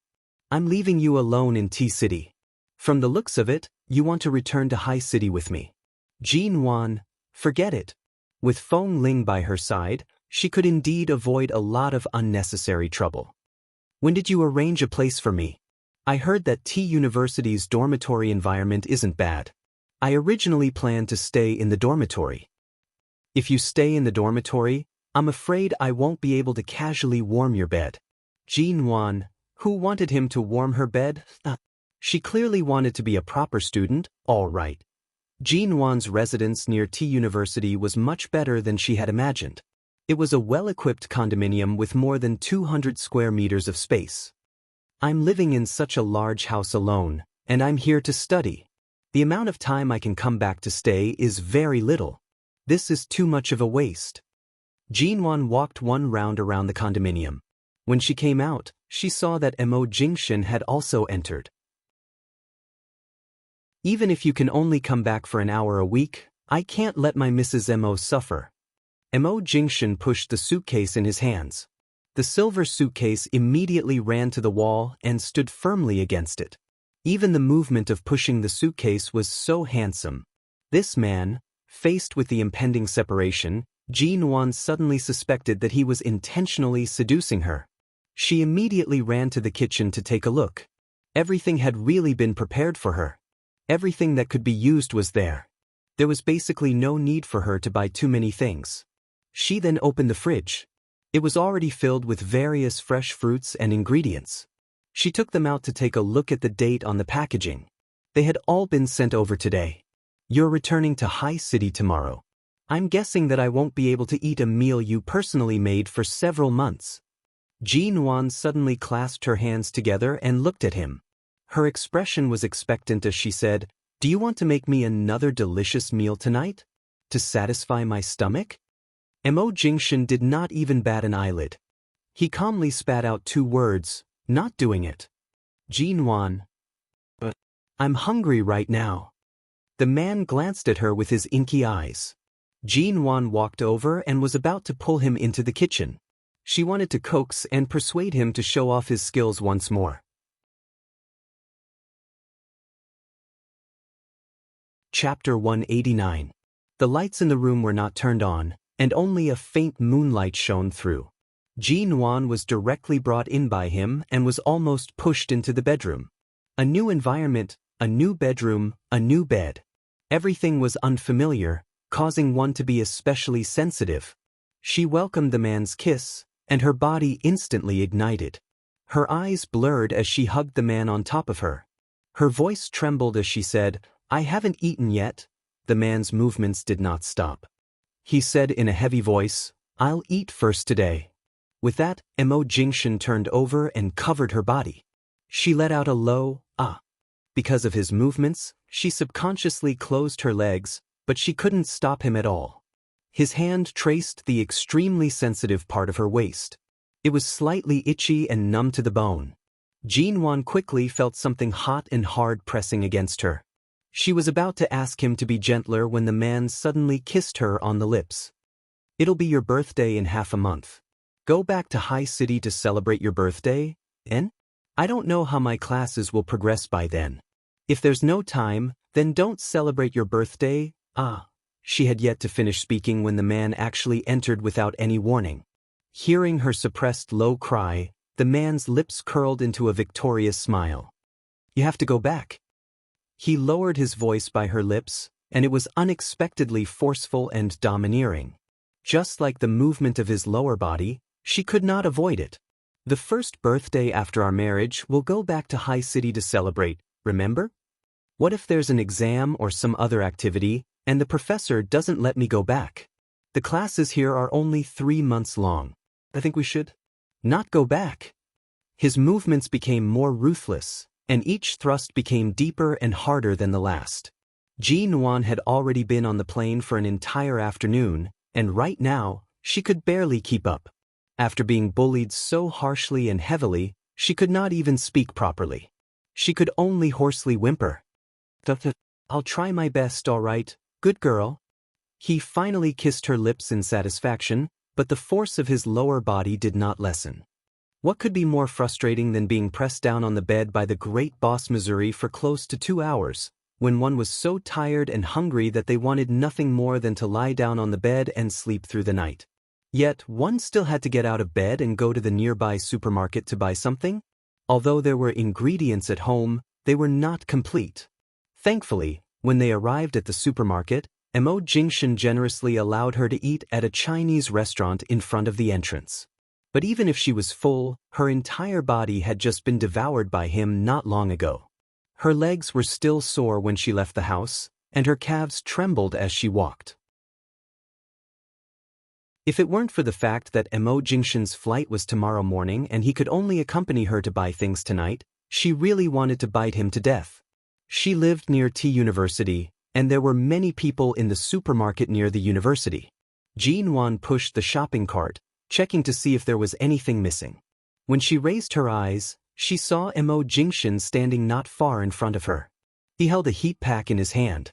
I'm leaving you alone in T City. From the looks of it, you want to return to High City with me. Jin Wan, forget it. With Feng Ling by her side, she could indeed avoid a lot of unnecessary trouble. When did you arrange a place for me? I heard that T University's dormitory environment isn't bad. I originally planned to stay in the dormitory. If you stay in the dormitory, I'm afraid I won't be able to casually warm your bed. Jin Wan, who wanted him to warm her bed? She clearly wanted to be a proper student, all right. Jin Wan's residence near T University was much better than she had imagined. It was a well-equipped condominium with more than 200 square meters of space. I'm living in such a large house alone, and I'm here to study. The amount of time I can come back to stay is very little. This is too much of a waste. Jin Wan walked one round around the condominium. When she came out, she saw that Mo Jingshan had also entered. Even if you can only come back for an hour a week, I can't let my Mrs. Mo suffer. Mo Jingshan pushed the suitcase in his hands. The silver suitcase immediately ran to the wall and stood firmly against it. Even the movement of pushing the suitcase was so handsome. This man, faced with the impending separation, Jin Wan suddenly suspected that he was intentionally seducing her. She immediately ran to the kitchen to take a look. Everything had really been prepared for her. Everything that could be used was there. There was basically no need for her to buy too many things. She then opened the fridge. It was already filled with various fresh fruits and ingredients. She took them out to take a look at the date on the packaging. They had all been sent over today. You're returning to High City tomorrow. I'm guessing that I won't be able to eat a meal you personally made for several months. Jin Wan suddenly clasped her hands together and looked at him. Her expression was expectant as she said, "Do you want to make me another delicious meal tonight? To satisfy my stomach?" Mo Jingshan did not even bat an eyelid. He calmly spat out 2 words, "Not doing it." Jin Wan. "But I'm hungry right now." The man glanced at her with his inky eyes. Jin Wan walked over and was about to pull him into the kitchen. She wanted to coax and persuade him to show off his skills once more. Chapter 189. The lights in the room were not turned on, and only a faint moonlight shone through. Jin Wan was directly brought in by him and was almost pushed into the bedroom. A new environment, a new bedroom, a new bed. Everything was unfamiliar, causing one to be especially sensitive. She welcomed the man's kiss, and her body instantly ignited. Her eyes blurred as she hugged the man on top of her. Her voice trembled as she said, "I haven't eaten yet." The man's movements did not stop. He said in a heavy voice, "I'll eat first today." With that, Mo Jingshan turned over and covered her body. She let out a low, "ah." Because of his movements, she subconsciously closed her legs, but she couldn't stop him at all. His hand traced the extremely sensitive part of her waist. It was slightly itchy and numb to the bone. Jin Wan quickly felt something hot and hard pressing against her. She was about to ask him to be gentler when the man suddenly kissed her on the lips. "It'll be your birthday in half a month. Go back to High City to celebrate your birthday, and I don't know how my classes will progress by then. If there's no time, then don't celebrate your birthday." She had yet to finish speaking when the man actually entered without any warning. Hearing her suppressed low cry, the man's lips curled into a victorious smile. "You have to go back." He lowered his voice by her lips, and it was unexpectedly forceful and domineering. Just like the movement of his lower body, she could not avoid it. "The first birthday after our marriage, we'll go back to High City to celebrate, remember? What if there's an exam or some other activity, and the professor doesn't let me go back? The classes here are only 3 months long. I think we should not go back." His movements became more ruthless, and each thrust became deeper and harder than the last. Jin Wan had already been on the plane for an entire afternoon, and right now, she could barely keep up. After being bullied so harshly and heavily, she could not even speak properly. She could only hoarsely whimper. I'll try my best, all right, good girl. He finally kissed her lips in satisfaction, but the force of his lower body did not lessen. What could be more frustrating than being pressed down on the bed by the great boss Missouri for close to 2 hours, when one was so tired and hungry that they wanted nothing more than to lie down on the bed and sleep through the night. Yet one still had to get out of bed and go to the nearby supermarket to buy something. Although there were ingredients at home, they were not complete. Thankfully, when they arrived at the supermarket, Mo Jingshan generously allowed her to eat at a Chinese restaurant in front of the entrance. But even if she was full, her entire body had just been devoured by him not long ago. Her legs were still sore when she left the house, and her calves trembled as she walked. If it weren't for the fact that Mo Jingshan's flight was tomorrow morning and he could only accompany her to buy things tonight, she really wanted to bite him to death. She lived near T University, and there were many people in the supermarket near the university. Jin-won pushed the shopping cart, checking to see if there was anything missing. When she raised her eyes, she saw Mo Jingshan standing not far in front of her. He held a heat pack in his hand.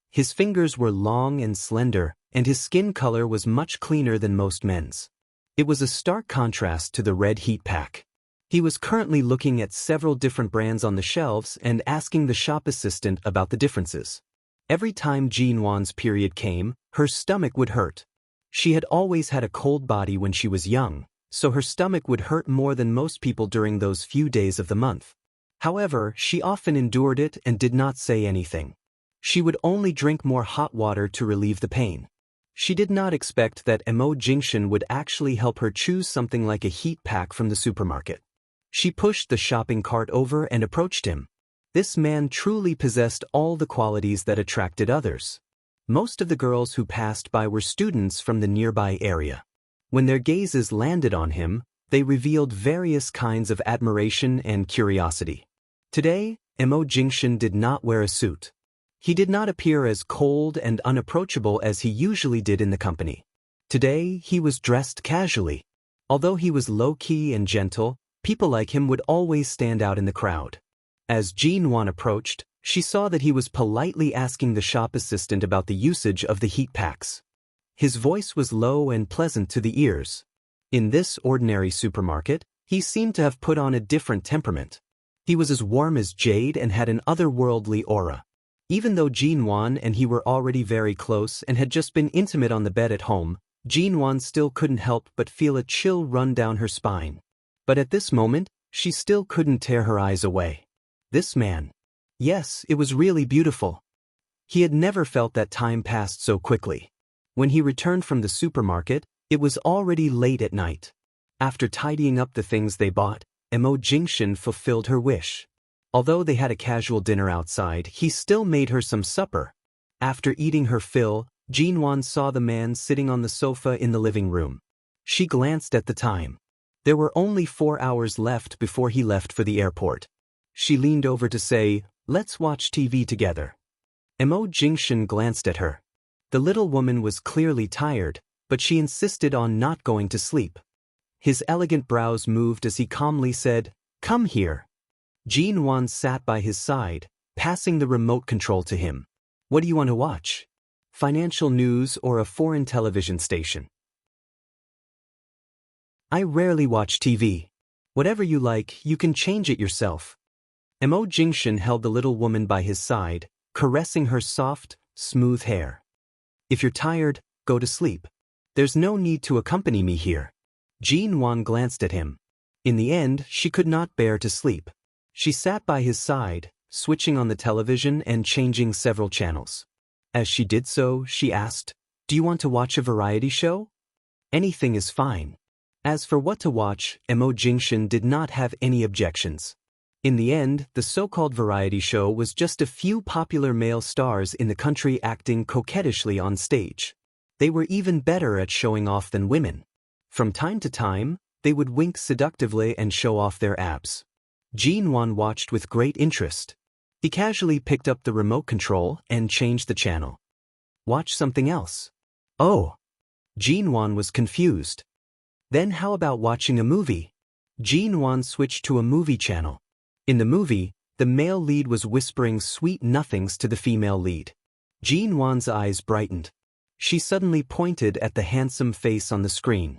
His fingers were long and slender, and his skin color was much cleaner than most men's. It was a stark contrast to the red heat pack. He was currently looking at several different brands on the shelves and asking the shop assistant about the differences. Every time Jin-won's period came, her stomach would hurt. She had always had a cold body when she was young, so her stomach would hurt more than most people during those few days of the month. However, she often endured it and did not say anything. She would only drink more hot water to relieve the pain. She did not expect that Mo Jingshan would actually help her choose something like a heat pack from the supermarket. She pushed the shopping cart over and approached him. This man truly possessed all the qualities that attracted others. Most of the girls who passed by were students from the nearby area. When their gazes landed on him, they revealed various kinds of admiration and curiosity. Today, Mo Jingshan did not wear a suit. He did not appear as cold and unapproachable as he usually did in the company. Today, he was dressed casually. Although he was low-key and gentle, people like him would always stand out in the crowd. As Jin-won approached, she saw that he was politely asking the shop assistant about the usage of the heat packs. His voice was low and pleasant to the ears. In this ordinary supermarket, he seemed to have put on a different temperament. He was as warm as jade and had an otherworldly aura. Even though Jin-won and he were already very close and had just been intimate on the bed at home, Jin-won still couldn't help but feel a chill run down her spine. But at this moment, she still couldn't tear her eyes away. This man. Yes, it was really beautiful. He had never felt that time passed so quickly. When he returned from the supermarket, it was already late at night. After tidying up the things they bought, Mo Jingshan fulfilled her wish. Although they had a casual dinner outside, he still made her some supper. After eating her fill, Jin-won saw the man sitting on the sofa in the living room. She glanced at the time. There were only 4 hours left before he left for the airport. She leaned over to say, "Let's watch TV together." Mo Jingshan glanced at her. The little woman was clearly tired, but she insisted on not going to sleep. His elegant brows moved as he calmly said, "Come here." Jin-won sat by his side, passing the remote control to him. "What do you want to watch? Financial news or a foreign television station?" "I rarely watch TV. Whatever you like, you can change it yourself." Mo Jingshan held the little woman by his side, caressing her soft, smooth hair. "If you're tired, go to sleep. There's no need to accompany me here." Jin-won glanced at him. In the end, she could not bear to sleep. She sat by his side, switching on the television and changing several channels. As she did so, she asked, "Do you want to watch a variety show?" "Anything is fine." As for what to watch, Mo Jingshan did not have any objections. In the end, the so-called variety show was just a few popular male stars in the country acting coquettishly on stage. They were even better at showing off than women. From time to time, they would wink seductively and show off their abs. Jin-won watched with great interest. He casually picked up the remote control and changed the channel. "Watch something else." "Oh." Jin-won was confused. Then how about watching a movie? Jin-won switched to a movie channel. In the movie, the male lead was whispering sweet nothings to the female lead. Jin-won's eyes brightened. She suddenly pointed at the handsome face on the screen.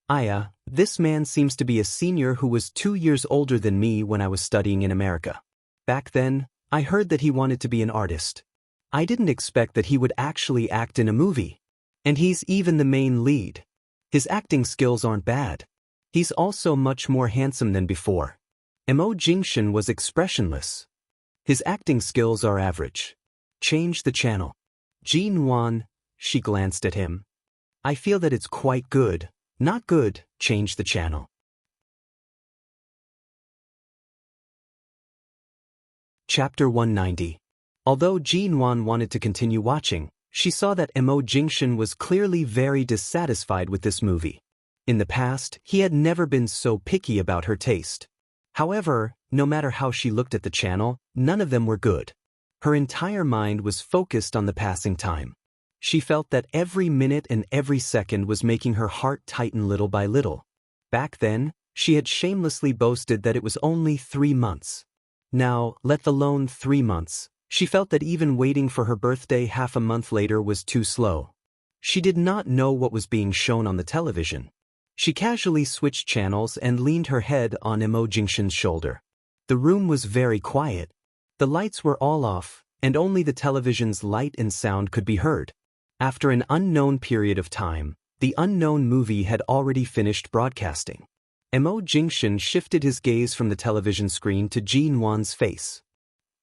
Aya, this man seems to be a senior who was 2 years older than me when I was studying in America. Back then, I heard that he wanted to be an artist. I didn't expect that he would actually act in a movie. And he's even the main lead. His acting skills aren't bad. He's also much more handsome than before. Mo Jingshin was expressionless. His acting skills are average. Change the channel. Jin-won, she glanced at him. I feel that it's quite good. Not good, change the channel. Chapter 190. Although Jin-won wanted to continue watching, she saw that Mo Jingshin was clearly very dissatisfied with this movie. In the past, he had never been so picky about her taste. However, no matter how she looked at the channel, none of them were good. Her entire mind was focused on the passing time. She felt that every minute and every second was making her heart tighten little by little. Back then, she had shamelessly boasted that it was only 3 months. Now, let alone 3 months, she felt that even waiting for her birthday half a month later was too slow. She did not know what was being shown on the television. She casually switched channels and leaned her head on Mo Jingshin's shoulder. The room was very quiet. The lights were all off, and only the television's light and sound could be heard. After an unknown period of time, the unknown movie had already finished broadcasting. Mo Jingshin shifted his gaze from the television screen to Jin-won's face.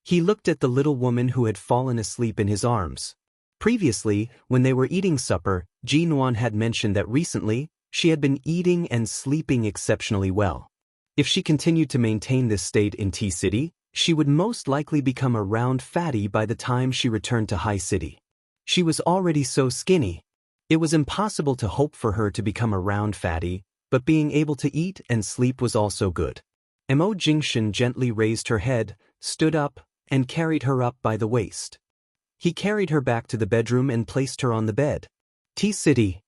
He looked at the little woman who had fallen asleep in his arms. Previously, when they were eating supper, Jin-won had mentioned that recently, she had been eating and sleeping exceptionally well. If she continued to maintain this state in T-City, she would most likely become a round fatty by the time she returned to High City. She was already so skinny. It was impossible to hope for her to become a round fatty, but being able to eat and sleep was also good. Mo Jingshin gently raised her head, stood up, and carried her up by the waist. He carried her back to the bedroom and placed her on the bed. T-City.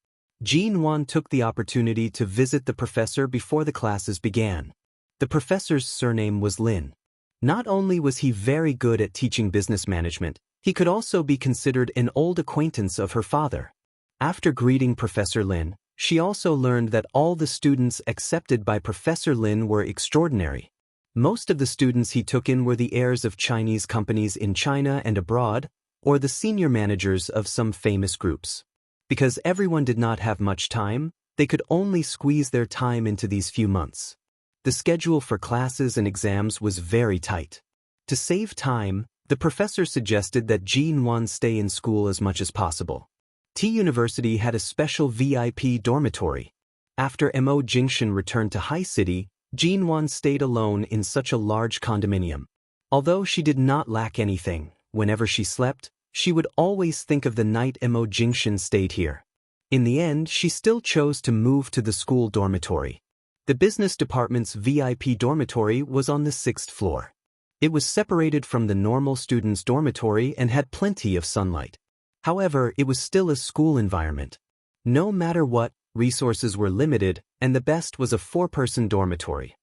Jin-won took the opportunity to visit the professor before the classes began. The professor's surname was Lin. Not only was he very good at teaching business management, he could also be considered an old acquaintance of her father. After greeting Professor Lin, she also learned that all the students accepted by Professor Lin were extraordinary. Most of the students he took in were the heirs of Chinese companies in China and abroad, or the senior managers of some famous groups. Because everyone did not have much time, they could only squeeze their time into these few months. The schedule for classes and exams was very tight. To save time, the professor suggested that Jin-won stay in school as much as possible. T University had a special VIP dormitory. After Mo Jingshin returned to High City, Jin-won stayed alone in such a large condominium. Although she did not lack anything, whenever she slept, she would always think of the night Mo Jingshin stayed here. In the end, she still chose to move to the school dormitory. The business department's VIP dormitory was on the 6th floor. It was separated from the normal students' dormitory and had plenty of sunlight. However, it was still a school environment. No matter what, resources were limited, and the best was a 4-person dormitory.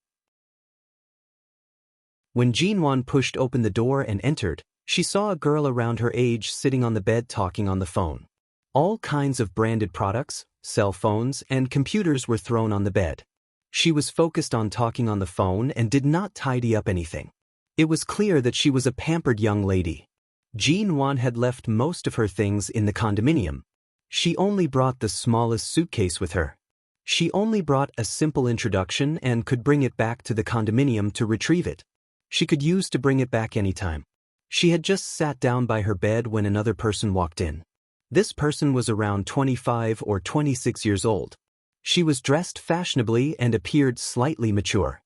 When Jin-won pushed open the door and entered, she saw a girl around her age sitting on the bed talking on the phone. All kinds of branded products, cell phones, and computers were thrown on the bed. She was focused on talking on the phone and did not tidy up anything. It was clear that she was a pampered young lady. Jin-won had left most of her things in the condominium. She only brought the smallest suitcase with her. She only brought a simple introduction and could bring it back to the condominium to retrieve it. She could use to bring it back anytime. She had just sat down by her bed when another person walked in. This person was around 25 or 26 years old. She was dressed fashionably and appeared slightly mature.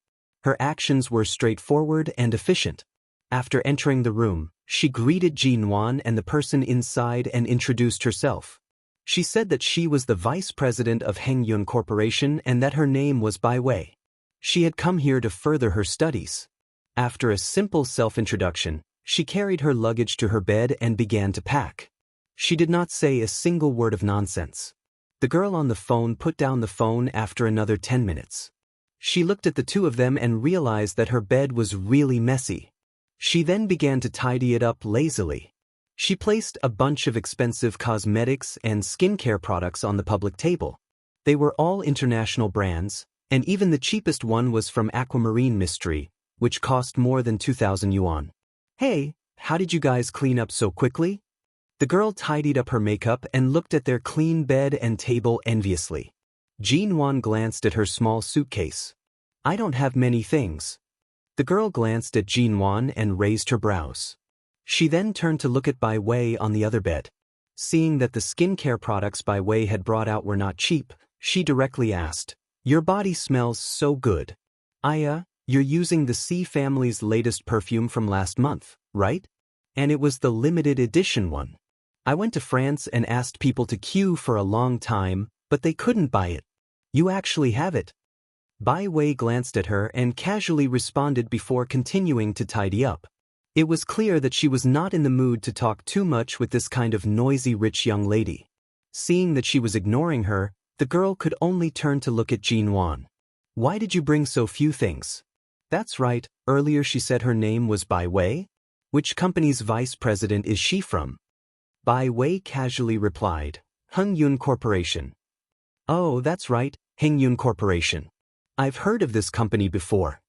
Her actions were straightforward and efficient. After entering the room, she greeted Jin-won and the person inside and introduced herself. She said that she was the vice president of Hengyun Corporation and that her name was Bai Wei. She had come here to further her studies. After a simple self-introduction, she carried her luggage to her bed and began to pack. She did not say a single word of nonsense. The girl on the phone put down the phone after another 10 minutes. She looked at the two of them and realized that her bed was really messy. She then began to tidy it up lazily. She placed a bunch of expensive cosmetics and skincare products on the public table. They were all international brands, and even the cheapest one was from Aquamarine Mystery, which cost more than 2,000 yuan. Hey, how did you guys clean up so quickly? The girl tidied up her makeup and looked at their clean bed and table enviously. Jinwan glanced at her small suitcase. I don't have many things. The girl glanced at Jinwan and raised her brows. She then turned to look at Bai Wei on the other bed. Seeing that the skincare products Bai Wei had brought out were not cheap, she directly asked, Your body smells so good. Aya, you're using the C family's latest perfume from last month, right? And it was the limited edition one. I went to France and asked people to queue for a long time, but they couldn't buy it. You actually have it. Bai Wei glanced at her and casually responded before continuing to tidy up. It was clear that she was not in the mood to talk too much with this kind of noisy rich young lady. Seeing that she was ignoring her, the girl could only turn to look at Jinwan. Why did you bring so few things? That's right, earlier she said her name was Bai Wei? Which company's vice president is she from? Bai Wei casually replied, Hengyun Corporation. Oh, that's right, Hengyun Corporation. I've heard of this company before.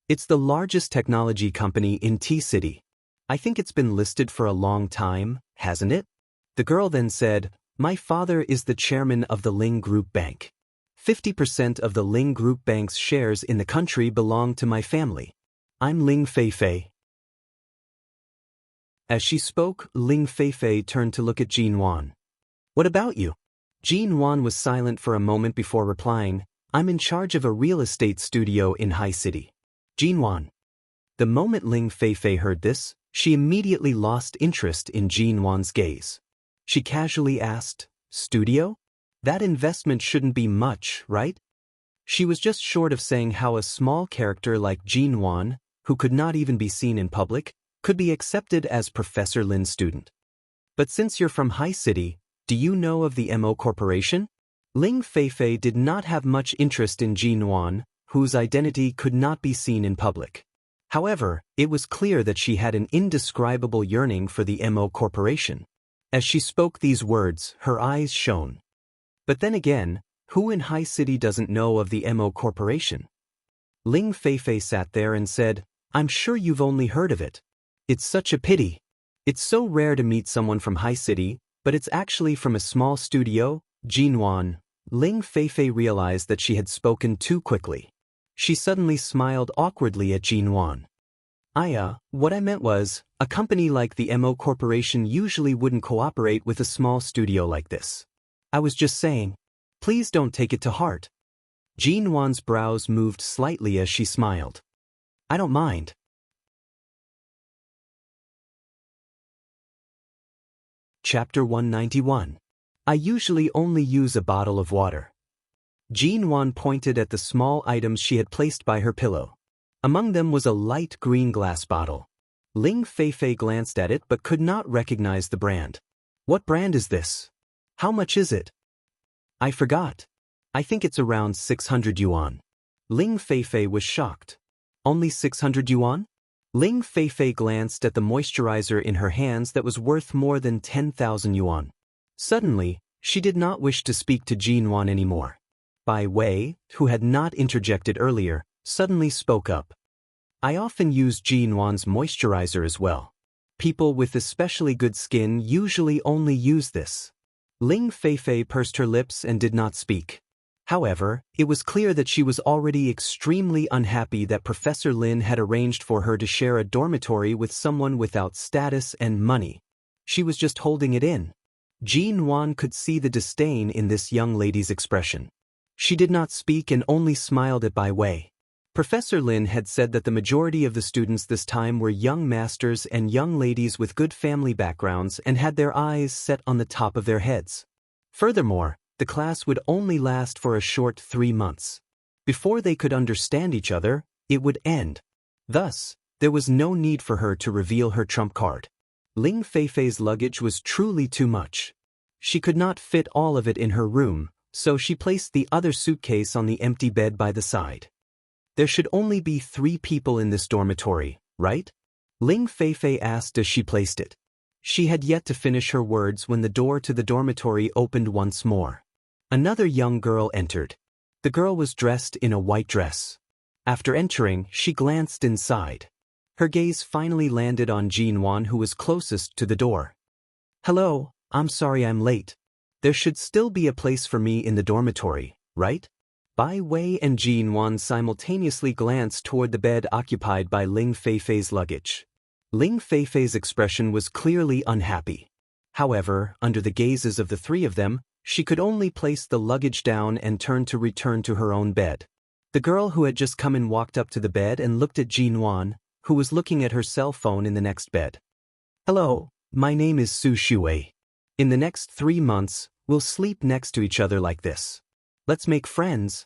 It's the largest technology company in T-City. I think it's been listed for a long time, hasn't it? The girl then said, My father is the chairman of the Ling Group Bank. 50% of the Ling Group Bank's shares in the country belong to my family. I'm Ling Feifei. As she spoke, Ling Feifei turned to look at Jinwan. What about you? Jinwan was silent for a moment before replying, I'm in charge of a real estate studio in High City. Jinwan. The moment Ling Feifei heard this, she immediately lost interest in Jinwan's gaze. She casually asked, Studio? That investment shouldn't be much, right? She was just short of saying how a small character like Jinwan, who could not even be seen in public, could be accepted as Professor Lin's student. But since you're from High City, do you know of the MO Corporation? Ling Feifei did not have much interest in Jinwan, whose identity could not be seen in public. However, it was clear that she had an indescribable yearning for the MO Corporation. As she spoke these words, her eyes shone. But then again, who in High City doesn't know of the MO Corporation? Ling Feifei sat there and said, I'm sure you've only heard of it. It's such a pity. It's so rare to meet someone from High City, but it's actually from a small studio, Jinwan. Ling Feifei realized that she had spoken too quickly. She suddenly smiled awkwardly at Jinwan. Aya, what I meant was, a company like the MO Corporation usually wouldn't cooperate with a small studio like this. I was just saying. Please don't take it to heart. Jinwan's brows moved slightly as she smiled. I don't mind. Chapter 191. I usually only use a bottle of water. Jinwan pointed at the small items she had placed by her pillow. Among them was a light green glass bottle. Ling Feifei glanced at it but could not recognize the brand. What brand is this? How much is it? I forgot. I think it's around 600 yuan. Ling Feifei was shocked. Only 600 yuan? Ling Feifei glanced at the moisturizer in her hands that was worth more than 10,000 yuan. Suddenly, she did not wish to speak to Jinwan anymore. Bai Wei, who had not interjected earlier, suddenly spoke up. I often use Jinwan's moisturizer as well. People with especially good skin usually only use this. Ling Feifei pursed her lips and did not speak. However, it was clear that she was already extremely unhappy that Professor Lin had arranged for her to share a dormitory with someone without status and money. She was just holding it in. Jinwan could see the disdain in this young lady's expression. She did not speak and only smiled at Bai Wei. Professor Lin had said that the majority of the students this time were young masters and young ladies with good family backgrounds and had their eyes set on the top of their heads. Furthermore, the class would only last for a short 3 months. Before they could understand each other, it would end. Thus, there was no need for her to reveal her trump card. Ling Feifei's luggage was truly too much. She could not fit all of it in her room, so she placed the other suitcase on the empty bed by the side. There should only be 3 people in this dormitory, right? Ling Feifei asked as she placed it. She had yet to finish her words when the door to the dormitory opened once more. Another young girl entered. The girl was dressed in a white dress. After entering, she glanced inside. Her gaze finally landed on Jinwan, who was closest to the door. "Hello, I'm sorry I'm late. There should still be a place for me in the dormitory, right?" Bai Wei and Jinwan simultaneously glanced toward the bed occupied by Ling Feifei's luggage. Ling Feifei's expression was clearly unhappy. However, under the gazes of the 3 of them, she could only place the luggage down and return to her own bed. The girl who had just come in walked up to the bed and looked at Jinwan, who was looking at her cell phone in the next bed. "Hello, my name is Su Shui. In the next 3 months, we'll sleep next to each other like this. Let's make friends."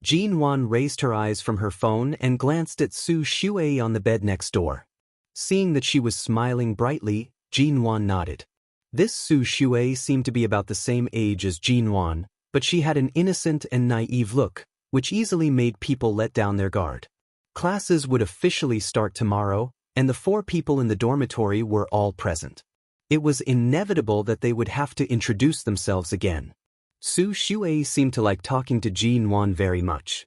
Jinwan raised her eyes from her phone and glanced at Su Shui on the bed next door. Seeing that she was smiling brightly, Jinwan nodded. This Su Shui seemed to be about the same age as Jinwan, but she had an innocent and naive look, which easily made people let down their guard. Classes would officially start tomorrow, and the 4 people in the dormitory were all present. It was inevitable that they would have to introduce themselves again. Su Shui seemed to like talking to Jinwan very much.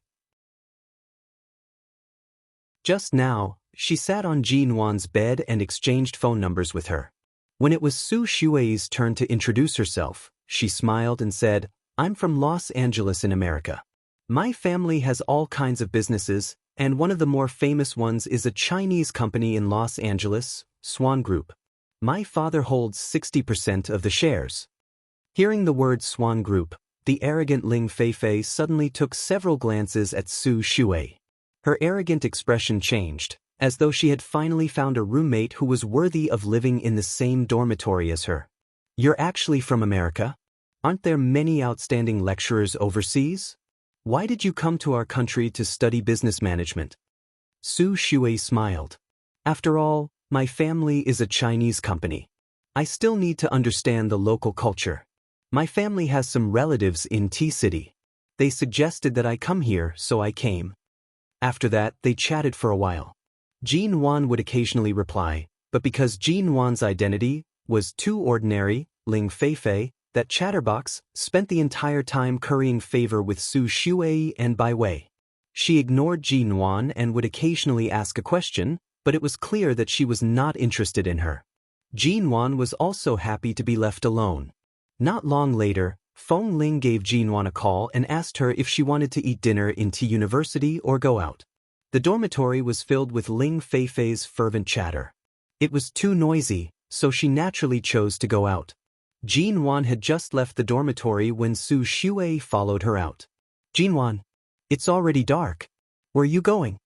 Just now, she sat on Jinwan's bed and exchanged phone numbers with her. When it was Su Shui's turn to introduce herself, she smiled and said, "I'm from Los Angeles in America. My family has all kinds of businesses, and one of the more famous ones is a Chinese company in Los Angeles, Swan Group. My father holds 60% of the shares." Hearing the word Swan Group, the arrogant Ling Feifei suddenly took several glances at Su Shui. Her arrogant expression changed, as though she had finally found a roommate who was worthy of living in the same dormitory as her. "You're actually from America? Aren't there many outstanding lecturers overseas? Why did you come to our country to study business management?" Su Shui smiled. "After all, my family is a Chinese company. I still need to understand the local culture. My family has some relatives in T-City. They suggested that I come here, so I came." After that, they chatted for a while. Jinwan would occasionally reply, but because Jinwan's identity was too ordinary, Ling Feifei, that chatterbox, spent the entire time currying favor with Su Shui and Bai Wei. She ignored Jinwan and would occasionally ask a question, but it was clear that she was not interested in her. Jinwan was also happy to be left alone. Not long later, Feng Ling gave Jinwan a call and asked her if she wanted to eat dinner in T University or go out. The dormitory was filled with Ling Feifei's fervent chatter. It was too noisy, so she naturally chose to go out. Jinwan had just left the dormitory when Su Shui followed her out. "Jinwan, it's already dark. Where are you going?"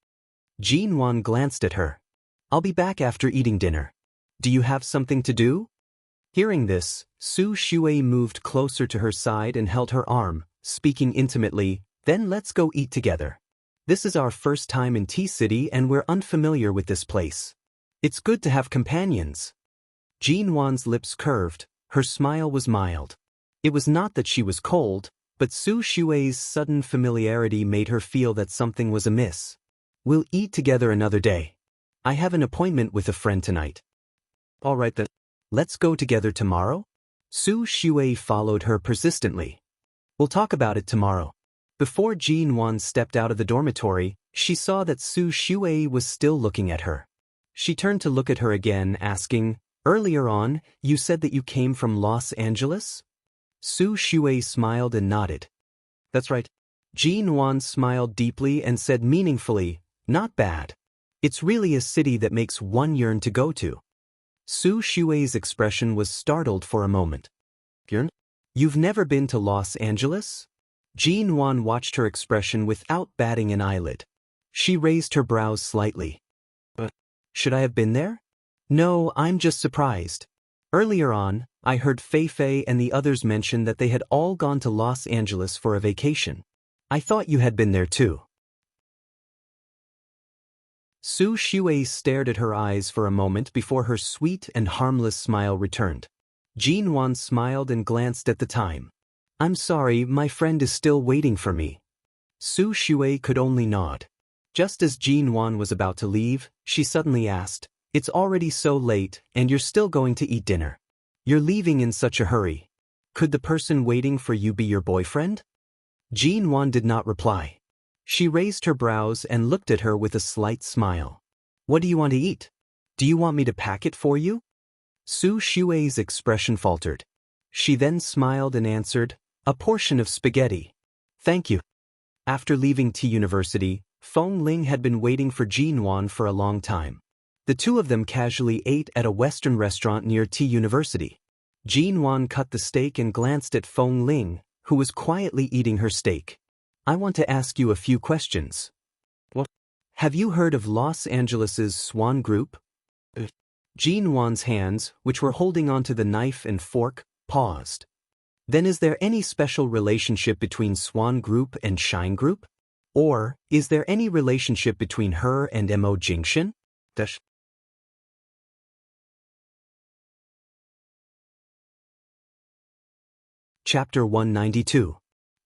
Jinwan glanced at her. "I'll be back after eating dinner. Do you have something to do?" Hearing this, Su Shui moved closer to her side and held her arm, speaking intimately, "Then let's go eat together. This is our first time in T-City and we're unfamiliar with this place. It's good to have companions." Jinwan's lips curved, her smile was mild. It was not that she was cold, but Su Shui's sudden familiarity made her feel that something was amiss. "We'll eat together another day. I have an appointment with a friend tonight." "All right then. Let's go together tomorrow?" Su Shui followed her persistently. "We'll talk about it tomorrow." Before Jinwan stepped out of the dormitory, she saw that Su Shui was still looking at her. She turned to look at her again, asking, "Earlier on, you said that you came from Los Angeles?" Su Shui smiled and nodded. "That's right." Jinwan smiled deeply and said meaningfully, "Not bad. It's really a city that makes one yearn to go to." Su Shui's expression was startled for a moment. "Yearn? You've never been to Los Angeles?" Jinwan watched her expression without batting an eyelid. She raised her brows slightly. "But should I have been there?" "No, I'm just surprised. Earlier on, I heard Feifei and the others mention that they had all gone to Los Angeles for a vacation. I thought you had been there too." Su Shui stared at her eyes for a moment before her sweet and harmless smile returned. Jinwan smiled and glanced at the time. I'm sorry, my friend is still waiting for me. Su Shui could only nod. Just as Jin Wan was about to leave, she suddenly asked, "It's already so late, and you're still going to eat dinner. You're leaving in such a hurry. Could the person waiting for you be your boyfriend?" Jin Wan did not reply. She raised her brows and looked at her with a slight smile. "What do you want to eat? Do you want me to pack it for you?" Su Shui's expression faltered. She then smiled and answered, "A portion of spaghetti. Thank you." After leaving T University, Feng Ling had been waiting for Jin Wan for a long time. The two of them casually ate at a Western restaurant near T University. Jin Wan cut the steak and glanced at Feng Ling, who was quietly eating her steak. "I want to ask you a few questions." "What?" "Have you heard of Los Angeles's Swan Group?" Jin Wan's hands, which were holding onto the knife and fork, paused. "Then is there any special relationship between Swan Group and Shine Group? Or, is there any relationship between her and Mo Jingshan?" Chapter 192.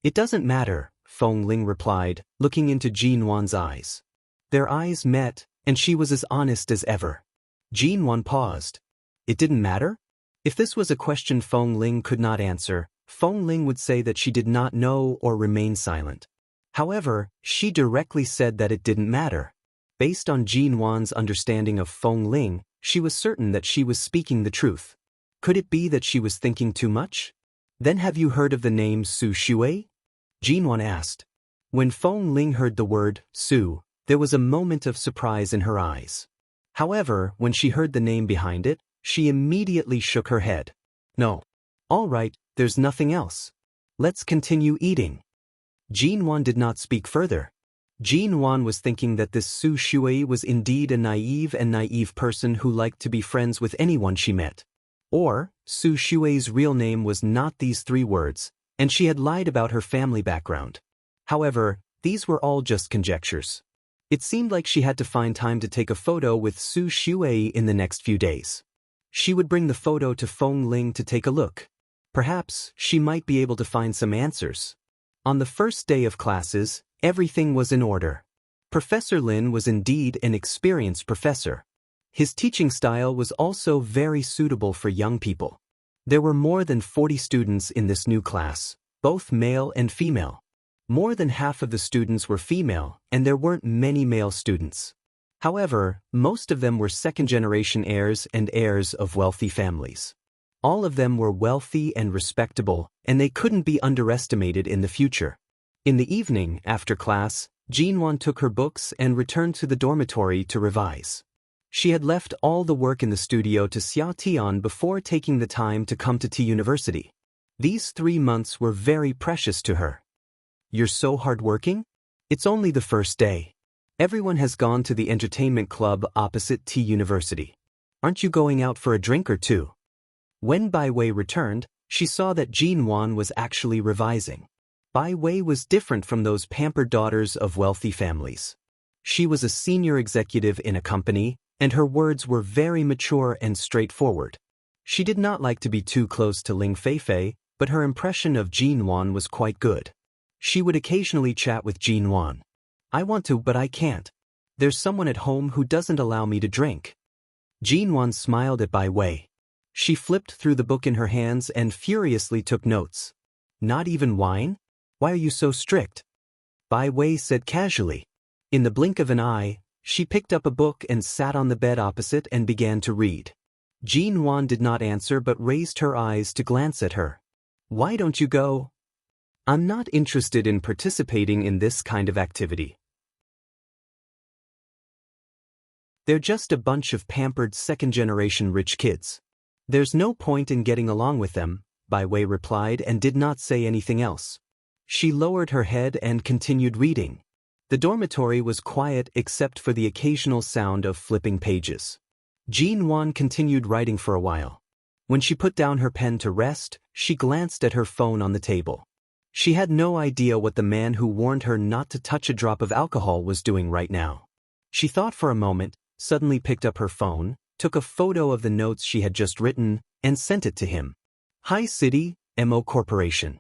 "It doesn't matter," Feng Ling replied, looking into Jin Wan's eyes. Their eyes met, and she was as honest as ever. Jin Wan paused. It didn't matter? If this was a question Feng Ling could not answer, Feng Ling would say that she did not know or remain silent. However, she directly said that it didn't matter. Based on Jin Wan's understanding of Feng Ling, she was certain that she was speaking the truth. Could it be that she was thinking too much? "Then have you heard of the name Su Shui?" Jin Wan asked. When Feng Ling heard the word Su, there was a moment of surprise in her eyes. However, when she heard the name behind it, she immediately shook her head. "No. All right, there's nothing else. Let's continue eating." Jin Wan did not speak further. Jin Wan was thinking that this Su Shui was indeed a naive person who liked to be friends with anyone she met. Or, Su Shui's real name was not these three words, and she had lied about her family background. However, these were all just conjectures. It seemed like she had to find time to take a photo with Su Shui in the next few days. She would bring the photo to Feng Ling to take a look. Perhaps she might be able to find some answers. On the first day of classes, everything was in order. Professor Lin was indeed an experienced professor. His teaching style was also very suitable for young people. There were more than 40 students in this new class, both male and female. More than half of the students were female, and there weren't many male students. However, most of them were second-generation heirs and heirs of wealthy families. All of them were wealthy and respectable, and they couldn't be underestimated in the future. In the evening, after class, Jin Wan took her books and returned to the dormitory to revise. She had left all the work in the studio to Xia Tian before taking the time to come to T University. These 3 months were very precious to her. "You're so hardworking? It's only the first day. Everyone has gone to the entertainment club opposite T University. Aren't you going out for a drink or two?" When Bai Wei returned, she saw that Jin Wan was actually revising. Bai Wei was different from those pampered daughters of wealthy families. She was a senior executive in a company, and her words were very mature and straightforward. She did not like to be too close to Ling Feifei, but her impression of Jin Wan was quite good. She would occasionally chat with Jin Wan. "I want to, but I can't. There's someone at home who doesn't allow me to drink." Jin Wan smiled at Bai Wei. She flipped through the book in her hands and furiously took notes. "Not even wine? Why are you so strict?" Bai Wei said casually. In the blink of an eye, she picked up a book and sat on the bed opposite and began to read. Jin Wan did not answer but raised her eyes to glance at her. "Why don't you go?" "I'm not interested in participating in this kind of activity. They're just a bunch of pampered second-generation rich kids. There's no point in getting along with them," Bai Wei replied and did not say anything else. She lowered her head and continued reading. The dormitory was quiet except for the occasional sound of flipping pages. Jin Wan continued writing for a while. When she put down her pen to rest, she glanced at her phone on the table. She had no idea what the man who warned her not to touch a drop of alcohol was doing right now. She thought for a moment, suddenly picked up her phone, took a photo of the notes she had just written, and sent it to him. "Hi City, Mo Corporation.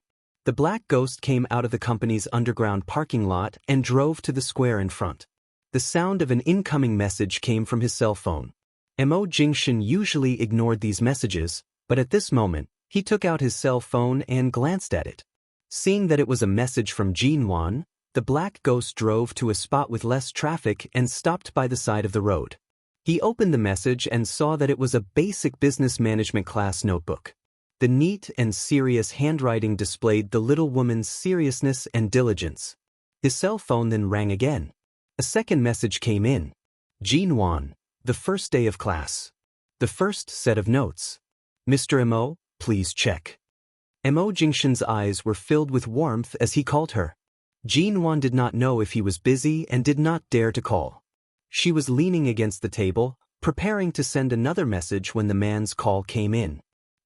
The black ghost came out of the company's underground parking lot and drove to the square in front. The sound of an incoming message came from his cell phone. Mo Jingshan usually ignored these messages, but at this moment, he took out his cell phone and glanced at it. Seeing that it was a message from Jinwan, the black ghost drove to a spot with less traffic and stopped by the side of the road. He opened the message and saw that it was a basic business management class notebook. The neat and serious handwriting displayed the little woman's seriousness and diligence. His cell phone then rang again. A second message came in. Jinwan, the first day of class. The first set of notes. Mr. Mo, please check. Mo Jingshan's eyes were filled with warmth as he called her. Jinwan did not know if he was busy and did not dare to call. She was leaning against the table, preparing to send another message when the man's call came in.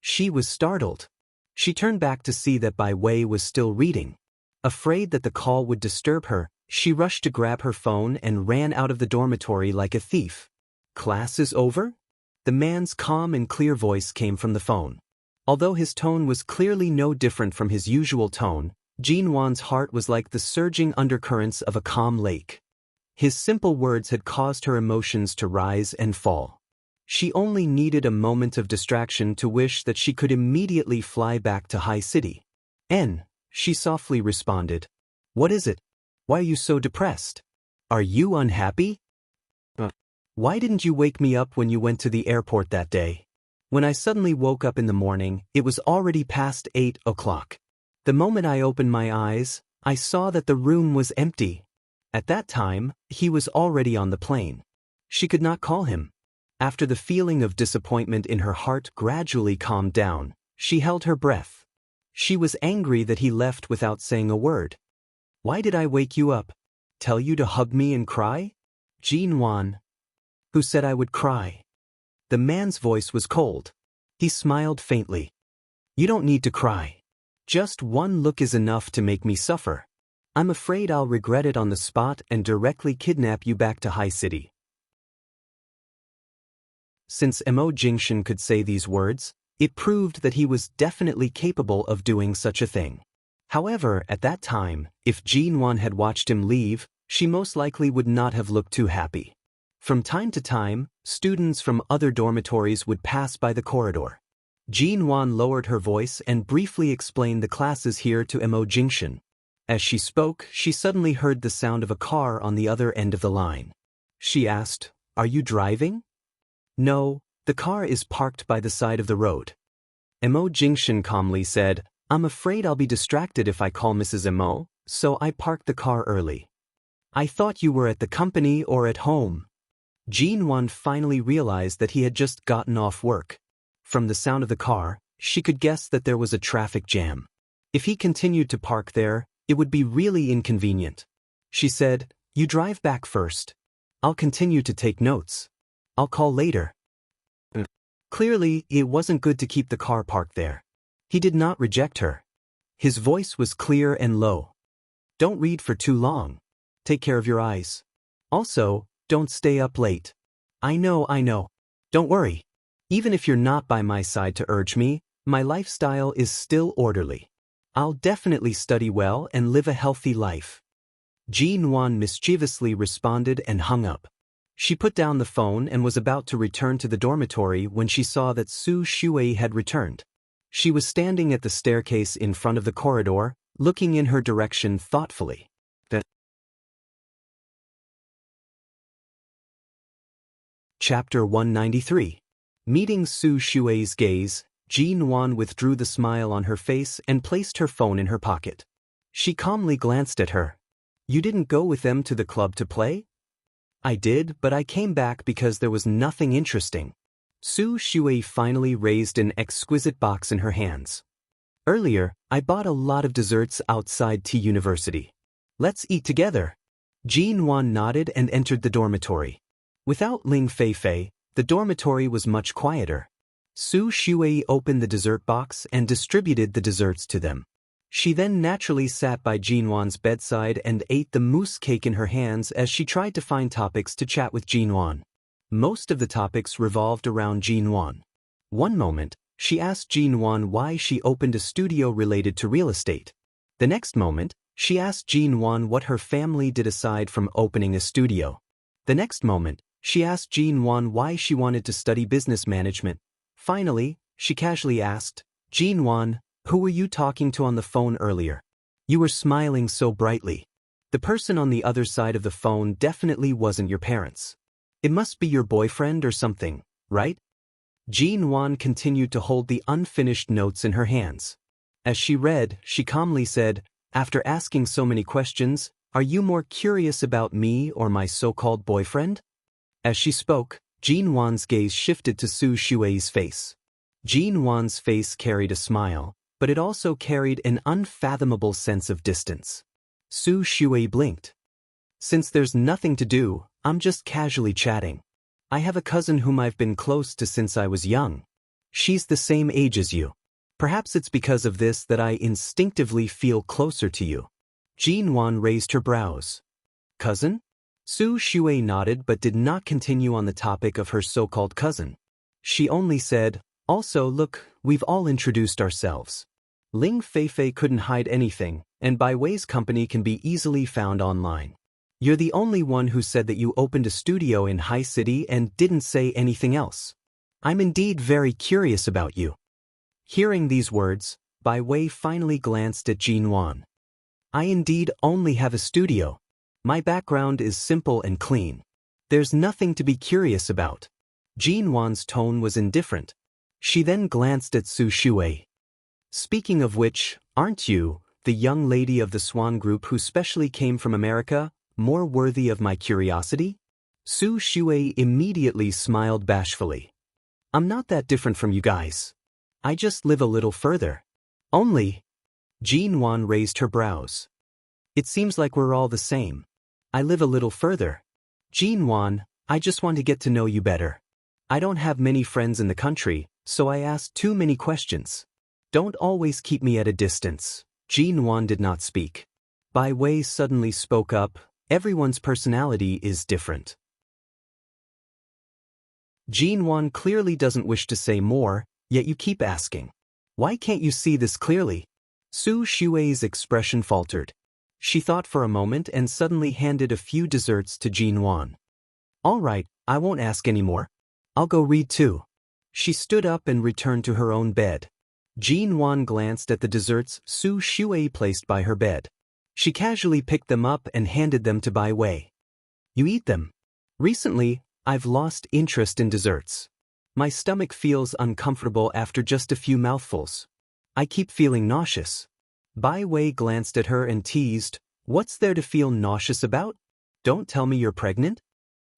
She was startled. She turned back to see that Bai Wei was still reading. Afraid that the call would disturb her, she rushed to grab her phone and ran out of the dormitory like a thief. Class is over? The man's calm and clear voice came from the phone. Although his tone was clearly no different from his usual tone, Jinwan's heart was like the surging undercurrents of a calm lake. His simple words had caused her emotions to rise and fall. She only needed a moment of distraction to wish that she could immediately fly back to High City. She softly responded. What is it? Why are you so depressed? Are you unhappy? Why didn't you wake me up when you went to the airport that day? When I suddenly woke up in the morning, it was already past 8 o'clock. The moment I opened my eyes, I saw that the room was empty. At that time, he was already on the plane. She could not call him. After the feeling of disappointment in her heart gradually calmed down, she held her breath. She was angry that he left without saying a word. Why did I wake you up? Tell you to hug me and cry? Jinwan. Who said I would cry? The man's voice was cold. He smiled faintly. You don't need to cry. Just one look is enough to make me suffer. I'm afraid I'll regret it on the spot and directly kidnap you back to High City. Since Mo Jingshan could say these words, it proved that he was definitely capable of doing such a thing. However, at that time, if Jinwan had watched him leave, she most likely would not have looked too happy. From time to time, students from other dormitories would pass by the corridor. Jinwan lowered her voice and briefly explained the classes here to Mo Jingshan. As she spoke, she suddenly heard the sound of a car on the other end of the line. She asked, Are you driving? No, the car is parked by the side of the road. Mo Jingshan calmly said, I'm afraid I'll be distracted if I call Mrs. Mo, so I parked the car early. I thought you were at the company or at home. Jinwan finally realized that he had just gotten off work. From the sound of the car, she could guess that there was a traffic jam. If he continued to park there, it would be really inconvenient. She said, You drive back first. I'll continue to take notes. I'll call later. Clearly, it wasn't good to keep the car parked there. He did not reject her. His voice was clear and low. Don't read for too long. Take care of your eyes. Also, don't stay up late. I know. Don't worry. Even if you're not by my side to urge me, my lifestyle is still orderly. I'll definitely study well and live a healthy life. Jinwan mischievously responded and hung up. She put down the phone and was about to return to the dormitory when she saw that Su Shui had returned. She was standing at the staircase in front of the corridor, looking in her direction thoughtfully. Chapter 193. Meeting Su Shui's gaze, Jinwan withdrew the smile on her face and placed her phone in her pocket. She calmly glanced at her. You didn't go with them to the club to play? I did, but I came back because there was nothing interesting. Su Shui finally raised an exquisite box in her hands. Earlier, I bought a lot of desserts outside T University. Let's eat together. Jinwan nodded and entered the dormitory. Without Ling Feifei, the dormitory was much quieter. Su Shui opened the dessert box and distributed the desserts to them. She then naturally sat by Jinwan's bedside and ate the mousse cake in her hands as she tried to find topics to chat with Jinwan. Most of the topics revolved around Jinwan. One moment, she asked Jinwan why she opened a studio related to real estate. The next moment, she asked Jinwon what her family did aside from opening a studio. The next moment, she asked Jinwon why she wanted to study business management. Finally, she casually asked, Jinwon, who were you talking to on the phone earlier? You were smiling so brightly. The person on the other side of the phone definitely wasn't your parents. It must be your boyfriend or something, right? Jinwon continued to hold the unfinished notes in her hands. As she read, she calmly said, after asking so many questions, are you more curious about me or my so-called boyfriend? As she spoke, Jinwon's gaze shifted to Su Shui's face. Jinwon's face carried a smile, but it also carried an unfathomable sense of distance. Su Shui blinked. Since there's nothing to do, I'm just casually chatting. I have a cousin whom I've been close to since I was young. She's the same age as you. Perhaps it's because of this that I instinctively feel closer to you. Jinwon raised her brows. Cousin? Su Shui nodded but did not continue on the topic of her so-called cousin. She only said, also look, we've all introduced ourselves. Ling Feifei couldn't hide anything, and Bai Wei's company can be easily found online. You're the only one who said that you opened a studio in High City and didn't say anything else. I'm indeed very curious about you. Hearing these words, Bai Wei finally glanced at Jinwon. I indeed only have a studio. My background is simple and clean. There's nothing to be curious about. Jinwon's tone was indifferent. She then glanced at Su Shui. Speaking of which, aren't you, the young lady of the Swan Group who specially came from America, more worthy of my curiosity? Su Shui immediately smiled bashfully. I'm not that different from you guys. I just live a little further. Only. Jinwon raised her brows. It seems like we're all the same. I live a little further. Jinwon, I just want to get to know you better. I don't have many friends in the country, so I asked too many questions. Don't always keep me at a distance. Jinwon did not speak. Bai Wei suddenly spoke up. Everyone's personality is different. Jinwon clearly doesn't wish to say more, yet you keep asking. Why can't you see this clearly? Su Shui's expression faltered. She thought for a moment and suddenly handed a few desserts to Jinwon. All right, I won't ask anymore. I'll go read too. She stood up and returned to her own bed. Jinwon glanced at the desserts Su Shui placed by her bed. She casually picked them up and handed them to Bai Wei. You eat them. Recently, I've lost interest in desserts. My stomach feels uncomfortable after just a few mouthfuls. I keep feeling nauseous. Bai Wei glanced at her and teased, what's there to feel nauseous about? Don't tell me you're pregnant?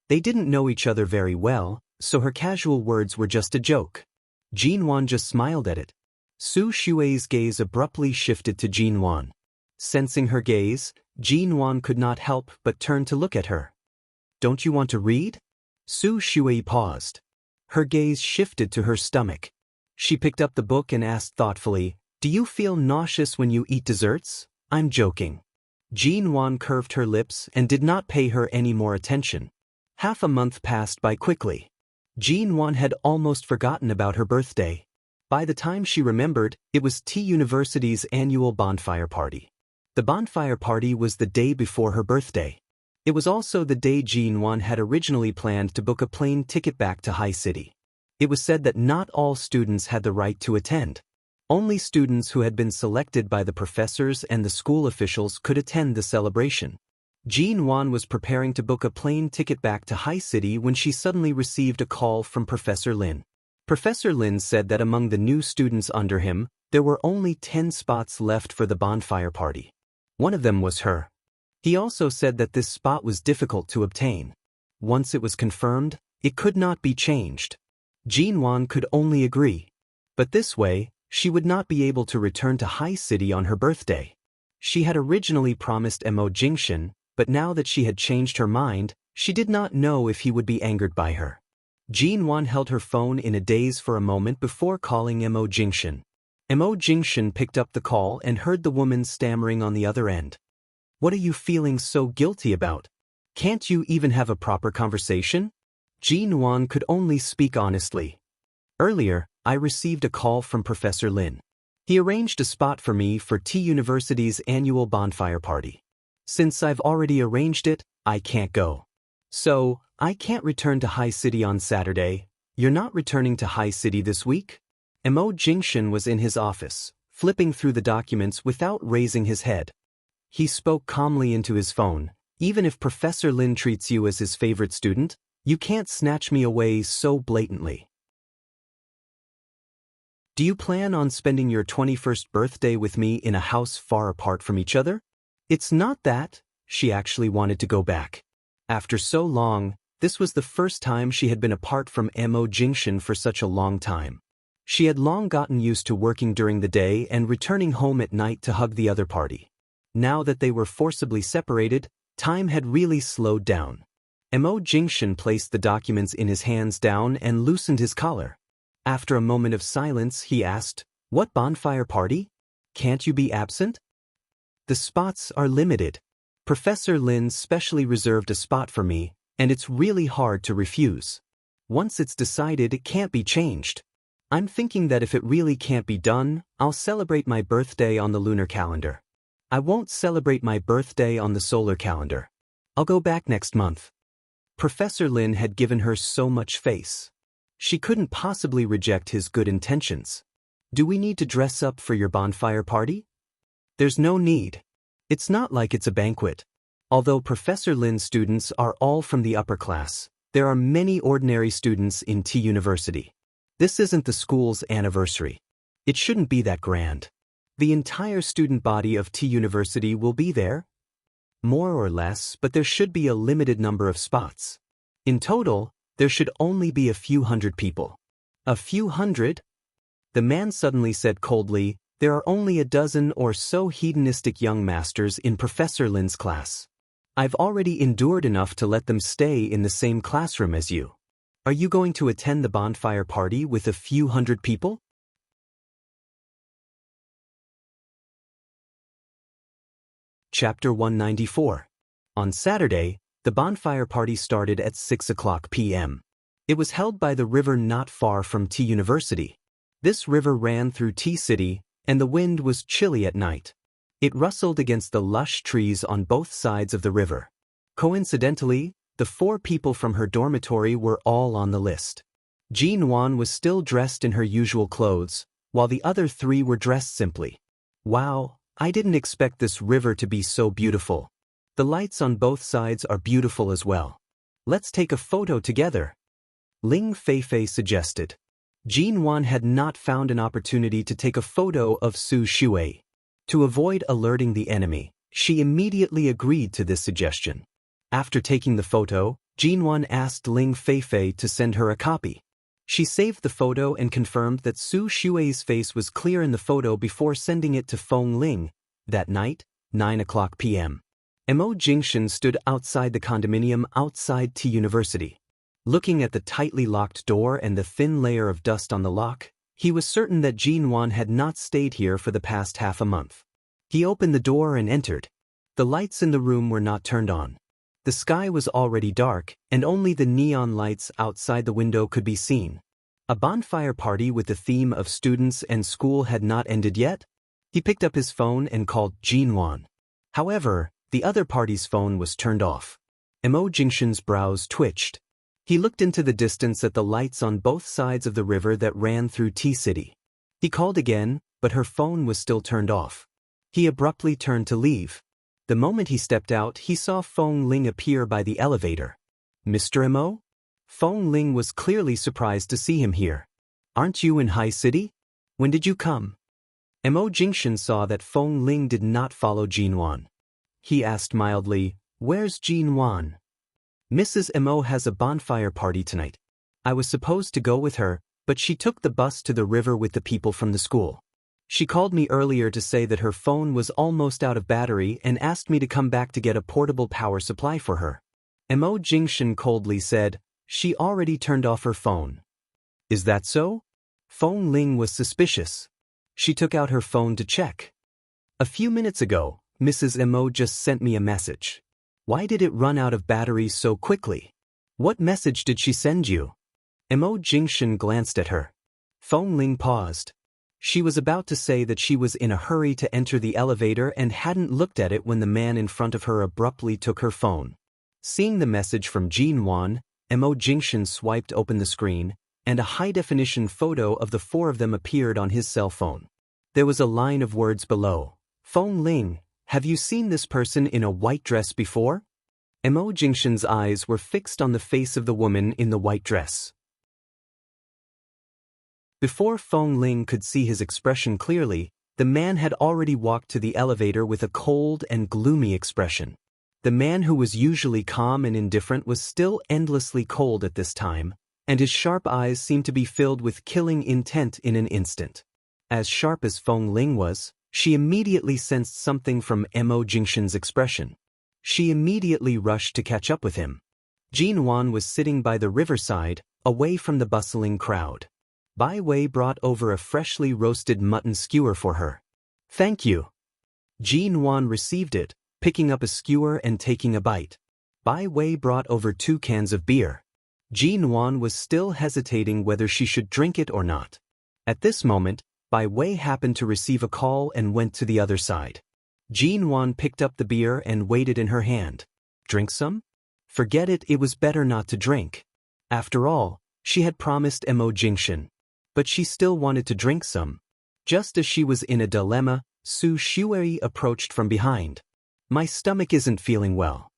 They didn't know each other very well, so her casual words were just a joke. Jinwon just smiled at it. Su Shui's gaze abruptly shifted to Jinwon. Sensing her gaze, Jinwon could not help but turn to look at her. Don't you want to read? Su Shui paused. Her gaze shifted to her stomach. She picked up the book and asked thoughtfully, do you feel nauseous when you eat desserts? I'm joking. Jinwon curved her lips and did not pay her any more attention. Half a month passed by quickly. Jinwon had almost forgotten about her birthday. By the time she remembered, it was T University's annual bonfire party. The bonfire party was the day before her birthday. It was also the day Jinwon had originally planned to book a plane ticket back to High City. It was said that not all students had the right to attend. Only students who had been selected by the professors and the school officials could attend the celebration. Jinwon was preparing to book a plane ticket back to High City when she suddenly received a call from Professor Lin. Professor Lin said that among the new students under him, there were only 10 spots left for the bonfire party. One of them was her. He also said that this spot was difficult to obtain. Once it was confirmed, it could not be changed. Jinwon could only agree. But this way, she would not be able to return to High City on her birthday. She had originally promised Mo Jingshan, but now that she had changed her mind, she did not know if he would be angered by her. Jinwon held her phone in a daze for a moment before calling Mo Jingshan. Mo Jingshan picked up the call and heard the woman stammering on the other end. What are you feeling so guilty about? Can't you even have a proper conversation? Jinwon could only speak honestly. Earlier, I received a call from Professor Lin. He arranged a spot for me for T University's annual bonfire party. Since I've already arranged it, I can't go. So, I can't return to High City on Saturday. You're not returning to High City this week? Mo Jingshan was in his office, flipping through the documents without raising his head. He spoke calmly into his phone. Even if Professor Lin treats you as his favorite student, you can't snatch me away so blatantly. Do you plan on spending your 21st birthday with me in a house far apart from each other? It's not that. She actually wanted to go back. After so long, this was the first time she had been apart from Mo Jingshan for such a long time. She had long gotten used to working during the day and returning home at night to hug the other party. Now that they were forcibly separated, time had really slowed down. Mo Jingshan placed the documents in his hands down and loosened his collar. After a moment of silence, he asked, "What bonfire party? Can't you be absent?" "The spots are limited. Professor Lin specially reserved a spot for me, and it's really hard to refuse. Once it's decided, it can't be changed. I'm thinking that if it really can't be done, I'll celebrate my birthday on the lunar calendar. I won't celebrate my birthday on the solar calendar. I'll go back next month." Professor Lin had given her so much face. She couldn't possibly reject his good intentions. "Do we need to dress up for your bonfire party?" "There's no need. It's not like it's a banquet. Although Professor Lin's students are all from the upper class, there are many ordinary students in T University. This isn't the school's anniversary. It shouldn't be that grand. The entire student body of T University will be there. More or less, but there should be a limited number of spots. In total, there should only be a few hundred people." "A few hundred?" The man suddenly said coldly, "There are only a dozen or so hedonistic young masters in Professor Lin's class. I've already endured enough to let them stay in the same classroom as you. Are you going to attend the bonfire party with a few hundred people?" Chapter 194. On Saturday, the bonfire party started at 6:00 p.m. It was held by the river not far from T University. This river ran through T City, and the wind was chilly at night. It rustled against the lush trees on both sides of the river. Coincidentally, the 4 people from her dormitory were all on the list. Jean Wan was still dressed in her usual clothes, while the other 3 were dressed simply. "Wow, I didn't expect this river to be so beautiful. The lights on both sides are beautiful as well. Let's take a photo together," Ling Feifei suggested. Jean Wan had not found an opportunity to take a photo of Su Shui. To avoid alerting the enemy, she immediately agreed to this suggestion. After taking the photo, Jean Wan asked Ling Feifei to send her a copy. She saved the photo and confirmed that Su Shui's face was clear in the photo before sending it to Feng Ling. That night, 9:00 p.m. Mo Jingshan stood outside the condominium outside T University. Looking at the tightly locked door and the thin layer of dust on the lock, he was certain that Jean Wan had not stayed here for the past half a month. He opened the door and entered. The lights in the room were not turned on. The sky was already dark, and only the neon lights outside the window could be seen. A bonfire party with the theme of students and school had not ended yet? He picked up his phone and called Jean Wan. However, the other party's phone was turned off. Mo Jingshan's brows twitched. He looked into the distance at the lights on both sides of the river that ran through T City. He called again, but her phone was still turned off. He abruptly turned to leave. The moment he stepped out, he saw Feng Ling appear by the elevator. "Mr. Mo?" Feng Ling was clearly surprised to see him here. "Aren't you in High City? When did you come?" Mo Jingshan saw that Feng Ling did not follow Jean Wan. He asked mildly, "Where's Jean Wan?" "Mrs. Mo has a bonfire party tonight. I was supposed to go with her, but she took the bus to the river with the people from the school. She called me earlier to say that her phone was almost out of battery and asked me to come back to get a portable power supply for her." Mo Jingshan coldly said, "She already turned off her phone." "Is that so?" Feng Ling was suspicious. She took out her phone to check. "A few minutes ago, Mrs. Mo just sent me a message. Why did it run out of battery so quickly? What message did she send you?" Mo Jingshan glanced at her. Feng Ling paused. She was about to say that she was in a hurry to enter the elevator and hadn't looked at it when the man in front of her abruptly took her phone. Seeing the message from Jinwan, Mo Jingshan swiped open the screen, and a high-definition photo of the four of them appeared on his cell phone. There was a line of words below. Feng Ling, have you seen this person in a white dress before? Mo Jingshan's eyes were fixed on the face of the woman in the white dress. Before Feng Ling could see his expression clearly, the man had already walked to the elevator with a cold and gloomy expression. The man who was usually calm and indifferent was still endlessly cold at this time, and his sharp eyes seemed to be filled with killing intent in an instant. As sharp as Feng Ling was, she immediately sensed something from Mo Jingshan's expression. She immediately rushed to catch up with him. Jinwan was sitting by the riverside, away from the bustling crowd. Bai Wei brought over a freshly roasted mutton skewer for her. Thank you. Jinwan received it, picking up a skewer and taking a bite. Bai Wei brought over 2 cans of beer. Jinwan was still hesitating whether she should drink it or not. At this moment, Bai Wei happened to receive a call and went to the other side. Jinwan picked up the beer and weighed it in her hand. Drink some? Forget it, it was better not to drink. After all, she had promised Mo Jingshan. But she still wanted to drink some. Just as she was in a dilemma, Su Shuai approached from behind. My stomach isn't feeling well.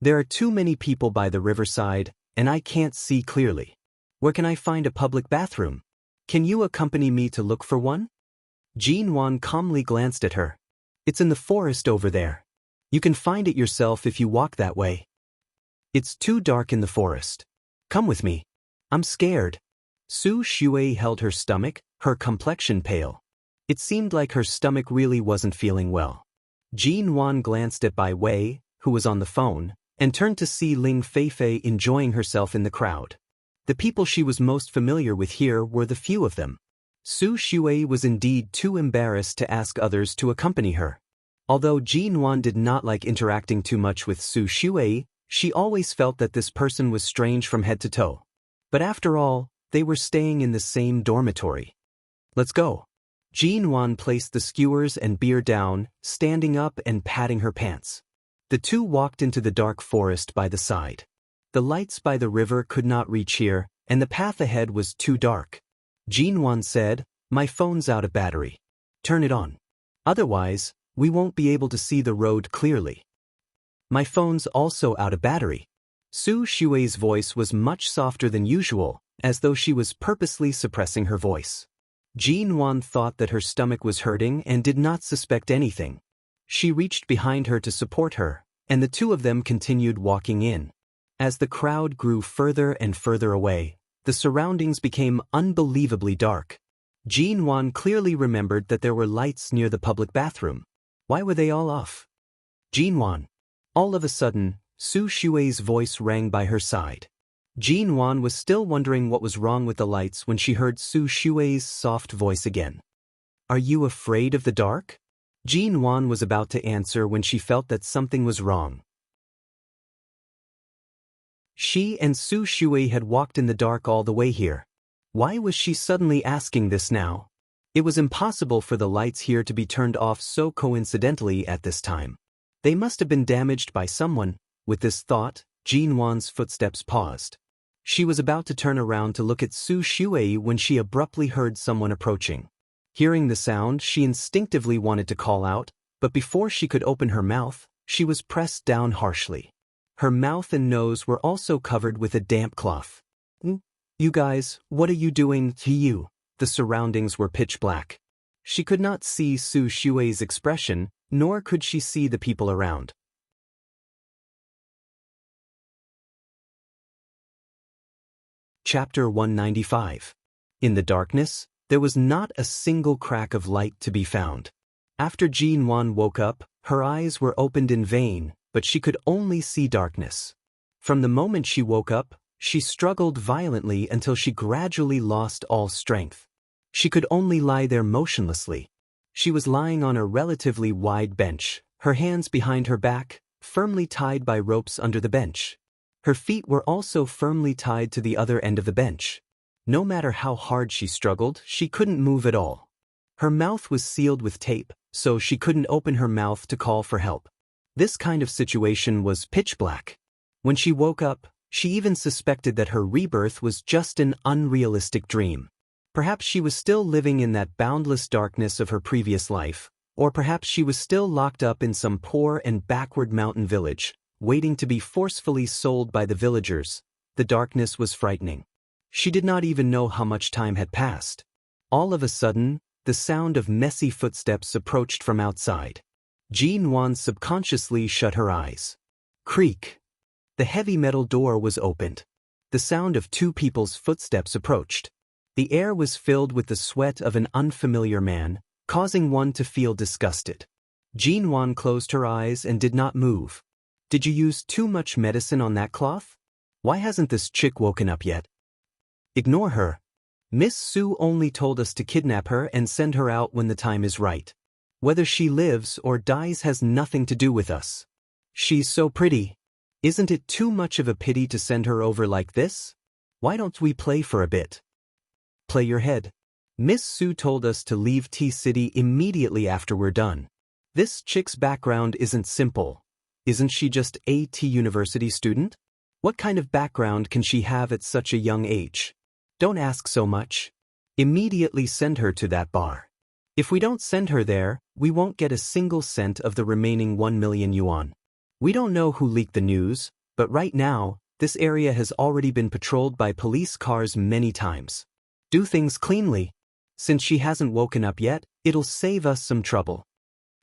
There are too many people by the riverside, and I can't see clearly. Where can I find a public bathroom? Can you accompany me to look for one? Jinwan calmly glanced at her. It's in the forest over there. You can find it yourself if you walk that way. It's too dark in the forest. Come with me. I'm scared. Su Shuai held her stomach, her complexion pale. It seemed like her stomach really wasn't feeling well. Jinwan glanced at Bai Wei, who was on the phone, and turned to see Ling Feifei enjoying herself in the crowd. The people she was most familiar with here were the few of them. Su Shuai was indeed too embarrassed to ask others to accompany her. Although Jinwan did not like interacting too much with Su Shuai, she always felt that this person was strange from head to toe. But after all, they were staying in the same dormitory. Let's go. Jinwan placed the skewers and beer down, standing up and patting her pants. The two walked into the dark forest by the side. The lights by the river could not reach here, and the path ahead was too dark. Jinwan said, My phone's out of battery. Turn it on. Otherwise, we won't be able to see the road clearly. My phone's also out of battery. Su Shuai's voice was much softer than usual, as though she was purposely suppressing her voice. Jinwan thought that her stomach was hurting and did not suspect anything. She reached behind her to support her, and the two of them continued walking in. As the crowd grew further and further away, the surroundings became unbelievably dark. Jinwan clearly remembered that there were lights near the public bathroom. Why were they all off? Jinwan. All of a sudden, Su Shuai's voice rang by her side. Jinwan was still wondering what was wrong with the lights when she heard Su Shuai's soft voice again. Are you afraid of the dark? Jinwan was about to answer when she felt that something was wrong. She and Su Shuai had walked in the dark all the way here. Why was she suddenly asking this now? It was impossible for the lights here to be turned off so coincidentally at this time. They must have been damaged by someone. With this thought, Jinwan's footsteps paused. She was about to turn around to look at Su Shuai when she abruptly heard someone approaching. Hearing the sound, she instinctively wanted to call out, but before she could open her mouth, she was pressed down harshly. Her mouth and nose were also covered with a damp cloth. You guys, what are you doing to you? The surroundings were pitch black. She could not see Su Shuai's expression, nor could she see the people around. Chapter 195. In the darkness, there was not a single crack of light to be found. After Jinwan woke up, her eyes were opened in vain, but she could only see darkness. From the moment she woke up, she struggled violently until she gradually lost all strength. She could only lie there motionlessly. She was lying on a relatively wide bench, her hands behind her back, firmly tied by ropes under the bench. Her feet were also firmly tied to the other end of the bench. No matter how hard she struggled, she couldn't move at all. Her mouth was sealed with tape, so she couldn't open her mouth to call for help. This kind of situation was pitch black. When she woke up, she even suspected that her rebirth was just an unrealistic dream. Perhaps she was still living in that boundless darkness of her previous life, or perhaps she was still locked up in some poor and backward mountain village, waiting to be forcefully sold by the villagers. The darkness was frightening. She did not even know how much time had passed. All of a sudden, the sound of messy footsteps approached from outside. Jean-Wan subconsciously shut her eyes. Creak. The heavy metal door was opened. The sound of two people's footsteps approached. The air was filled with the sweat of an unfamiliar man, causing one to feel disgusted. Jean-Wan closed her eyes and did not move. Did you use too much medicine on that cloth? Why hasn't this chick woken up yet? Ignore her. Miss Sue only told us to kidnap her and send her out when the time is right. Whether she lives or dies has nothing to do with us. She's so pretty. Isn't it too much of a pity to send her over like this? Why don't we play for a bit? Play your head. Miss Sue told us to leave T-City immediately after we're done. This chick's background isn't simple. Isn't she just a T-University student? What kind of background can she have at such a young age? Don't ask so much. Immediately send her to that bar. If we don't send her there, we won't get a single cent of the remaining 1 million yuan. We don't know who leaked the news, but right now, this area has already been patrolled by police cars many times. Do things cleanly. Since she hasn't woken up yet, it'll save us some trouble.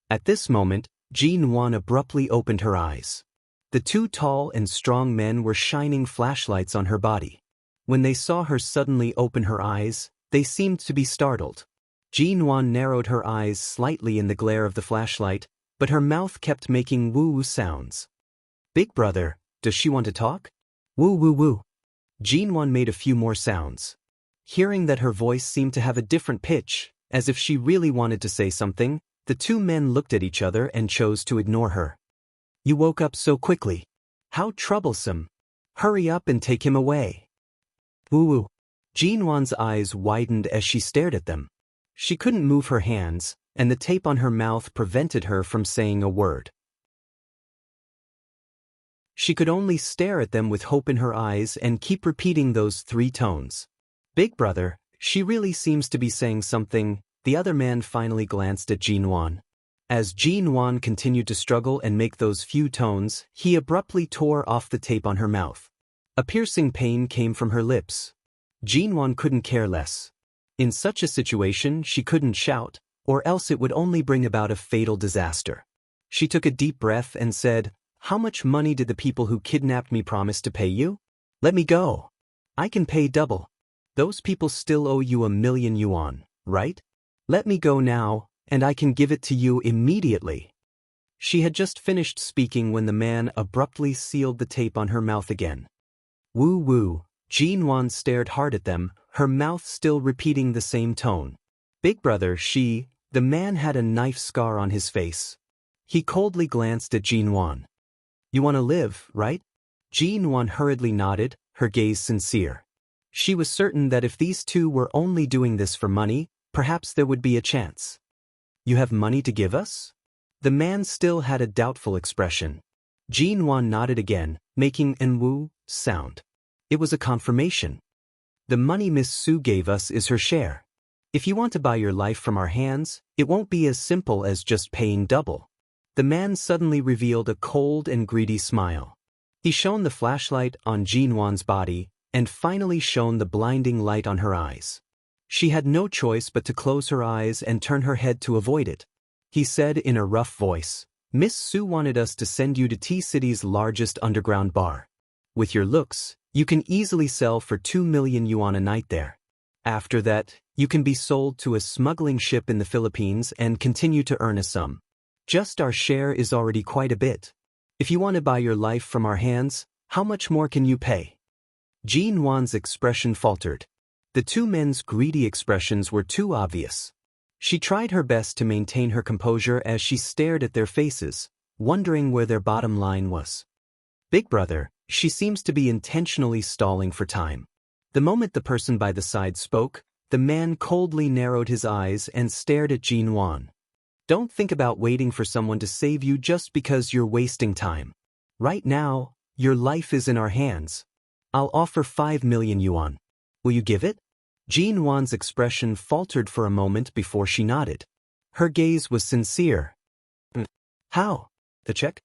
At this moment, Jean-Wan abruptly opened her eyes. The two tall and strong men were shining flashlights on her body. When they saw her suddenly open her eyes, they seemed to be startled. Jean-Wan narrowed her eyes slightly in the glare of the flashlight, but her mouth kept making woo-woo sounds. Big brother, does she want to talk? Woo-woo-woo. Jean-Wan made a few more sounds. Hearing that her voice seemed to have a different pitch, as if she really wanted to say something, the two men looked at each other and chose to ignore her. You woke up so quickly. How troublesome. Hurry up and take him away. Woo-woo. Jean-Wan's eyes widened as she stared at them. She couldn't move her hands, and the tape on her mouth prevented her from saying a word. She could only stare at them with hope in her eyes and keep repeating those three tones. Big brother, she really seems to be saying something. The other man finally glanced at Jean-Wan. As Jean-Wan continued to struggle and make those few tones, he abruptly tore off the tape on her mouth. A piercing pain came from her lips. Jean-Wan couldn't care less. In such a situation, she couldn't shout, or else it would only bring about a fatal disaster. She took a deep breath and said, How much money did the people who kidnapped me promise to pay you? Let me go. I can pay double. Those people still owe you 1 million yuan, right? Let me go now, and I can give it to you immediately. She had just finished speaking when the man abruptly sealed the tape on her mouth again. Woo-woo. Jean-Wan stared hard at them, her mouth still repeating the same tone. Big brother, the man had a knife scar on his face. He coldly glanced at Jean-Wan. You want to live, right? Jean-Wan hurriedly nodded, her gaze sincere. She was certain that if these two were only doing this for money, perhaps there would be a chance. You have money to give us? The man still had a doubtful expression. Jean-Wan nodded again, making an woo sound. It was a confirmation. The money Miss Sue gave us is her share. If you want to buy your life from our hands, it won't be as simple as just paying double. The man suddenly revealed a cold and greedy smile. He shone the flashlight on Jean-Wan's body, and finally shone the blinding light on her eyes. She had no choice but to close her eyes and turn her head to avoid it. He said in a rough voice, Miss Sue wanted us to send you to T-City's largest underground bar. With your looks, you can easily sell for 2 million yuan a night there. After that, you can be sold to a smuggling ship in the Philippines and continue to earn a sum. Just our share is already quite a bit. If you want to buy your life from our hands, how much more can you pay? Jean-Wan's expression faltered. The two men's greedy expressions were too obvious. She tried her best to maintain her composure as she stared at their faces, wondering where their bottom line was. Big brother, she seems to be intentionally stalling for time. The moment the person by the side spoke, The man coldly narrowed his eyes and stared at Jinwan. Don't think about waiting for someone to save you just because you're wasting time. Right now, your life is in our hands. I'll offer 5 million yuan. Will you give it? Jinwan's expression faltered for a moment before she nodded. Her gaze was sincere. How? The check?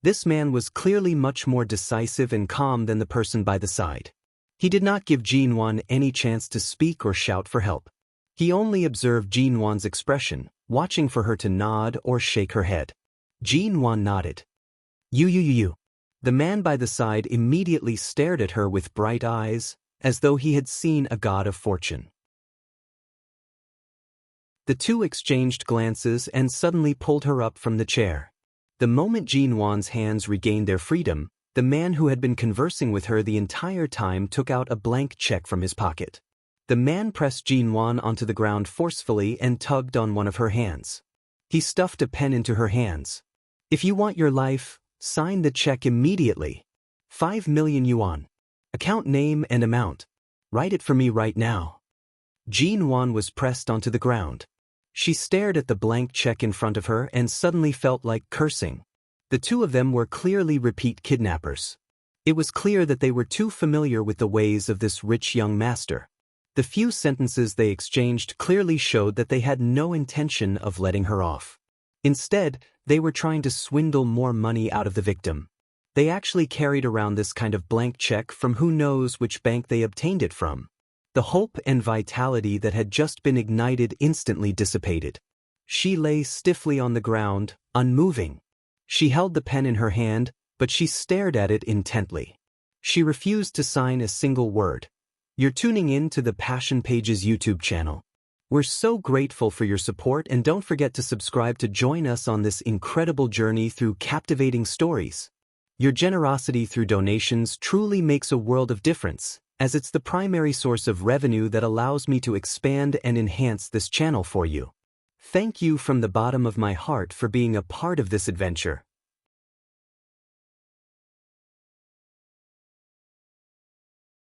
This man was clearly much more decisive and calm than the person by the side. He did not give Jinwan any chance to speak or shout for help. He only observed Jinwan's expression, watching for her to nod or shake her head. Jinwan nodded. You. The man by the side immediately stared at her with bright eyes, as though he had seen a god of fortune. The two exchanged glances and suddenly pulled her up from the chair. The moment Jinwan's hands regained their freedom, the man who had been conversing with her the entire time took out a blank check from his pocket. The man pressed Jinwan onto the ground forcefully and tugged on one of her hands. He stuffed a pen into her hands. If you want your life, sign the check immediately. 5 million yuan. Account name and amount. Write it for me right now. Jinwan was pressed onto the ground. She stared at the blank check in front of her and suddenly felt like cursing. The two of them were clearly repeat kidnappers. It was clear that they were too familiar with the ways of this rich young master. The few sentences they exchanged clearly showed that they had no intention of letting her off. Instead, they were trying to swindle more money out of the victim. They actually carried around this kind of blank check from who knows which bank they obtained it from. The hope and vitality that had just been ignited instantly dissipated. She lay stiffly on the ground, unmoving. She held the pen in her hand, but she stared at it intently. She refused to sign a single word. You're tuning in to the Passion Pages YouTube channel. We're so grateful for your support, and don't forget to subscribe to join us on this incredible journey through captivating stories. Your generosity through donations truly makes a world of difference, as it's the primary source of revenue that allows me to expand and enhance this channel for you. Thank you from the bottom of my heart for being a part of this adventure.